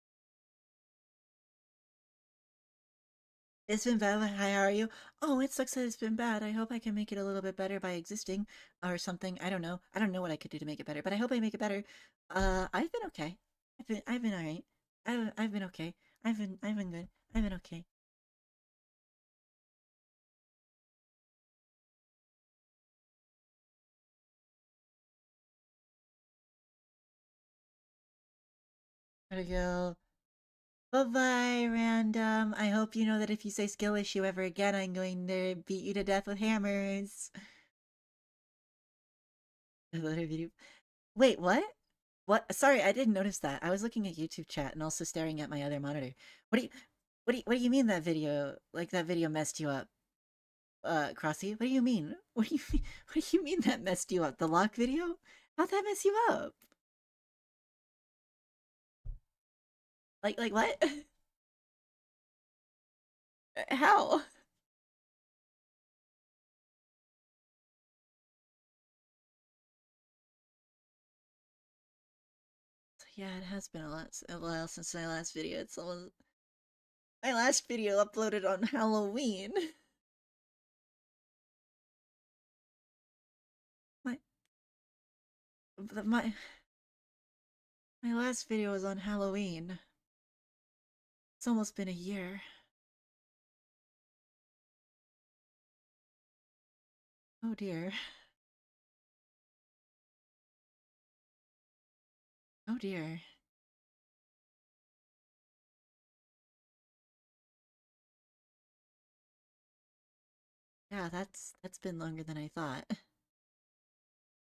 It's been bad. Hi, how are you? Oh, it sucks that it's been bad. I hope I can make it a little bit better by existing or something. I don't know. I don't know what I could do to make it better, but I hope I make it better. I've been okay. I've been all right. I've been okay. I've been good. I've been okay. Gotta go. Bye bye, random. I hope you know that if you say skill issue ever again, I'm going to beat you to death with hammers. Another video. Wait, what? What? Sorry, I didn't notice that. I was looking at YouTube chat and also staring at my other monitor. What do you, what do you mean that video, like that video messed you up? Crossy, what do you mean? What do you mean? What do you mean that messed you up? The lock video? How'd that mess you up? Like what? How? Yeah, it has been a while since my last video. It's almost my last video uploaded on Halloween. My my my last video was on Halloween. It's almost been a year. Oh dear. Oh dear. Yeah, that's been longer than I thought.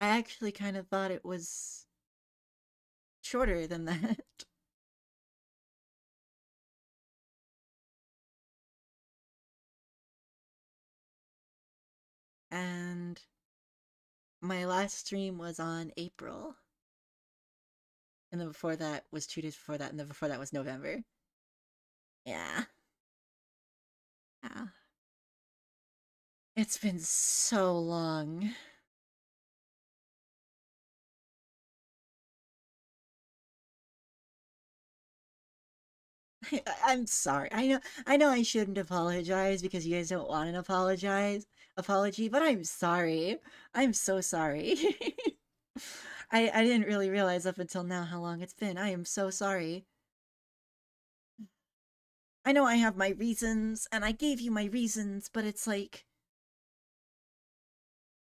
I actually kind of thought it was shorter than that. And my last stream was on April. And then before that was 2 days before that, and then before that was November. Yeah. Yeah. It's been so long. I'm sorry. I know I shouldn't apologize because you guys don't want an apology, but I'm sorry. I'm so sorry. I didn't really realize up until now how long it's been. I am so sorry. I know I have my reasons and I gave you my reasons, but it's like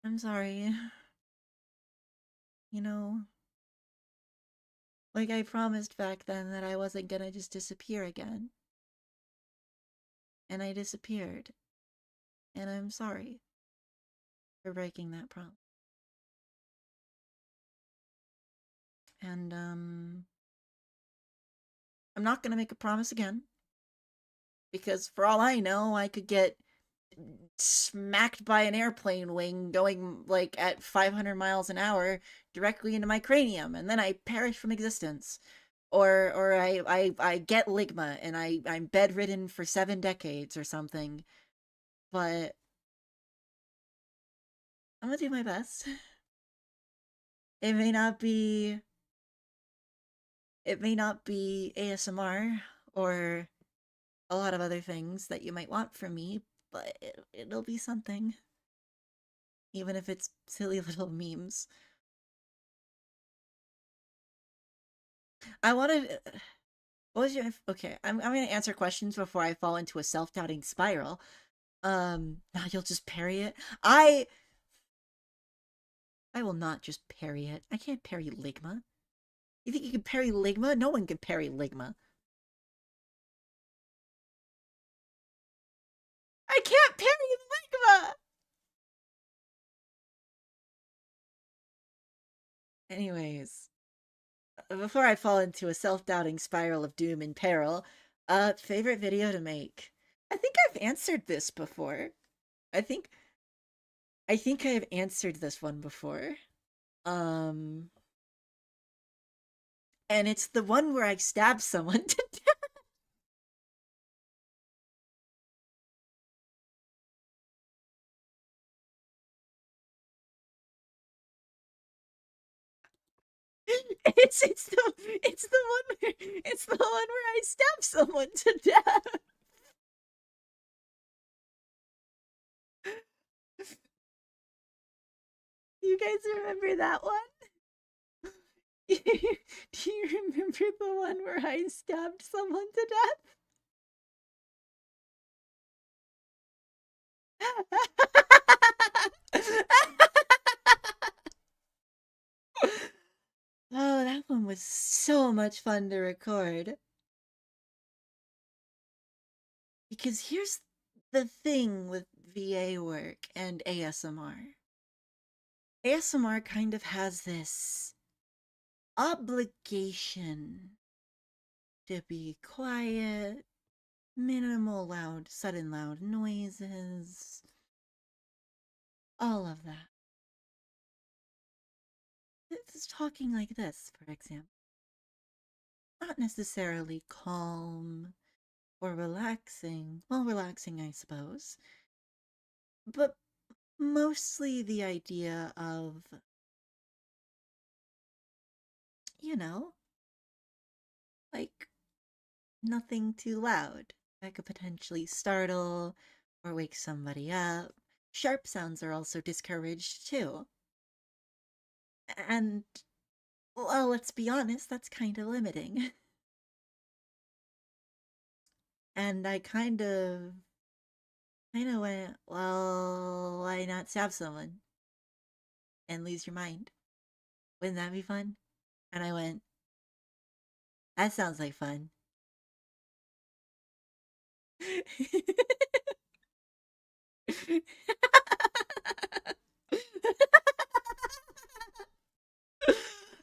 I'm sorry. You know, like I promised back then that I wasn't gonna just disappear again. And I disappeared. And I'm sorry for breaking that promise. And I'm not gonna make a promise again because for all I know, I could get smacked by an airplane wing going like at 500 miles an hour directly into my cranium and then I perish from existence. Or I get ligma and I'm bedridden for 7 decades or something. But I'm gonna do my best. It may not be it may not be ASMR or a lot of other things that you might want from me, but it'll be something. Even if it's silly little memes. I wanted. What was your. Okay, I'm going to answer questions before I fall into a self doubting spiral. Now you'll just parry it. I will not just parry it. I can't parry Ligma. You think you can parry Ligma? No one can parry Ligma. I can't parry Ligma! Anyways, before I fall into a self-doubting spiral of doom and peril, favorite video to make. I think I've answered this before. I think I think I have answered this one before. Um and it's the one where I stab someone to death. It's the one where I stab someone to death. you guys remember that one? Do you remember the one where I stabbed someone to death? Oh, that one was so much fun to record. Because here's the thing with VA work and ASMR. ASMR kind of has this obligation to be quiet, minimal loud, sudden loud noises, all of that. It's talking like this, for example. Not necessarily calm or relaxing. Well, relaxing, I suppose. But mostly the idea of, you know, like nothing too loud. That could potentially startle or wake somebody up. Sharp sounds are also discouraged too. And, well, let's be honest, that's kind of limiting. And I kind of went, well, why not stab someone and lose your mind? Wouldn't that be fun? And I went, that sounds like fun.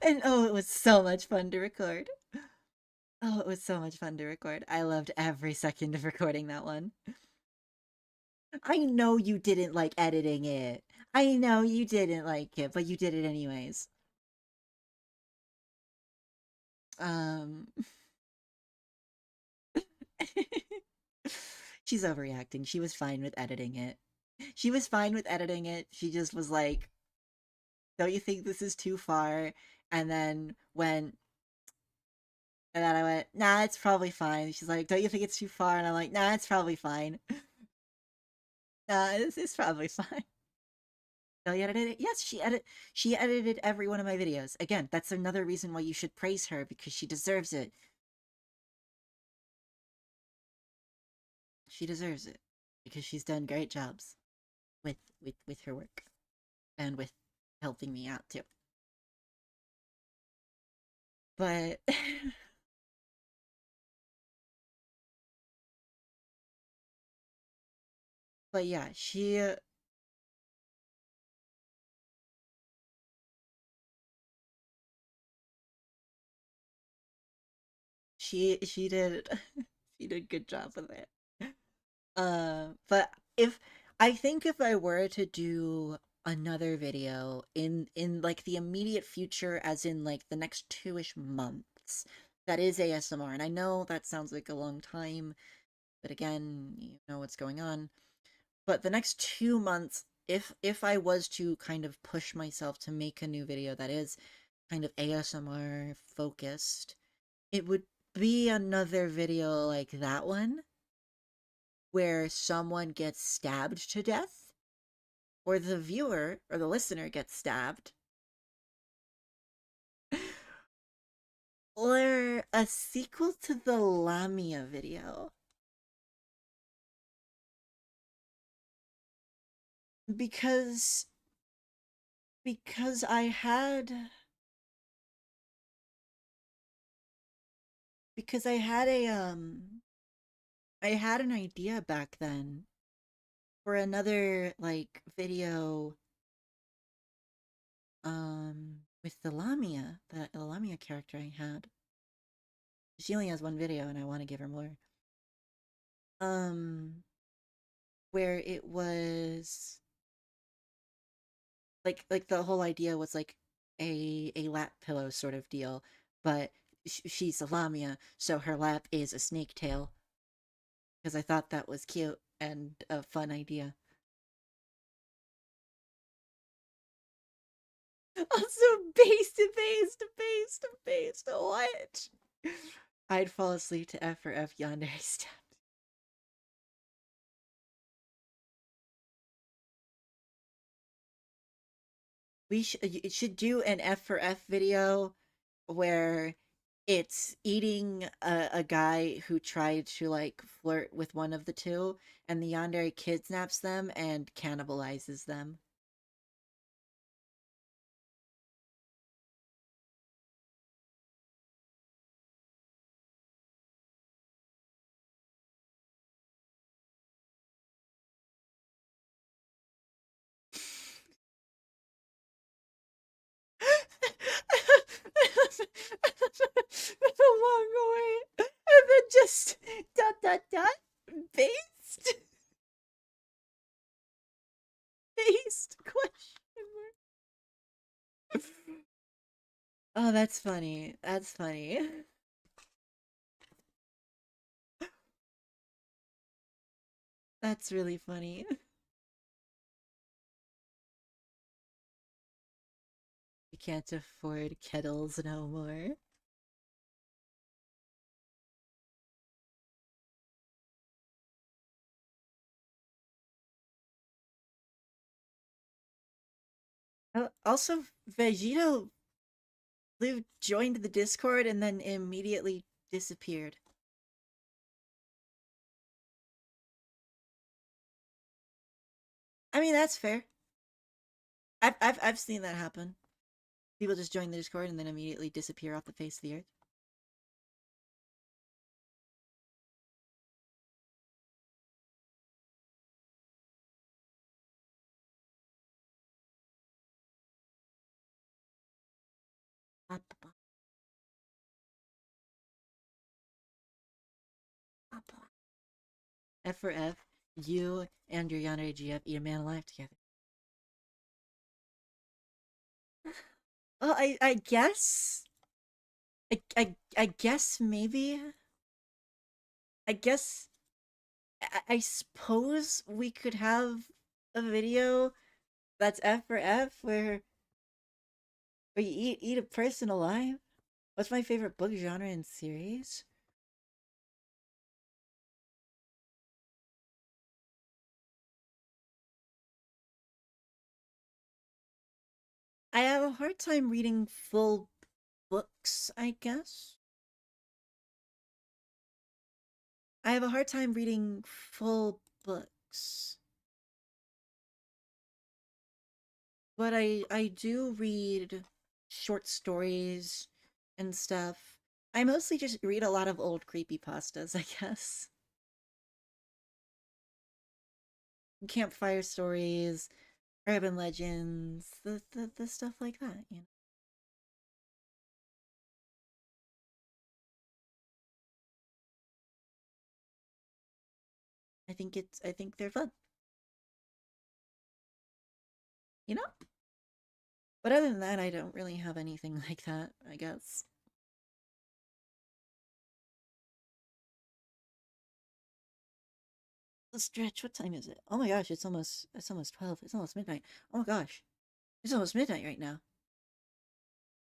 And oh, it was so much fun to record. Oh, it was so much fun to record. I loved every second of recording that one. I know you didn't like editing it. I know you didn't like it, but you did it anyways. Um She's overreacting. She was fine with editing it. She was fine with editing it. She just was like, "Don't you think this is too far?" And then I went, "Nah, it's probably fine." She's like, "Don't you think it's too far?" And I'm like, "Nah, it's probably fine. Nah, it's probably fine." Kelly edited it. Yes, she edited every one of my videos. Again, that's another reason why you should praise her because she deserves it. She deserves it because she's done great jobs with her work and with helping me out too. But but yeah, she did she did a good job with it. But if I think if I were to do another video in like the immediate future, as in like the next 2-ish months, that is ASMR, and I know that sounds like a long time, but again, you know what's going on. But the next 2 months, if I was to kind of push myself to make a new video that is kind of ASMR focused, it would be another video like that one where someone gets stabbed to death, or the viewer or the listener gets stabbed, or a sequel to the Lamia video. Because because I had I had an idea back then for another like video with the Lamia character I had. She only has one video and I want to give her more. Um where it was like the whole idea was like a lap pillow sort of deal, but she's a Lamia, so her lap is a snake tail because I thought that was cute and a fun idea. Also, base to what? I'd fall asleep to F for F yonder step. You should do an F for F video where it's eating a guy who tried to like flirt with one of the two, and the yandere kidnaps them and cannibalizes them. That's a long way. And then just dot dot dot based based question mark. Oh, that's funny. That's funny. That's really funny. We can't afford kettles no more. Also, Vegito joined the Discord and then immediately disappeared. I mean, that's fair. I've seen that happen. People just join the Discord and then immediately disappear off the face of the earth. F for F, you and your Yandere GF eat a man alive together. Well, I guess I guess maybe I guess I suppose we could have a video that's F for F where you eat a person alive. What's my favorite book genre and series? I have a hard time reading full books, I guess. I have a hard time reading full books. But I do read short stories and stuff. I mostly just read a lot of old creepy pastas, I guess. Campfire stories, urban legends, the stuff like that, you know. I think they're fun, you know? But other than that, I don't really have anything like that, I guess. The stretch, what time is it? Oh my gosh, it's almost 12. It's almost midnight. Oh my gosh. It's almost midnight right now.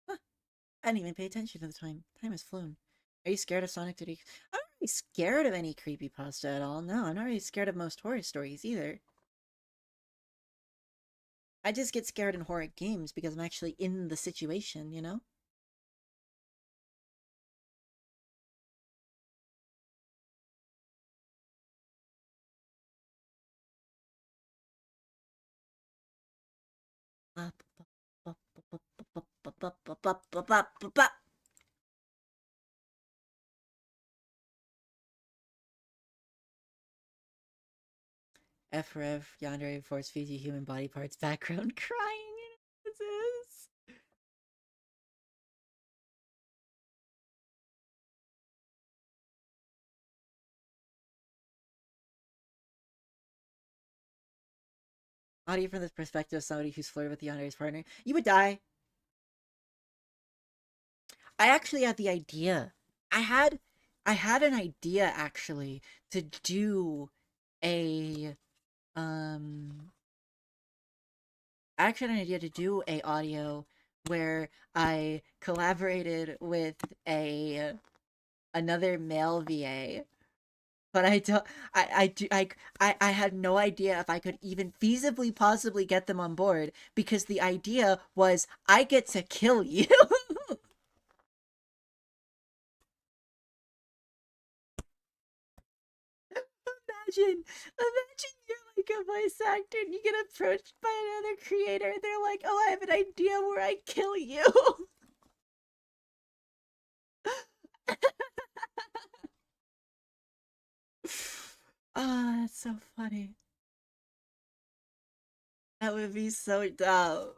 Huh. I didn't even pay attention to the time. Time has flown. Are you scared of Sonic 3D? I'm not really scared of any creepypasta at all. No, I'm not really scared of most horror stories either. I just get scared in horror games because I'm actually in the situation, you know? F for F, Yandere force feeds you human body parts, background crying. This is. Audio from the perspective of somebody who's flirted with Yandere's partner. You would die. I actually had the idea. I had I had an idea actually to do a um I actually had an idea to do a audio where I collaborated with a another male VA but I don't. I do. I had no idea if I could even feasibly possibly get them on board because the idea was I get to kill you. Imagine you're like a voice actor and you get approached by another creator. And they're like, "Oh, I have an idea where I kill you." Ah, that's so funny. That would be so dumb.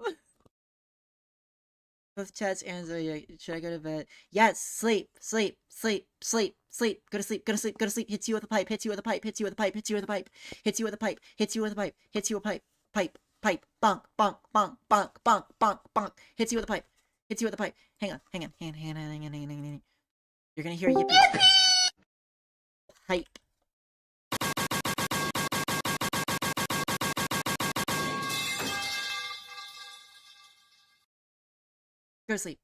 Both chats answer. Should I go to bed? Yes. Sleep. Sleep. Sleep. Sleep. Sleep. Go to sleep. Go to sleep. Go to sleep. Hits you with a pipe. Hits you with a pipe. Hits you with a pipe. Hits you with a pipe. Hits you with a pipe. Hits you with a pipe. Hits you with a pipe. Pipe. Pipe. Bonk. Bonk. Bonk. Bonk. Bonk. Bonk. Bonk. Hits you with a pipe. Hits you with a pipe. Hang on. Hang on. Hang on. Hang on. Hang on. Hang on. Hang on. You're gonna hear yippee. Pipe. Go to sleep.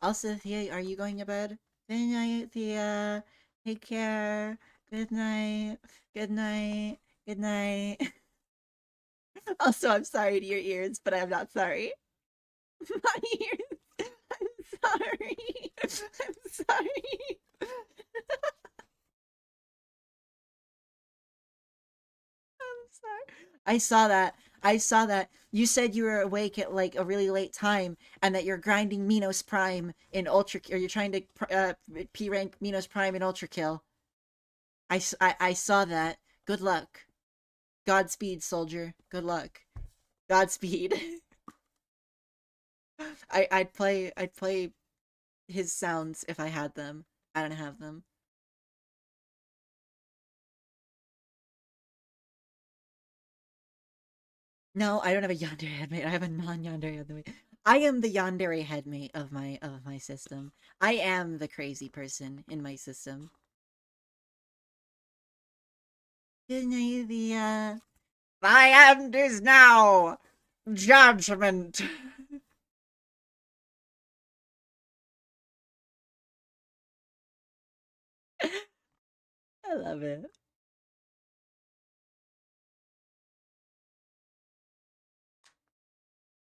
Also, Thea, are you going to bed? Good night, Thea. Take care. Good night. Good night. Good night. Also, I'm sorry to your ears, but I'm not sorry. My ears. I'm sorry. I'm sorry. I'm sorry. I saw that. I saw that. You said you were awake at like a really late time and that you're grinding Minos Prime in Ultra, or you're trying to P rank Minos Prime in Ultra Kill. I saw that. Good luck. Godspeed, soldier. Good luck. Godspeed. I'd play his sounds if I had them. I don't have them. No, I don't have a yandere headmate. I have a non-yandere headmate. I am the yandere headmate of my system. I am the crazy person in my system. Good night, the my end is now judgment. I love it.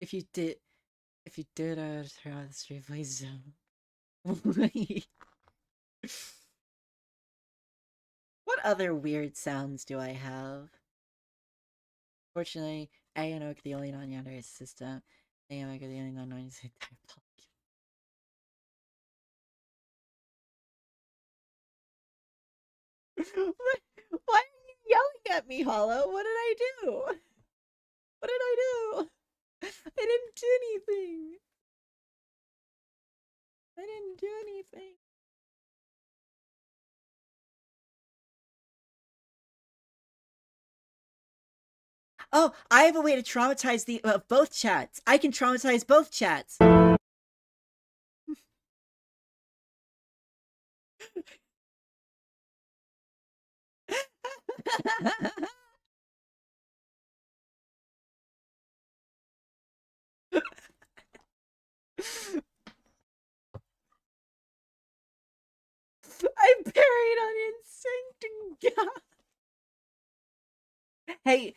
If you did, if you did, turn on the stream, please don't. What other weird sounds do I have? Fortunately, I and Oak the only non-yandere system. I am the only non-yandere system. Why are you yelling at me, Hollow? What did I do? What did I do? I didn't do anything. I didn't do anything. Oh, I have a way to traumatize the both chats. I can traumatize both chats. I'm buried on instinct. And God. Hey,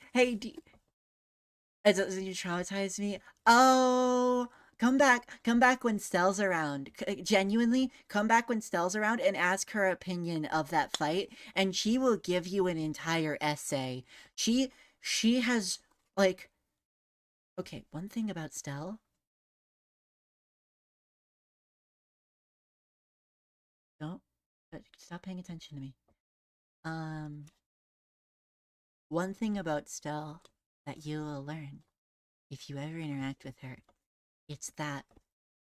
does you traumatize me? Oh, come back when Stell's around. Genuinely, come back when Stell's around and ask her opinion of that fight, and she will give you an entire essay. She has like, okay, one thing about Stell. Don't stop paying attention to me. Um, one thing about Stell that you will learn if you ever interact with her, it's that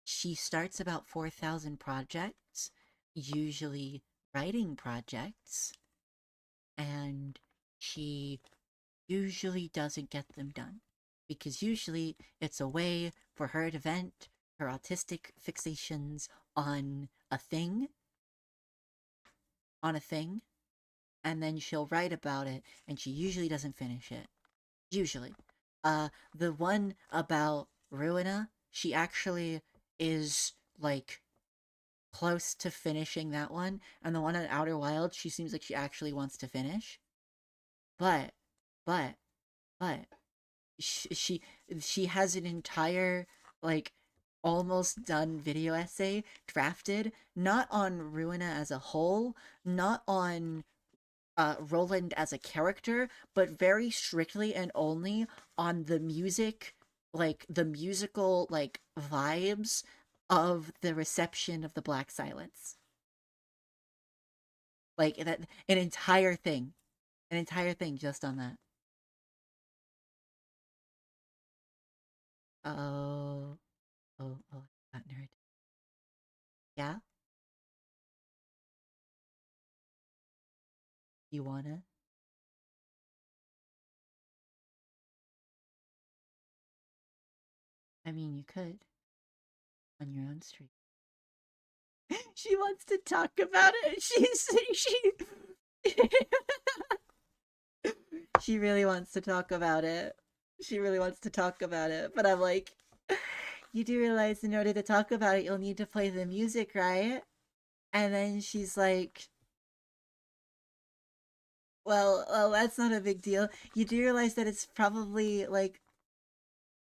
she starts about 4,000 projects, usually writing projects, and she usually doesn't get them done because usually it's a way for her to vent her autistic fixations on a thing, on a thing, and then she'll write about it and she usually doesn't finish it. Usually. The one about Ruina, she actually is like close to finishing that one, and the one on Outer Wilds, she seems like she actually wants to finish. But, but, but she has an entire like almost done video essay drafted, not on Ruina as a whole, not on Roland as a character, but very strictly and only on the music, like the musical like vibes of the reception of the Black Silence. Like that an entire thing just on that. Oh, that nerd. Yeah, you wanna? I mean, you could on your own stream. She wants to talk about it. She really wants to talk about it. She really wants to talk about it. But I'm like, you do realize in order to talk about it, you'll need to play the music, right? And then she's like, well, that's not a big deal. You do realize that it's probably like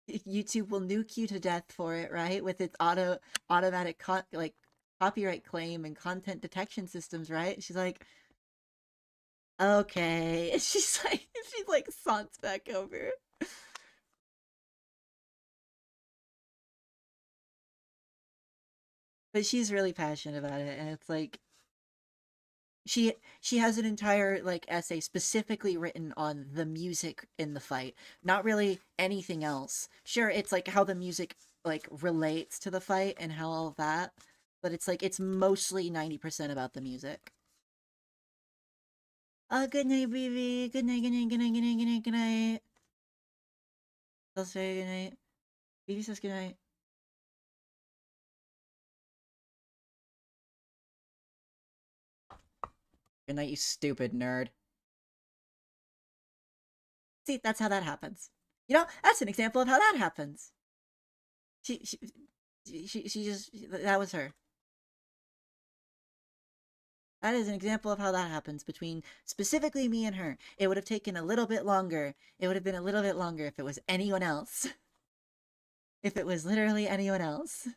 YouTube will nuke you to death for it, right? With its automatic like copyright claim and content detection systems, right? She's like, okay. And she's like saunts back over. But she's really passionate about it, and it's like she has an entire like essay specifically written on the music in the fight, not really anything else. Sure, it's like how the music like relates to the fight and how all of that, but it's like it's mostly 90% about the music. Good night, baby. Good night, good night, good night, good night, good night, good night. I'll say good night. Baby says good night. Good night, you stupid nerd. See, that's how that happens. You know, that's an example of how that happens. She, she, she just, that was her. That is an example of how that happens between specifically me and her. It would have taken a little bit longer. It would have been a little bit longer if it was anyone else. If it was literally anyone else.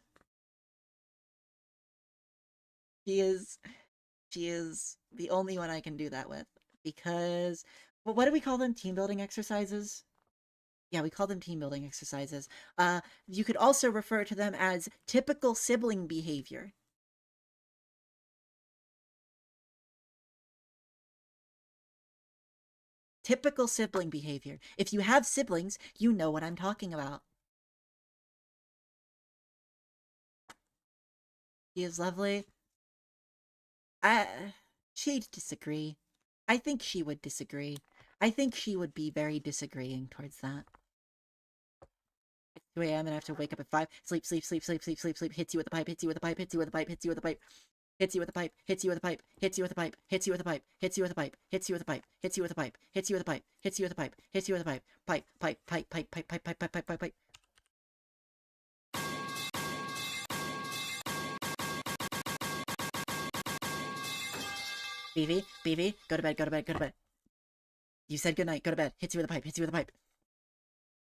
She is she is the only one I can do that with because what do we call them? Team building exercises? Yeah, we call them team building exercises. You could also refer to them as typical sibling behavior. Typical sibling behavior. If you have siblings, you know what I'm talking about. She is lovely. I she'd disagree. I think she would disagree. I think she would be very disagreeing towards that. 2 a.m. and I have to wake up at 5. Sleep, sleep, sleep, sleep, sleep, sleep, sleep. Hits you with the pipe, hits you with the pipe, hits you with the pipe, hits you with the pipe. Hits you with a pipe, hits you with a pipe, hits you with a pipe, hits you with a pipe, hits you with a pipe, hits you with a pipe, hits you with a pipe, hits you with a pipe, hits you with a pipe, hits you with a pipe, pipe, pipe, pipe, pipe, pipe, pipe, pipe, pipe, pipe, pipe, pipe. BV, go to bed, go to bed, go to bed. You said good night, go to bed. Hits you with a pipe, hits you with a pipe.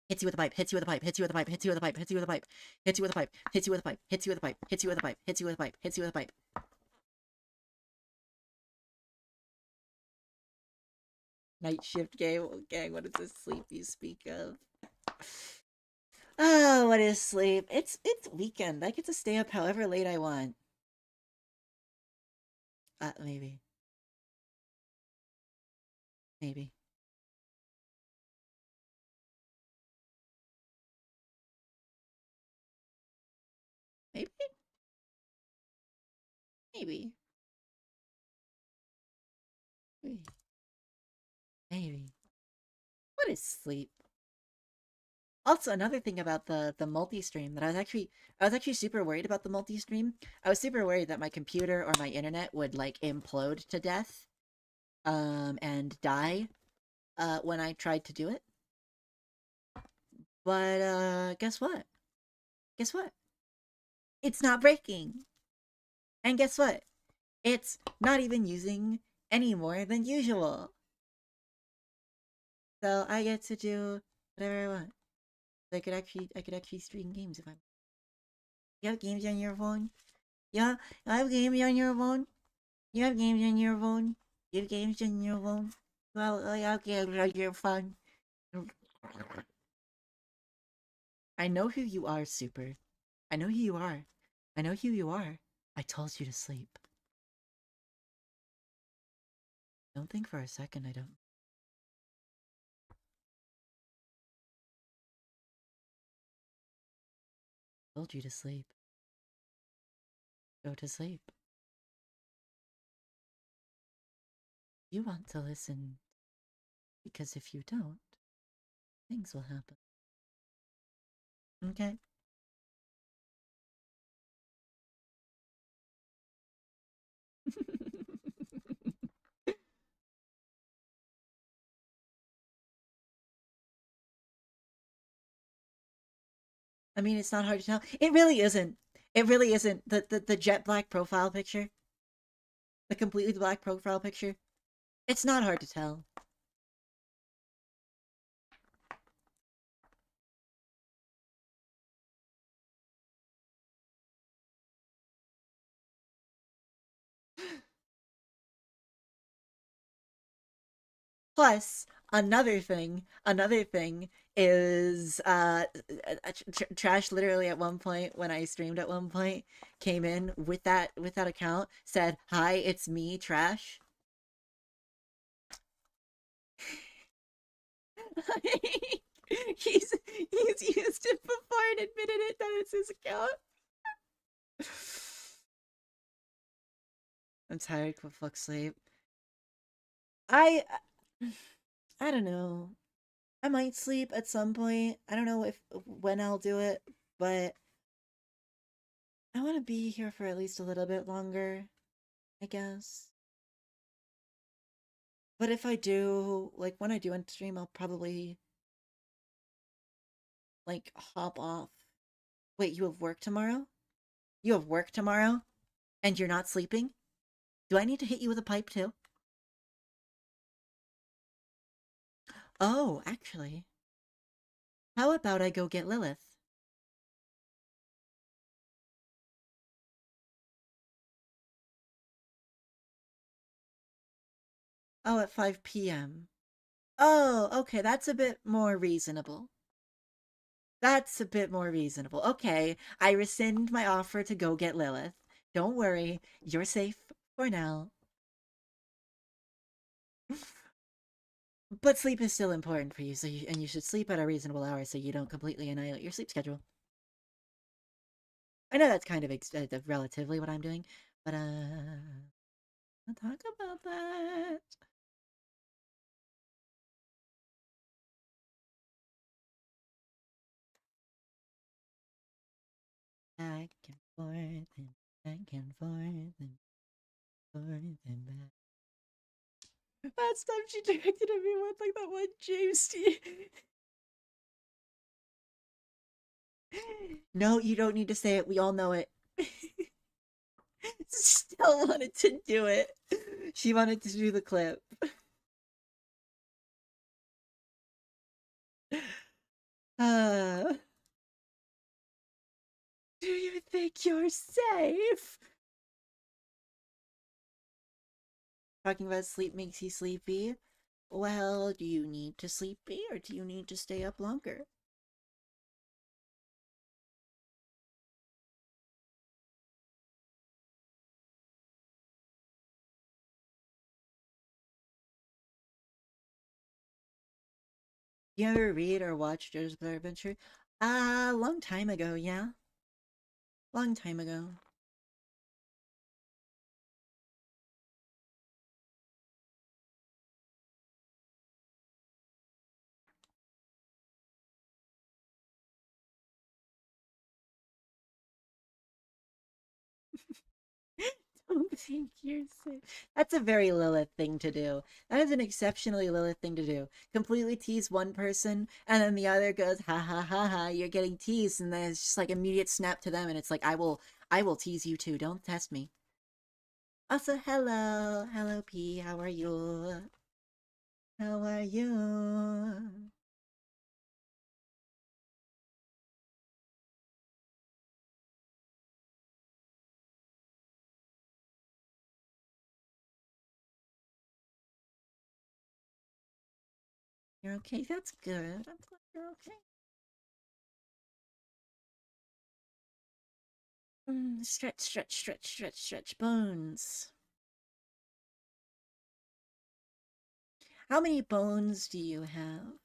Hits you with a pipe, hits you with a pipe, hits you with a pipe, hits you with a pipe, hits you with a pipe, hits you with a pipe, hits you with a pipe, hits you with a pipe, hits you with a pipe, hits you with a pipe, hits you with a pipe. Night shift gang, what is this sleep you speak of? Oh, what is sleep? It's weekend. I get to stay up however late I want. Maybe. Maybe. Maybe. Maybe. Maybe. Maybe. What is sleep? Also, another thing about the multi-stream that I was actually super worried about the multi-stream. I was super worried that my computer or my internet would like implode to death and die when I tried to do it. But guess what? Guess what? It's not breaking. And guess what? It's not even using any more than usual. So I get to do whatever I want. I could actually stream games if I'm. You have games on your phone? Yeah, I have games on your phone. You have games on your phone. You have games on your phone. Well, I have games on your phone. I know who you are, Super. I know who you are. I know who you are. I told you to sleep. Don't think for a second I don't. I told you to sleep. Go to sleep. You want to listen because if you don't, things will happen. Okay? I mean, it's not hard to tell. It really isn't. It really isn't. The jet black profile picture, the completely black profile picture, it's not hard to tell. Plus, another thing is Trash literally at one point when I streamed at one point came in with that account, said, "Hi, it's me, Trash." He's used it before and admitted it that it's his account. I'm tired. Go fuck sleep. I I don't know. I might sleep at some point. I don't know if when I'll do it, but I want to be here for at least a little bit longer, I guess. But if I do, like when I do end stream, I'll probably like hop off. Wait, you have work tomorrow? You have work tomorrow and you're not sleeping? Do I need to hit you with a pipe too? Oh, actually. How about I go get Lilith? Oh, at 5 p.m. Oh, okay, that's a bit more reasonable. That's a bit more reasonable. Okay, I rescind my offer to go get Lilith. Don't worry, you're safe for now. But sleep is still important for you, and you should sleep at a reasonable hour so you don't completely annihilate your sleep schedule. I know that's kind of relatively what I'm doing, but I'll talk about that. Back and forth and back and forth and forth and back. That stuff she directed at me with, like that one James T. No, you don't need to say it. We all know it. Still wanted to do it. She wanted to do the clip. Uh, do you think you're safe? Talking about sleep makes you sleepy. Well, do you need to sleepy or do you need to stay up longer? You ever read or watch JoJo's Bizarre Adventure? Long time ago, yeah. Long time ago. Don't think you're safe. That's a very Lilith thing to do. That is an exceptionally Lilith thing to do. Completely tease one person, and then the other goes, ha ha ha ha, you're getting teased, and then it's just like immediate snap to them, and it's like, I will tease you too. Don't test me. Also, hello. Hello, P. How are you? How are you? You're okay? That's good. I'm glad you're okay. Stretch, stretch, stretch, stretch, stretch. Bones. How many bones do you have?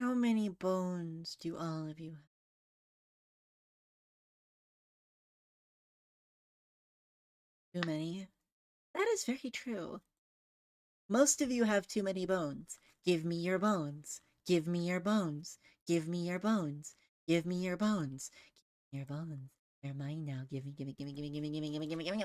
How many bones do all of you have? Too many? That is very true. Most of you have too many bones. Give me your bones. Give me your bones. Give me your bones. Give me your bones. Your bones. They're mine now. Give me, give me, give me, give me, give me, give me, give me, give me, give me.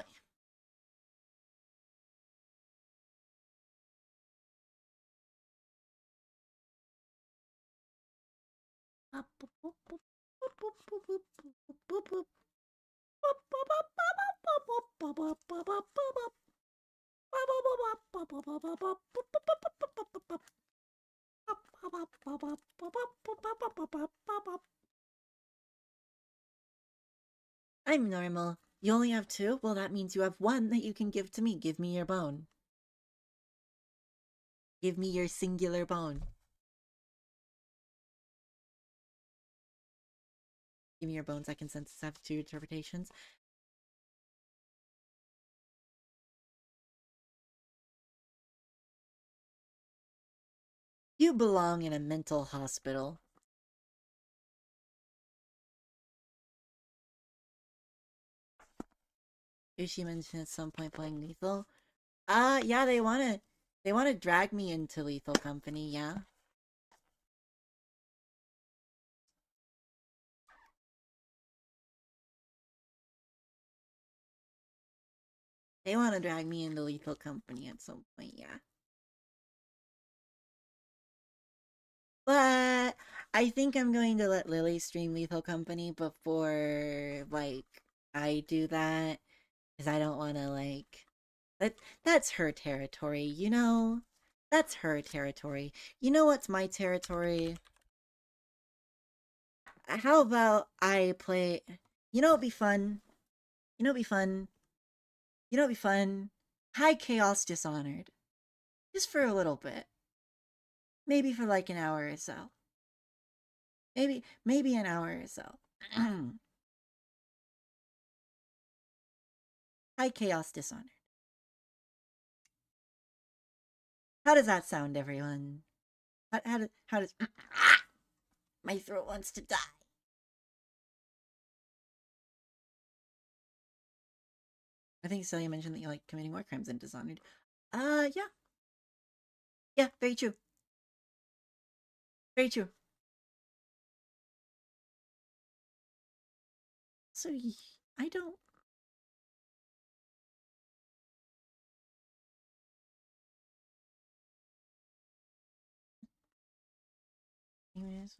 I'm normal. You only have two? Well, that means you have one that you can give to me. Give me your bone. Give me your singular bone. Give me your bones. I can sense have two interpretations. You belong in a mental hospital. She mentioned at some point playing lethal. Yeah, they wanna drag me into lethal company, yeah. They wanna drag me into lethal company at some point, yeah. But I think I'm going to let Lily stream Lethal Company before I do that. Because I don't wanna that's her territory, you know? That's her territory. You know what's my territory? How about I play you know what'd be fun? You know what'd be fun? You know what'd be fun? High Chaos Dishonored. Just for a little bit. Maybe for like an hour or so. Maybe an hour or so. High Chaos Dishonored. How does that sound, everyone? How does my throat wants to die? I think Celia mentioned that you like committing war crimes in Dishonored. Yeah, yeah, very true, very true. So I don't. Anyways,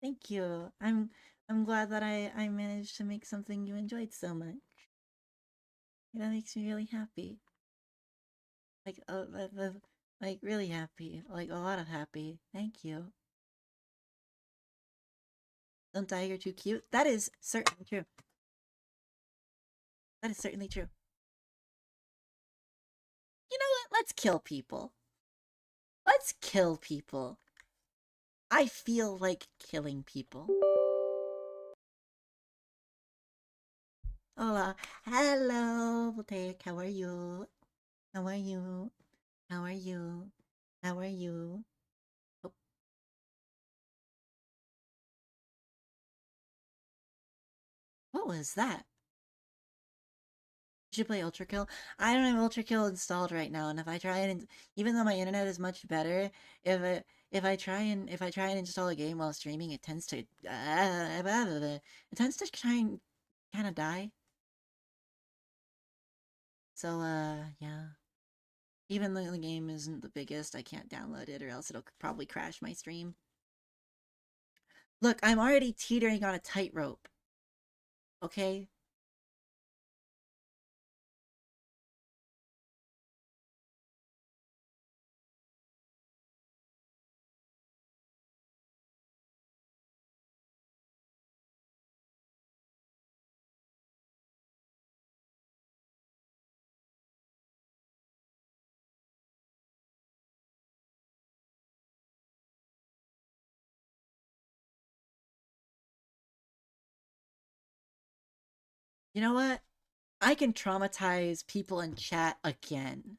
thank you. I'm glad that I managed to make something you enjoyed so much. That makes me really happy. Like like really happy. Like a lot of happy. Thank you. Don't die, you're too cute. That is certainly true. That is certainly true. You know what? Let's kill people. Let's kill people. I feel like killing people. Hola. Hello, Voltaic. How are you? How are you? How are you? How are you? Oh, what was that? You should play Ultra Kill. I don't have Ultra Kill installed right now, and if I try and even though my internet is much better, if I try and install a game while streaming, it tends to try and kind of die. So yeah. Even though the game isn't the biggest, I can't download it or else it'll probably crash my stream. Look, I'm already teetering on a tightrope. Okay? You know what? I can traumatize people in chat again.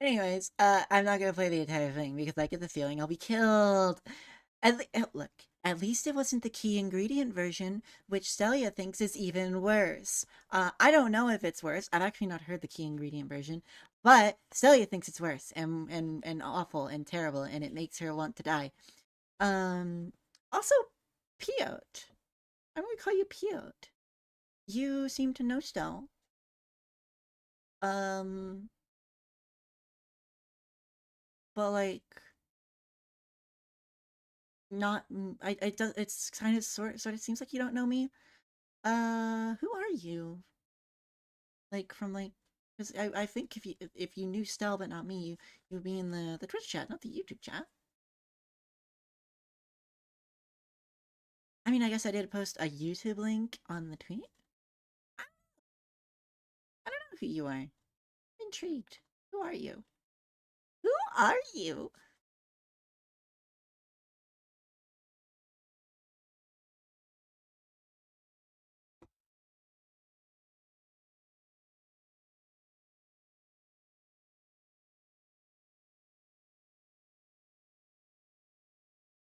Anyways, I'm not gonna play the entire thing because I get the feeling I'll be killed. Look, at least it wasn't the key ingredient version, which Celia thinks is even worse. I don't know if it's worse. I've actually not heard the key ingredient version, but Celia thinks it's worse and awful and terrible, and it makes her want to die. Um, Also, Piot. I'm gonna call you Piot. You seem to know Stell. Um, but like not I does it's kind of sort of seems like you don't know me. Who are you? Like from like because I think if you knew Stell but not me, you would be in the Twitch chat, not the YouTube chat. I mean, I guess I did post a YouTube link on the tweet. I don't know who you are. I'm intrigued. Who are you? Who are you?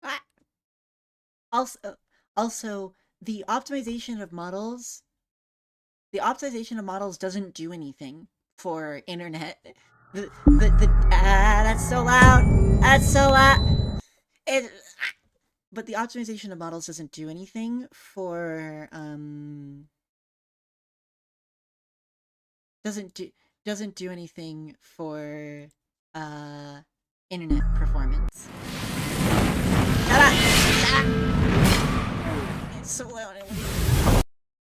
Ah. Also, also the optimization of models doesn't do anything for internet. That's so loud. That's so loud. It, but the optimization of models doesn't do anything for doesn't do doesn't do anything for uh internet performance. Shut up! Shut up! It's so loud.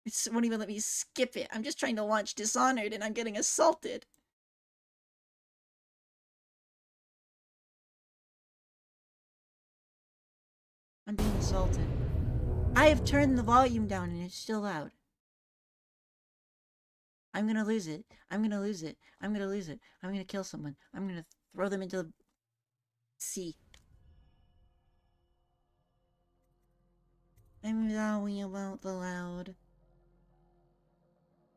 It won't even let me skip it. I'm just trying to launch Dishonored and I'm getting assaulted. I'm being assaulted. I have turned the volume down and it's still loud. I'm gonna lose it. I'm gonna lose it. I'm gonna lose it. I'm gonna kill someone. I'm gonna throw them into the sea. I'm sorry about the loud.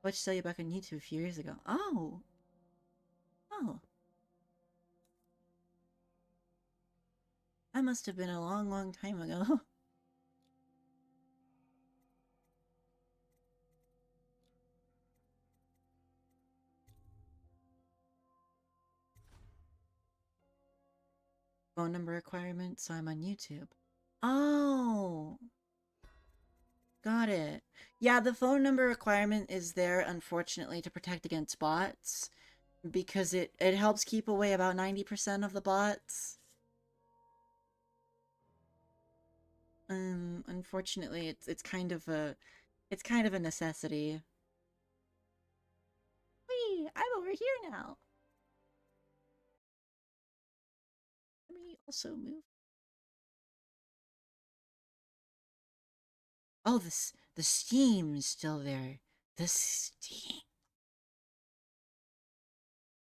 I watched Tell You back on YouTube a few years ago. Oh. Oh. That must have been a long, long time ago. Phone number requirement, so I'm on YouTube. Oh. Got it. Yeah, the phone number requirement is there, unfortunately, to protect against bots because it helps keep away about 90% of the bots. Unfortunately, it's kind of a necessity. Whee! I'm over here now. Let me also move. Oh, the steam is still there. The steam.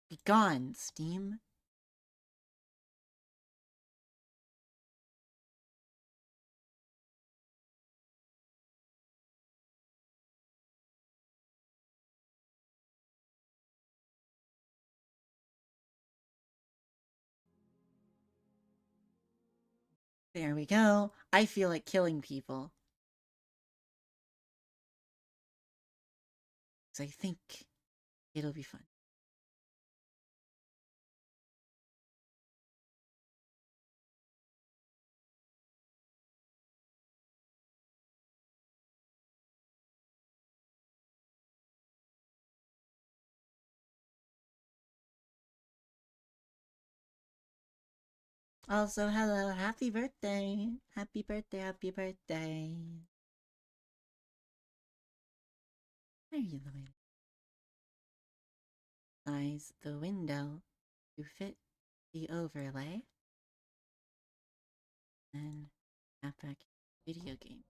Be gone, steam. There we go. I feel like killing people. So I think it'll be fun. Also, hello, happy birthday. Happy birthday, happy birthday. There you go. Size the window to fit the overlay. And back video game.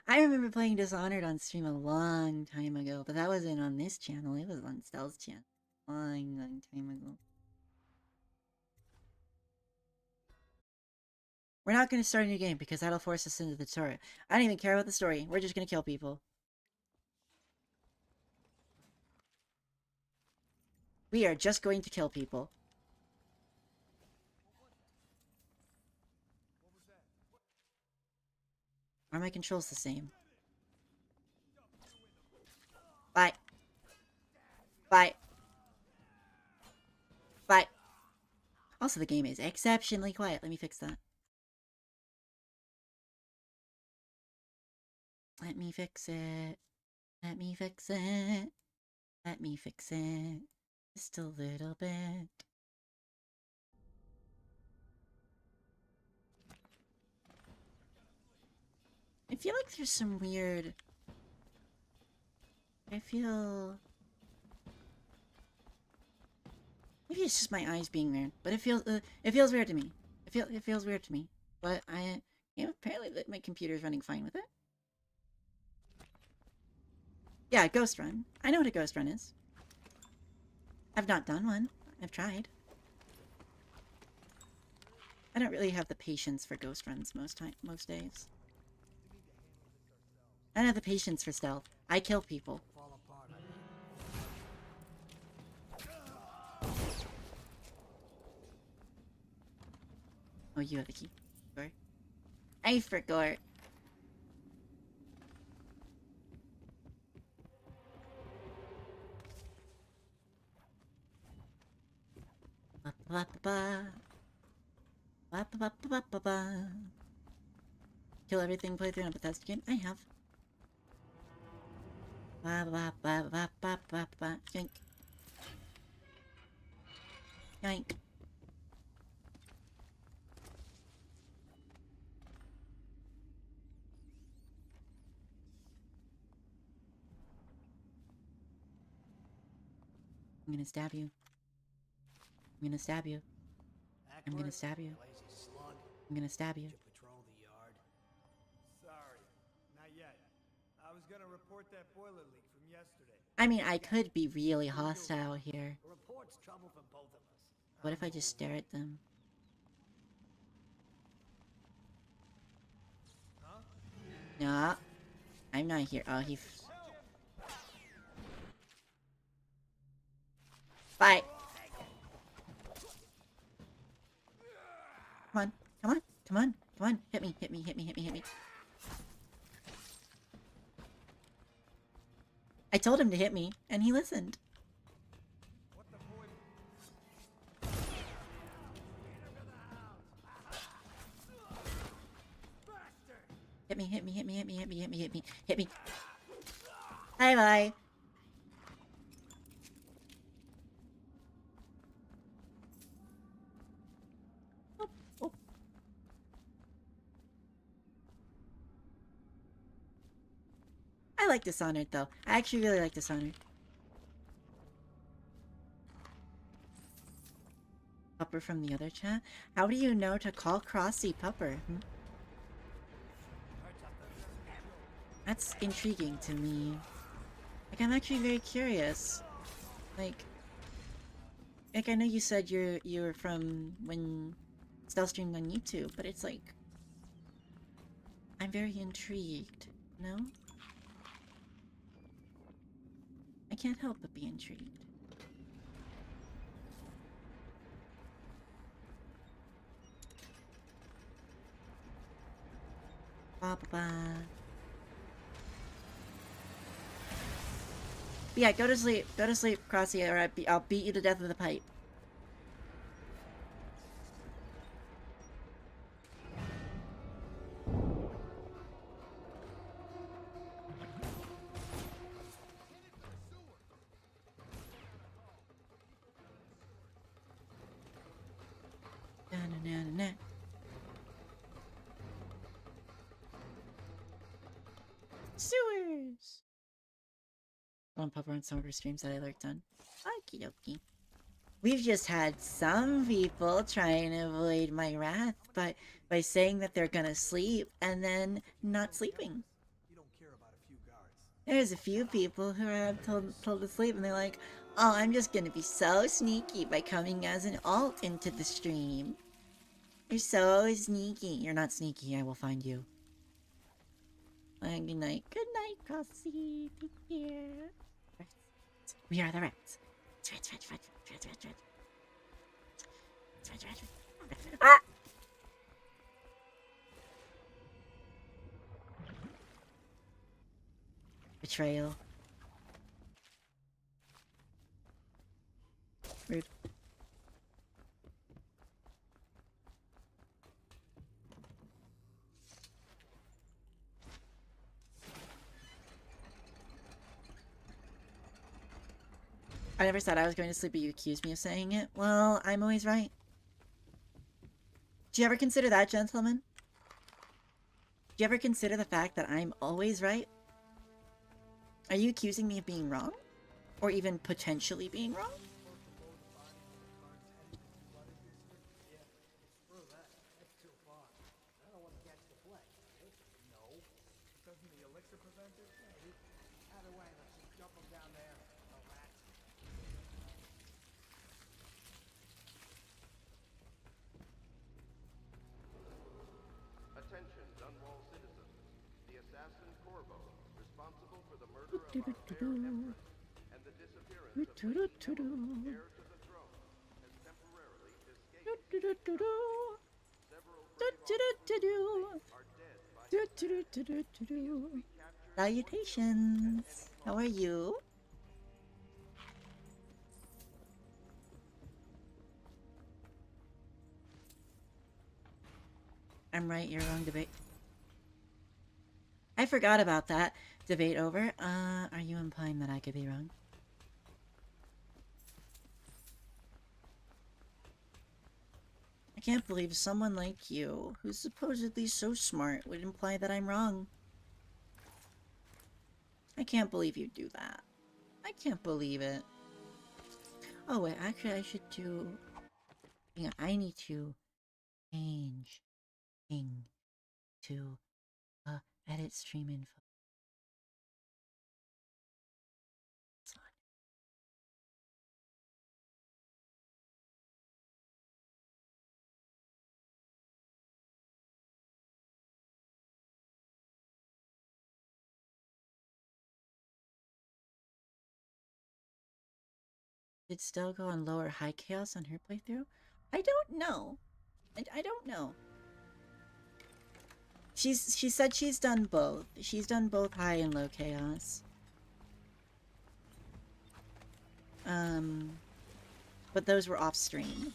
I remember playing Dishonored on stream a long time ago, but that wasn't on this channel. It was on Stell's channel. Long time ago. We're not going to start a new game because that'll force us into the turret. I don't even care about the story. We're just going to kill people. We are just going to kill people. Are my controls the same? Bye. Bye. Bye. Also, the game is exceptionally quiet. Let me fix that. Let me fix it. Let me fix it. Let me fix it. Just a little bit. I feel like there's some weird... I feel... Maybe it's just my eyes being weird, but it feels weird to me. It feels weird to me. But apparently my computer's running fine with it. Yeah, Ghost Run. I know what a Ghost Run is. I've not done one. I've tried. I don't really have the patience for Ghost Runs most days. I don't have the patience for stealth. I kill people. Oh, you have the key. Sure. I forgot. Ba ba ba ba. Ba ba ba ba ba ba. Kill everything, play through a Bethesda game? I have. Ba ba ba ba ba ba ba. Yank. Yank. I'm gonna stab you. I'm gonna stab you. I'm gonna stab you. I'm gonna stab you. Sorry, not yet. I was gonna report that boiler leak from yesterday. I mean, I could be really hostile here. Report's trouble for both of us. What if I just stare at them? Huh? No, I'm not here. Oh, he... Bye. Come on. Come on. Come on. Come on. Hit me. Hit me. Hit me. Hit me. Hit me. I told him to hit me, and he listened. What the boy? Hit me. Hit me. Hit me. Hit me. Hit me. Hit me. Hit me. Hit me. Bye bye. Oh, oh. I like Dishonored, though. I actually really like Dishonored. Pupper from the other chat? How do you know to call Crossy Pupper? That's intriguing to me. Like, I'm actually very curious. Like I know you said you're from when Stealth streamed on YouTube, but it's like I'm very intrigued, you know? I can't help but be intrigued. Ba ba ba. But yeah, go to sleep. Go to sleep, Crossy, or I'll beat you to death with a pipe. Na na na na na. Sewers! One pupper on some of her streams that I lurked on. Okie dokie. We've just had some people trying to avoid my wrath by saying that they're gonna sleep and then not sleeping. You don't care about a few guards. There's a few people who are told to sleep and they're like, oh, I'm just gonna be so sneaky by coming as an alt into the stream. You're so sneaky. You're not sneaky, I will find you. And good night. Good night, Crossy. Take care. We are the rats. Rats. Ah! Betrayal. Rude. I never said I was going to sleep, but you accused me of saying it. Well, I'm always right. Do you ever consider that, gentlemen? Do you ever consider the fact that I'm always right? Are you accusing me of being wrong? Or even potentially being wrong? Doesn't the elixir prevent it? Either way, let's just dump them down there. The rats. Attention, Dunwall citizens. The assassin Corvo, responsible for the murder of our fair empress and the disappearance of Lady Helen, heir to the throne, has temporarily escaped. Several brave are dead by his Salutations. How are you? I'm right, you're wrong, debate. I forgot about that. Debate over. Are you implying that I could be wrong? I can't believe someone like you, who's supposedly so smart, would imply that I'm wrong. I can't believe you'd do that. I can't believe it. Oh wait, actually I should do... Hang on, I need to change thing to edit stream info. Did Stell go on lower high chaos on her playthrough? I don't know. I don't know. She said she's done both. She's done both high and low chaos. But those were off stream.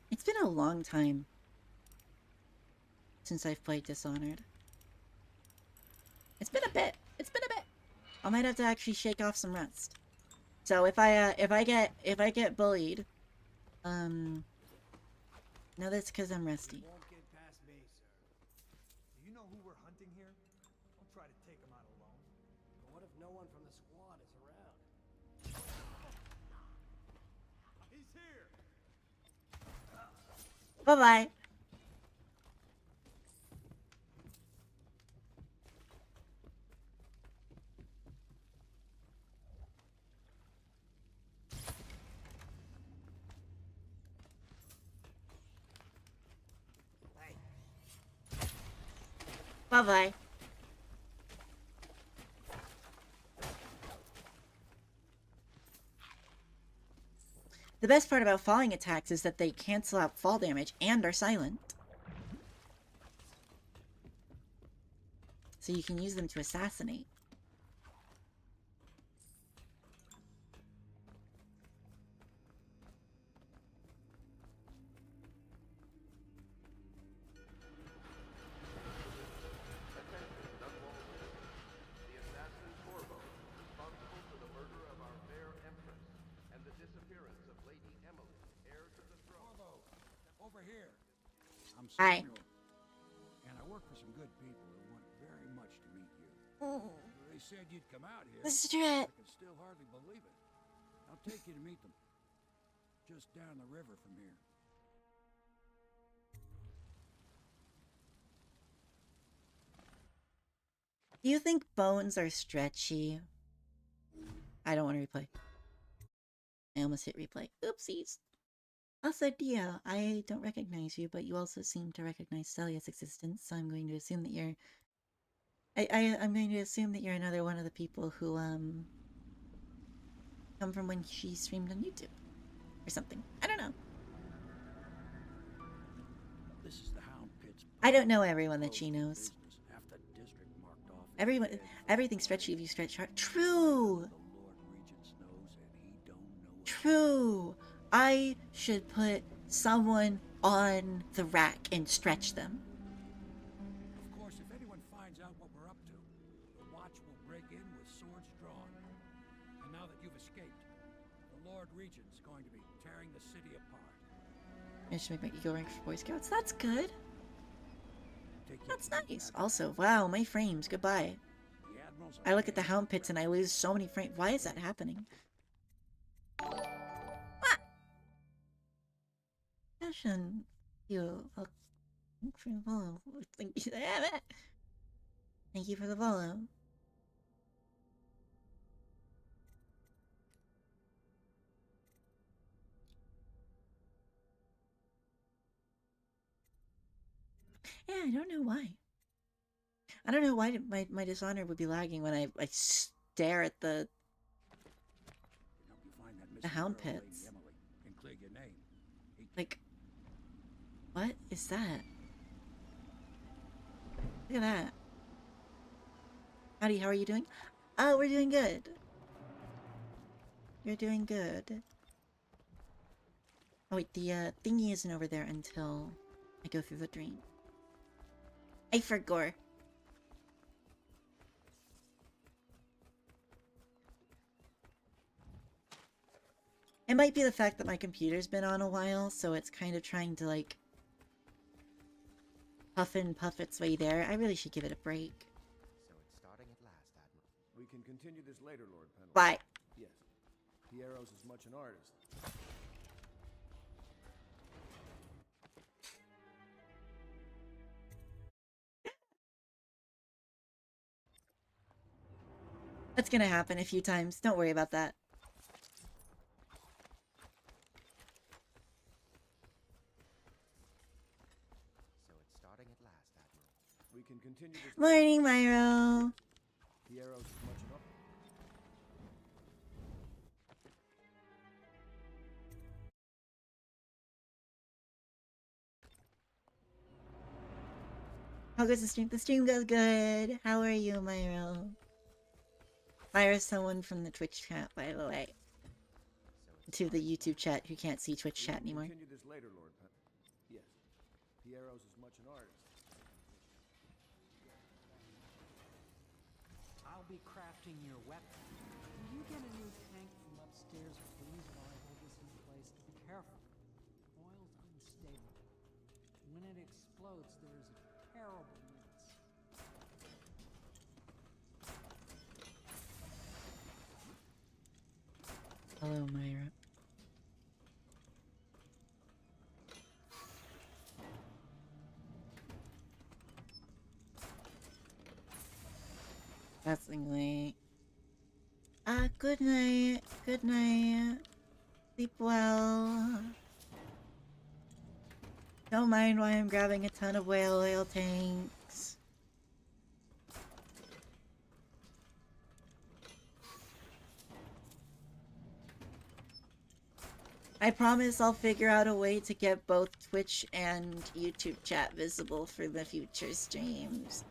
It's been a long time since I've played Dishonored. It's been a bit. It's been a bit. I might have to actually shake off some rust. So if I get bullied, no, that's because I'm rusty. Won't get past me, sir. Do you know who we're hunting here? Don't try to take him out alone. But what if no one from the squad is around? He's here. Bye bye. Bye bye. The best part about falling attacks is that they cancel out fall damage and are silent. So you can use them to assassinate. The assassin Corvo, responsible for the murder of our fair empress and the disappearance of Lady Emily, heir to the throne. Corvo, over here. I'm Hi. Samuel, and I work for some good people who want very much to meet you. They said you'd come out here. This is Jet. I can still hardly believe it. I'll take you to meet them. Just down the river from here. Do you think bones are stretchy? I don't want to replay. I almost hit replay. Oopsies. Also, Dia, I don't recognize you, but you also seem to recognize Celia's existence, so I'm going to assume that you're... I'm going to assume that you're another one of the people who, come from when she streamed on YouTube. Or something. I don't know. This is the Hound Pits. I don't know everyone that she knows. Business. Half the district marked off as Everyone, dead. everything's stretchy if you stretch hard. True! The Lord Regents knows, and he don't know. True! I should put someone on the rack and stretch them. Of course, if anyone finds out what we're up to, the Watch will break in with swords drawn. And now that you've escaped, the Lord Regent's going to be tearing the city apart. I should make my ego rank for Boy Scouts. That's good. Take you That's to the nice. Admiral. Also, wow, my frames. Goodbye. The Admiral's I look at the okay. Hound Pits and I lose so many frames. Why is that happening? Ah! Passion. You. Thank you for the follow. Thank you. Thank you for the follow. Yeah, I don't know why. I don't know why my Dishonored would be lagging when I stare at the... Help you find that The missing Hound girl, Lady Pits. Emily, and clear your name. Like... What is that? Look at that. Howdy, how are you doing? Oh, we're doing good. You're doing good. Oh wait, the thingy isn't over there until I go through the drain. I forgot. It might be the fact that my computer's been on a while, so it's kind of trying to like puff and puff its way there. I really should give it a break. So it's starting at last, Admiral. We can continue this later, Lord Pendleton. Bye. Yes. Piero's as much an artist. That's gonna happen a few times. Don't worry about that. So it's starting at last, Admiral. We can continue this later. Morning, Myro. Piero's as much an artist. How goes the stream? The stream goes good. How are you, Myro? Myro's someone from the Twitch chat, by the way. To the YouTube chat who can't see Twitch We chat can anymore. continue this later, Lord Pendleton. Yes. Piero's as much an artist. I'll I'll be crafting your weapon. Will you get a new tank from upstairs, please, while I hold this in place? Be careful. Oil's unstable. When it explodes, there is a terrible mess. Hello, Myra. Definitely. Good night. Good night. Sleep well. Don't mind why I'm grabbing a ton of whale oil tanks. I promise I'll figure out a way to get both Twitch and YouTube chat visible for the future streams.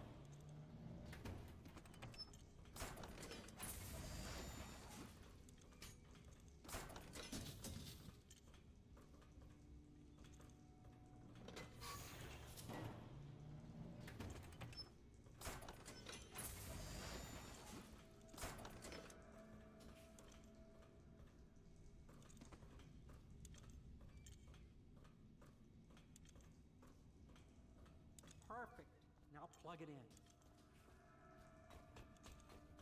Perfect. Now plug it in.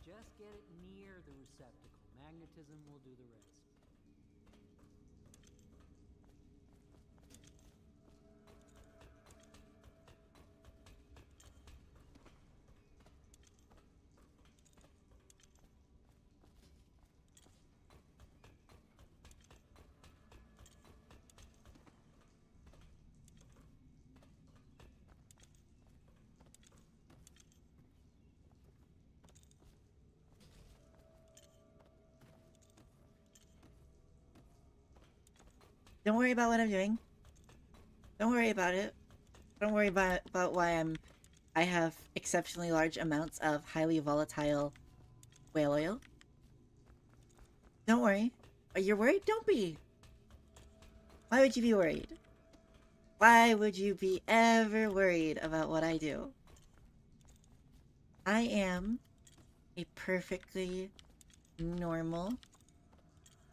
Just get it near the receptacle. Magnetism will do the rest. Don't worry about what I'm doing. Don't worry about it. Don't worry about why I have exceptionally large amounts of highly volatile whale oil. Don't worry. Are you worried? Don't be. Why would you be worried? Why would you be ever worried about what I do? I am a perfectly normal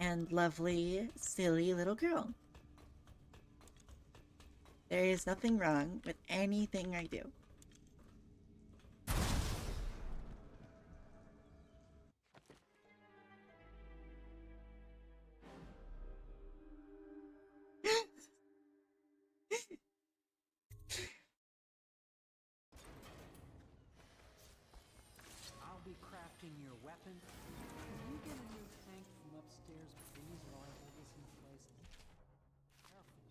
and lovely, silly little girl. There is nothing wrong with anything I do. I'll be crafting your weapon. Will you get a new tank from upstairs, please, while I hold this in place? Careful.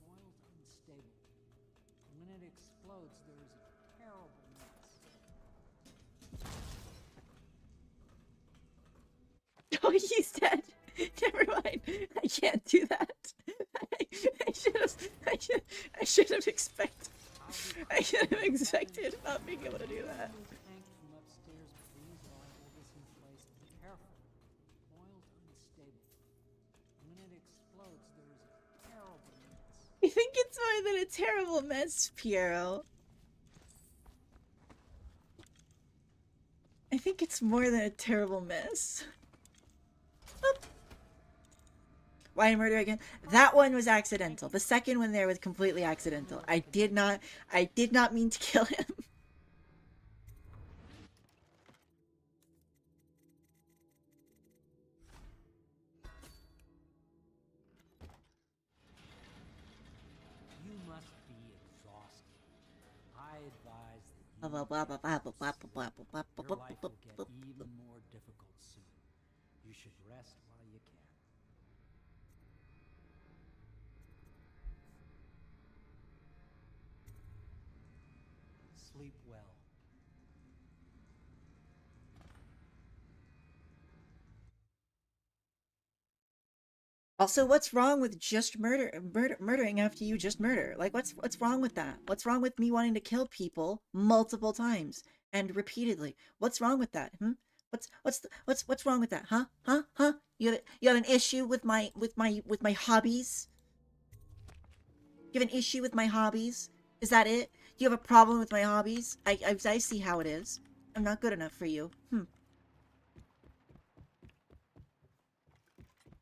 Oil's unstable. When it explodes, there is a terrible mess. Oh, he's dead. Never mind. I can't do that. I should have expected. I should have expected not being able to do that. Tank from upstairs, please, while I hold this in place. Be careful. Oil's unstable. When it explodes, there is a terrible mess. I think it's more than a terrible mess, Piero. I think it's more than a terrible mess. Oop. Why murder again? That one was accidental. The second one there was completely accidental. I did not mean to kill him. You must be exhausted. I advise that Blah, you blah, blah, blah, blah, blah, blah, blah, blah, blah, your blah, life blah, will get blah. even more difficult soon. You should rest while you can. Sleep well. Also, what's wrong with just murdering after you just murder? Like, what's wrong with that? What's wrong with me wanting to kill people multiple times and repeatedly? What's wrong with that? What's wrong with that? Huh? You have an issue with my hobbies? You have an issue with my hobbies? Is that it? You have a problem with my hobbies? I see how it is. I'm not good enough for you.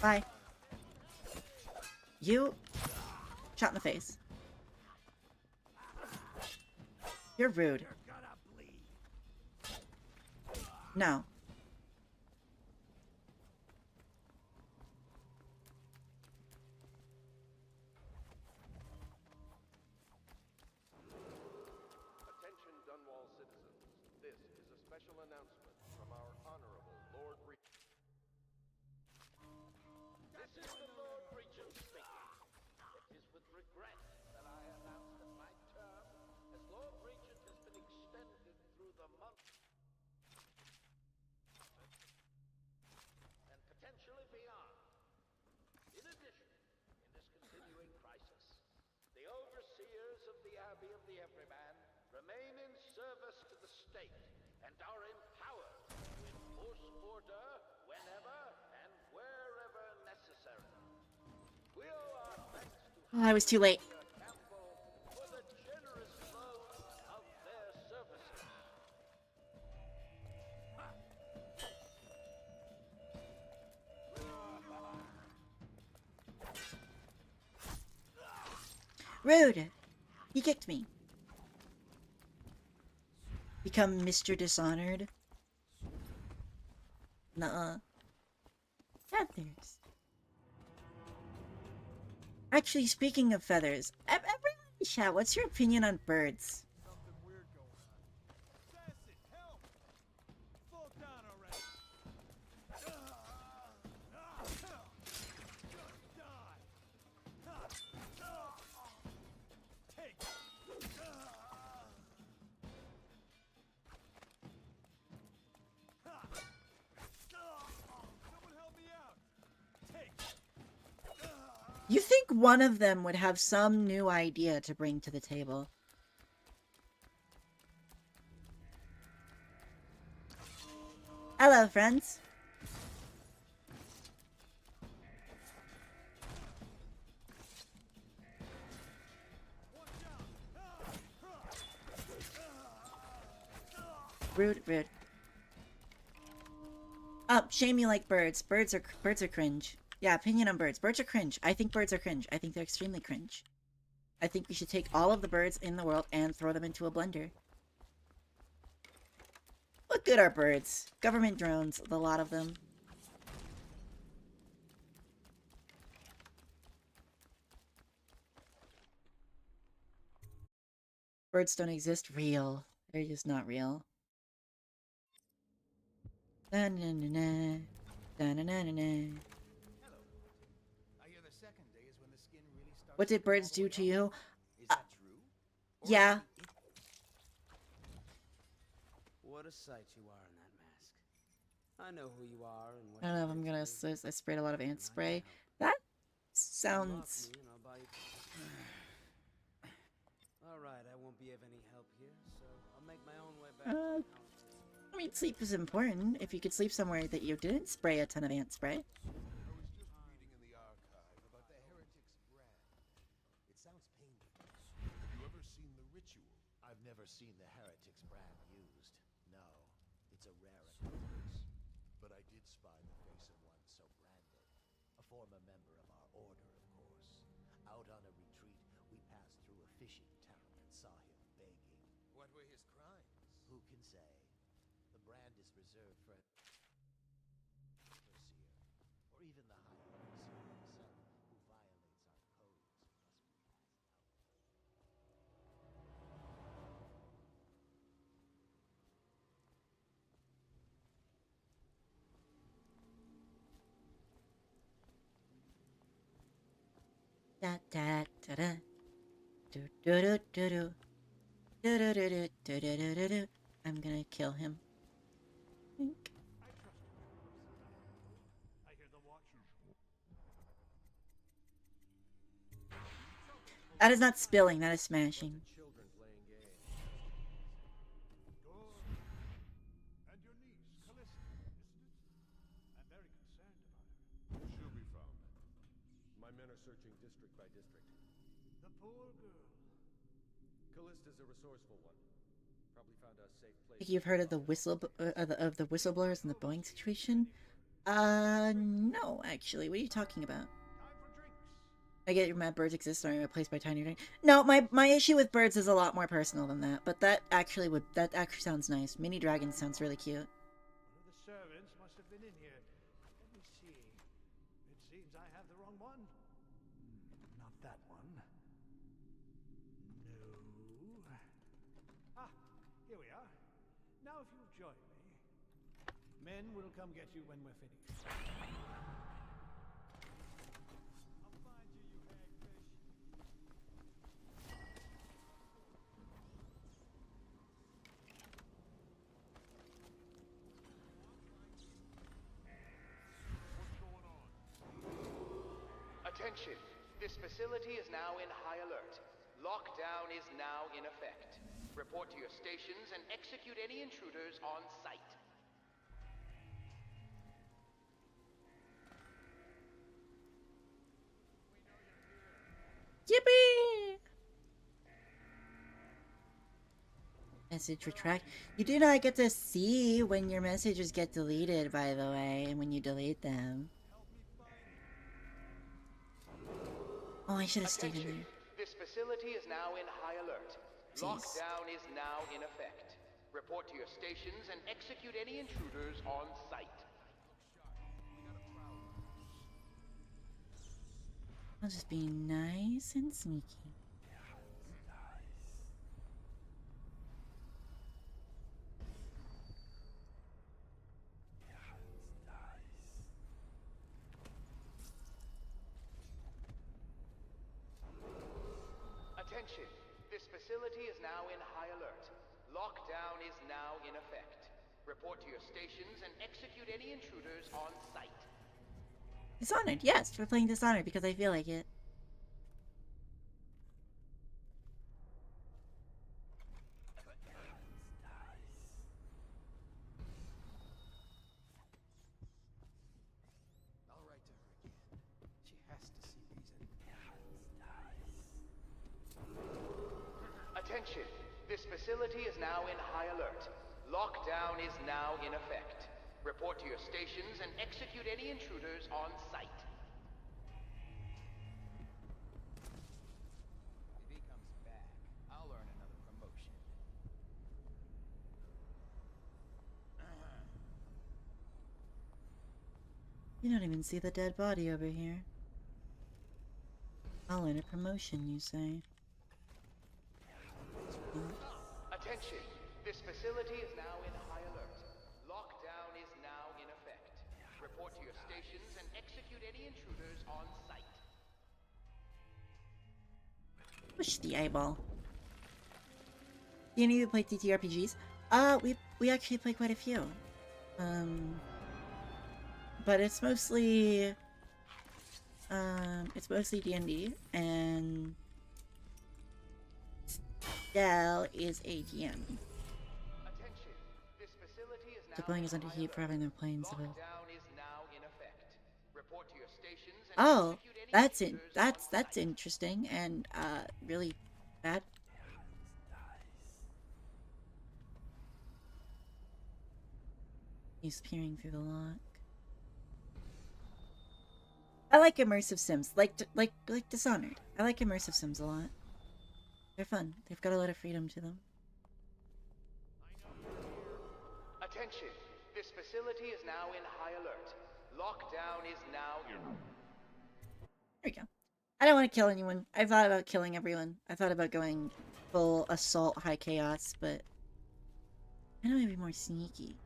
Bye. You. Shot in the face. You're rude. No. Attention Dunwall citizens. This is a special announcement from our honorable Lord Regent. This is the Lord Regent speaking. It is with regret that I announce that my term as Lord Regent has been extended through the month and potentially beyond. In addition, in this continuing crisis, the overseers of the Abbey of the Everyman remain in service to the state and are empowered to enforce order whenever and wherever necessary. We owe our thanks to I was too late. Campbell for the generous loan of their services. Rude. He kicked me. Become Mr. Dishonored. Nuh-uh. Feathers. Actually, speaking of feathers, everyone chat, what's your opinion on birds? Something weird going on. Assassin, help! Fall down already. Just die. Take. Someone help me out. Take. You think one of them would have some new idea to bring to the table? Hello, friends. Rude, rude. Shame you like birds. Birds are cringe. Yeah, opinion on birds. Birds are cringe. I think birds are cringe. I think they're extremely cringe. I think we should take all of the birds in the world and throw them into a blender. What good are birds? Government drones, a lot of them. Birds don't exist. Real. They're just not real. Da-na-na-na. Da-na-na-na-na. Hello. I hear the second day is when the skin really starts. What did to come birds all the do way to up. you? Is that true? Or Yeah. is it- What a sight you are in that mask. I know who you are and what I don't know if I'm you gonna. did to me. I sprayed a lot of ant And I spray. can help. That Unlock sounds. me and I'll buy you. All right, I won't be of any help here, so I'll make my own way back to the house. I mean, sleep is important. If you could sleep somewhere that you didn't spray a ton of ant spray. I was just reading in the archive about the Heretic's brand. It sounds painful. Have you ever seen the ritual? I've never seen the Heretic's brand used. No, it's a rare occurrence. But I did spy the face of one so branded. A former member of our order, of course. Out on a retreat, we passed through a fishing town and saw him begging. What were his crimes? Who can say? The brand is reserved for overseer, or even the high overseer himself, who violates our codes must be cast out. Da da da da. Do do do do do. Do do do do do do do do do. I'm gonna kill him. Think. I trust you. I hear the watchers. That is not spilling. That is smashing. Children playing games. Good. And your niece, Callista, isn't it? I'm very concerned about her. She'll be found. My men are searching district by district. The poor girl. Callista's a resourceful one. Probably found a safe place. You've heard of the whistleblowers and the Boeing situation. No, actually. What are you talking about? Time for drinks. I get your mad birds exist are replaced by tiny dragons. No, my issue with birds is a lot more personal than that. But that actually sounds nice. Mini dragons sounds really cute. One of the servants must have been in here. Let me see. It seems I have the wrong one. Not that one. No. Ah, here we are. Now if you'll join me. Men will come get you when we're finished. I'll find you, you hagfish. Attention! This facility is now in high alert. Lockdown is now in effect. Report to your stations and execute any intruders on site. Yippee! Message retract. You do not get to see when your messages get deleted, by the way, and when you delete them. Oh, I should have stayed in Attention! there. This facility is now in high alert. Jeez. Lockdown is now in effect. Report to your stations and execute any intruders on site. I'll just be nice and sneaky. Attention! This facility is now in high alert. Lockdown is now in effect. Report to your stations and execute any intruders on site. Dishonored, yes, we're playing Dishonored because I feel like it. I'll write to her again. She has to see reason. Attention! This facility is now in high alert. Lockdown is now in effect. Report to your stations and execute any intruders on site. If he comes back, I'll earn another promotion. You don't even see the dead body over here. I'll earn a promotion, you say. Attention! This facility is now in high alert. Lockdown is now in effect. Report to your stations and execute any intruders on site. Push the eyeball. Do any of you play TTRPGs? We actually play quite a few. But it's mostly D&D, and Dell is a GM. Attention! This facility is now The building is in under high heat for alert. having their planes above. Lockdown is now in effect. Report to your stations and Oh, execute any that's intruders on that's site. interesting and really bad. He's peering through the lock. I like immersive sims, like Dishonored. I like immersive sims a lot. They're fun. They've got a lot of freedom to them. Attention! This facility is now in high alert. Lockdown is now in... There we go. I don't want to kill anyone. I thought about killing everyone. I thought about going full assault high chaos, but I know I'd be more sneaky.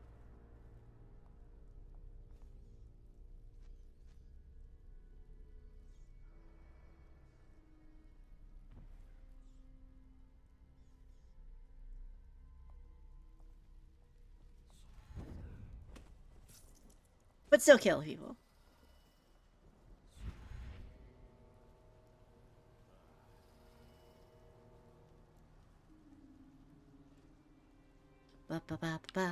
But still kill people. Ba ba ba ba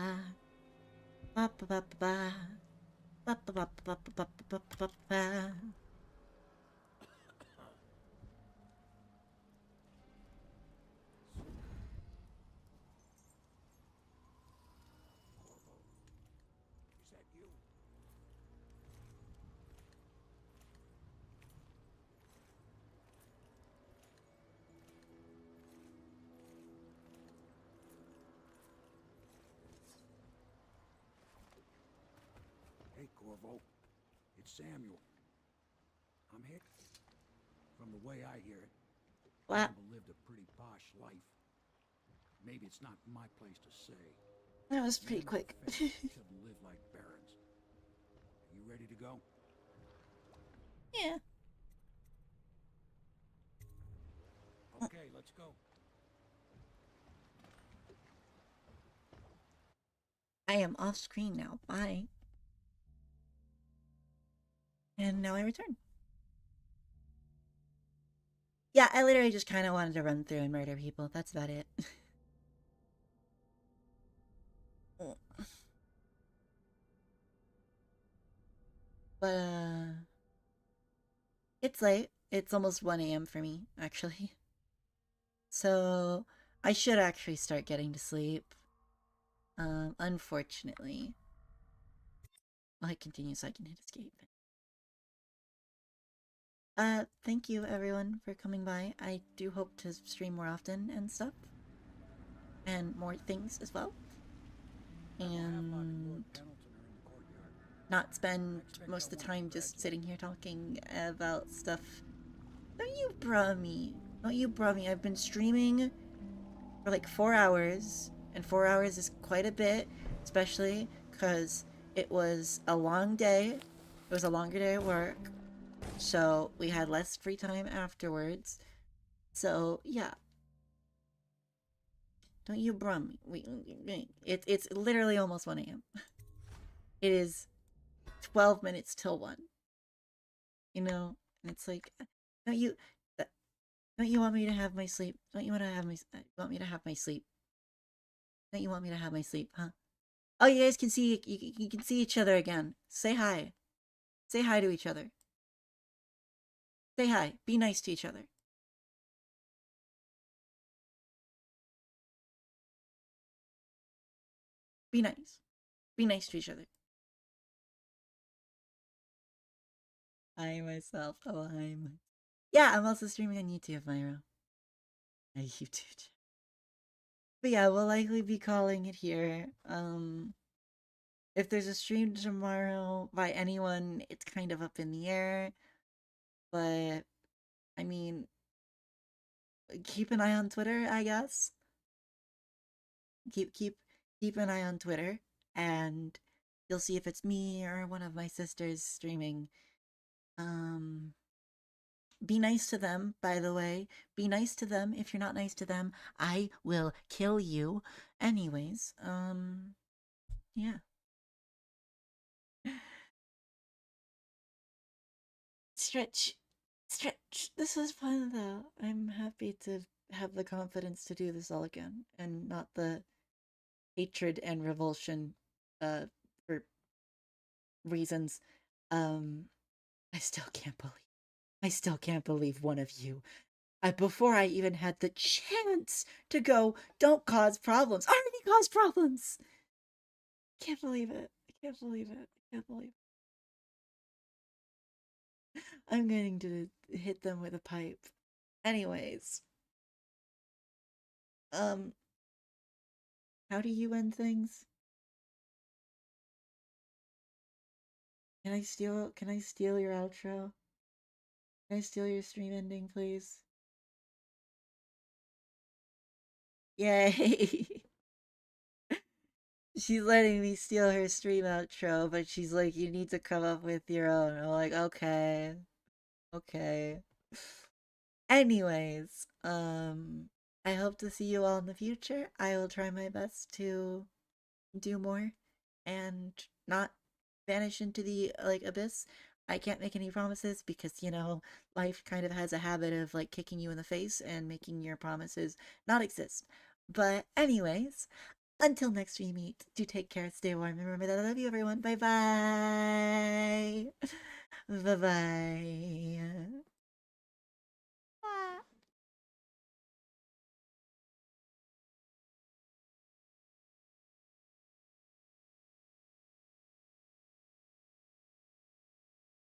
ba ba ba ba ba ba ba ba ba ba ba ba. Is that you? Corvo. It's Samuel. I'm here. From the way I hear it, Wow. Campbell lived a pretty posh life. Maybe it's not my place to say. That was pretty Men of quick. faith shouldn't live like barons. Are you ready to go? Yeah. Okay, let's go. I am off screen now. Bye. And now I return. Yeah, I literally just kind of wanted to run through and murder people. That's about it. But, it's late. It's almost 1 a.m. for me, actually. So, I should actually start getting to sleep. Unfortunately. I'll hit continue so I can hit escape. Thank you everyone for coming by. I do hope to stream more often and stuff. And more things as well. And not spend most of the time just sitting here talking about stuff. Don't you bra me. Don't you bra me. I've been streaming for like 4 hours. And 4 hours is quite a bit. Especially because it was a long day. It was a longer day at work. So we had less free time afterwards. So yeah. Don't you brum me. It's literally almost 1 a.m. It is 12 minutes till 1. You know? And it's like, don't you want me to have my sleep? Don't you want to have my want me to have my sleep? Don't you want me to have my sleep, huh? Oh, you guys can see you can see each other again. Say hi. Say hi to each other. Say hi. Be nice to each other. Be nice. Be nice to each other. I myself. Oh, I'm. Yeah, I'm also streaming on YouTube, Myro. On YouTube. But yeah, we'll likely be calling it here. If there's a stream tomorrow by anyone, it's kind of up in the air. But I mean, keep an eye on Twitter, I guess. Keep an eye on Twitter, and you'll see if it's me or one of my sisters streaming. Be nice to them, by the way. Be nice to them. If you're not nice to them, I will kill you. Anyways, yeah. Stretch. Stretch. This was fun, though. I'm happy to have the confidence to do this all again, and not the hatred and revulsion, for reasons. Um, I still can't believe one of you. Before I even had the chance to go, don't cause problems. I already caused problems. Can't believe it. I can't believe it. I can't believe it. I'm going to hit them with a pipe. Anyways. How do you end things? Can I steal your outro? Can I steal your stream ending, please? Yay! She's letting me steal her stream outro, but she's like, you need to come up with your own. I'm like, okay. Okay. Anyways, I hope to see you all in the future. I will try my best to do more and not vanish into the like abyss. I can't make any promises because, you know, life kind of has a habit of like kicking you in the face and making your promises not exist. But anyways, until next we meet, do take care, stay warm, and remember that I love you everyone. Bye bye. Bye bye.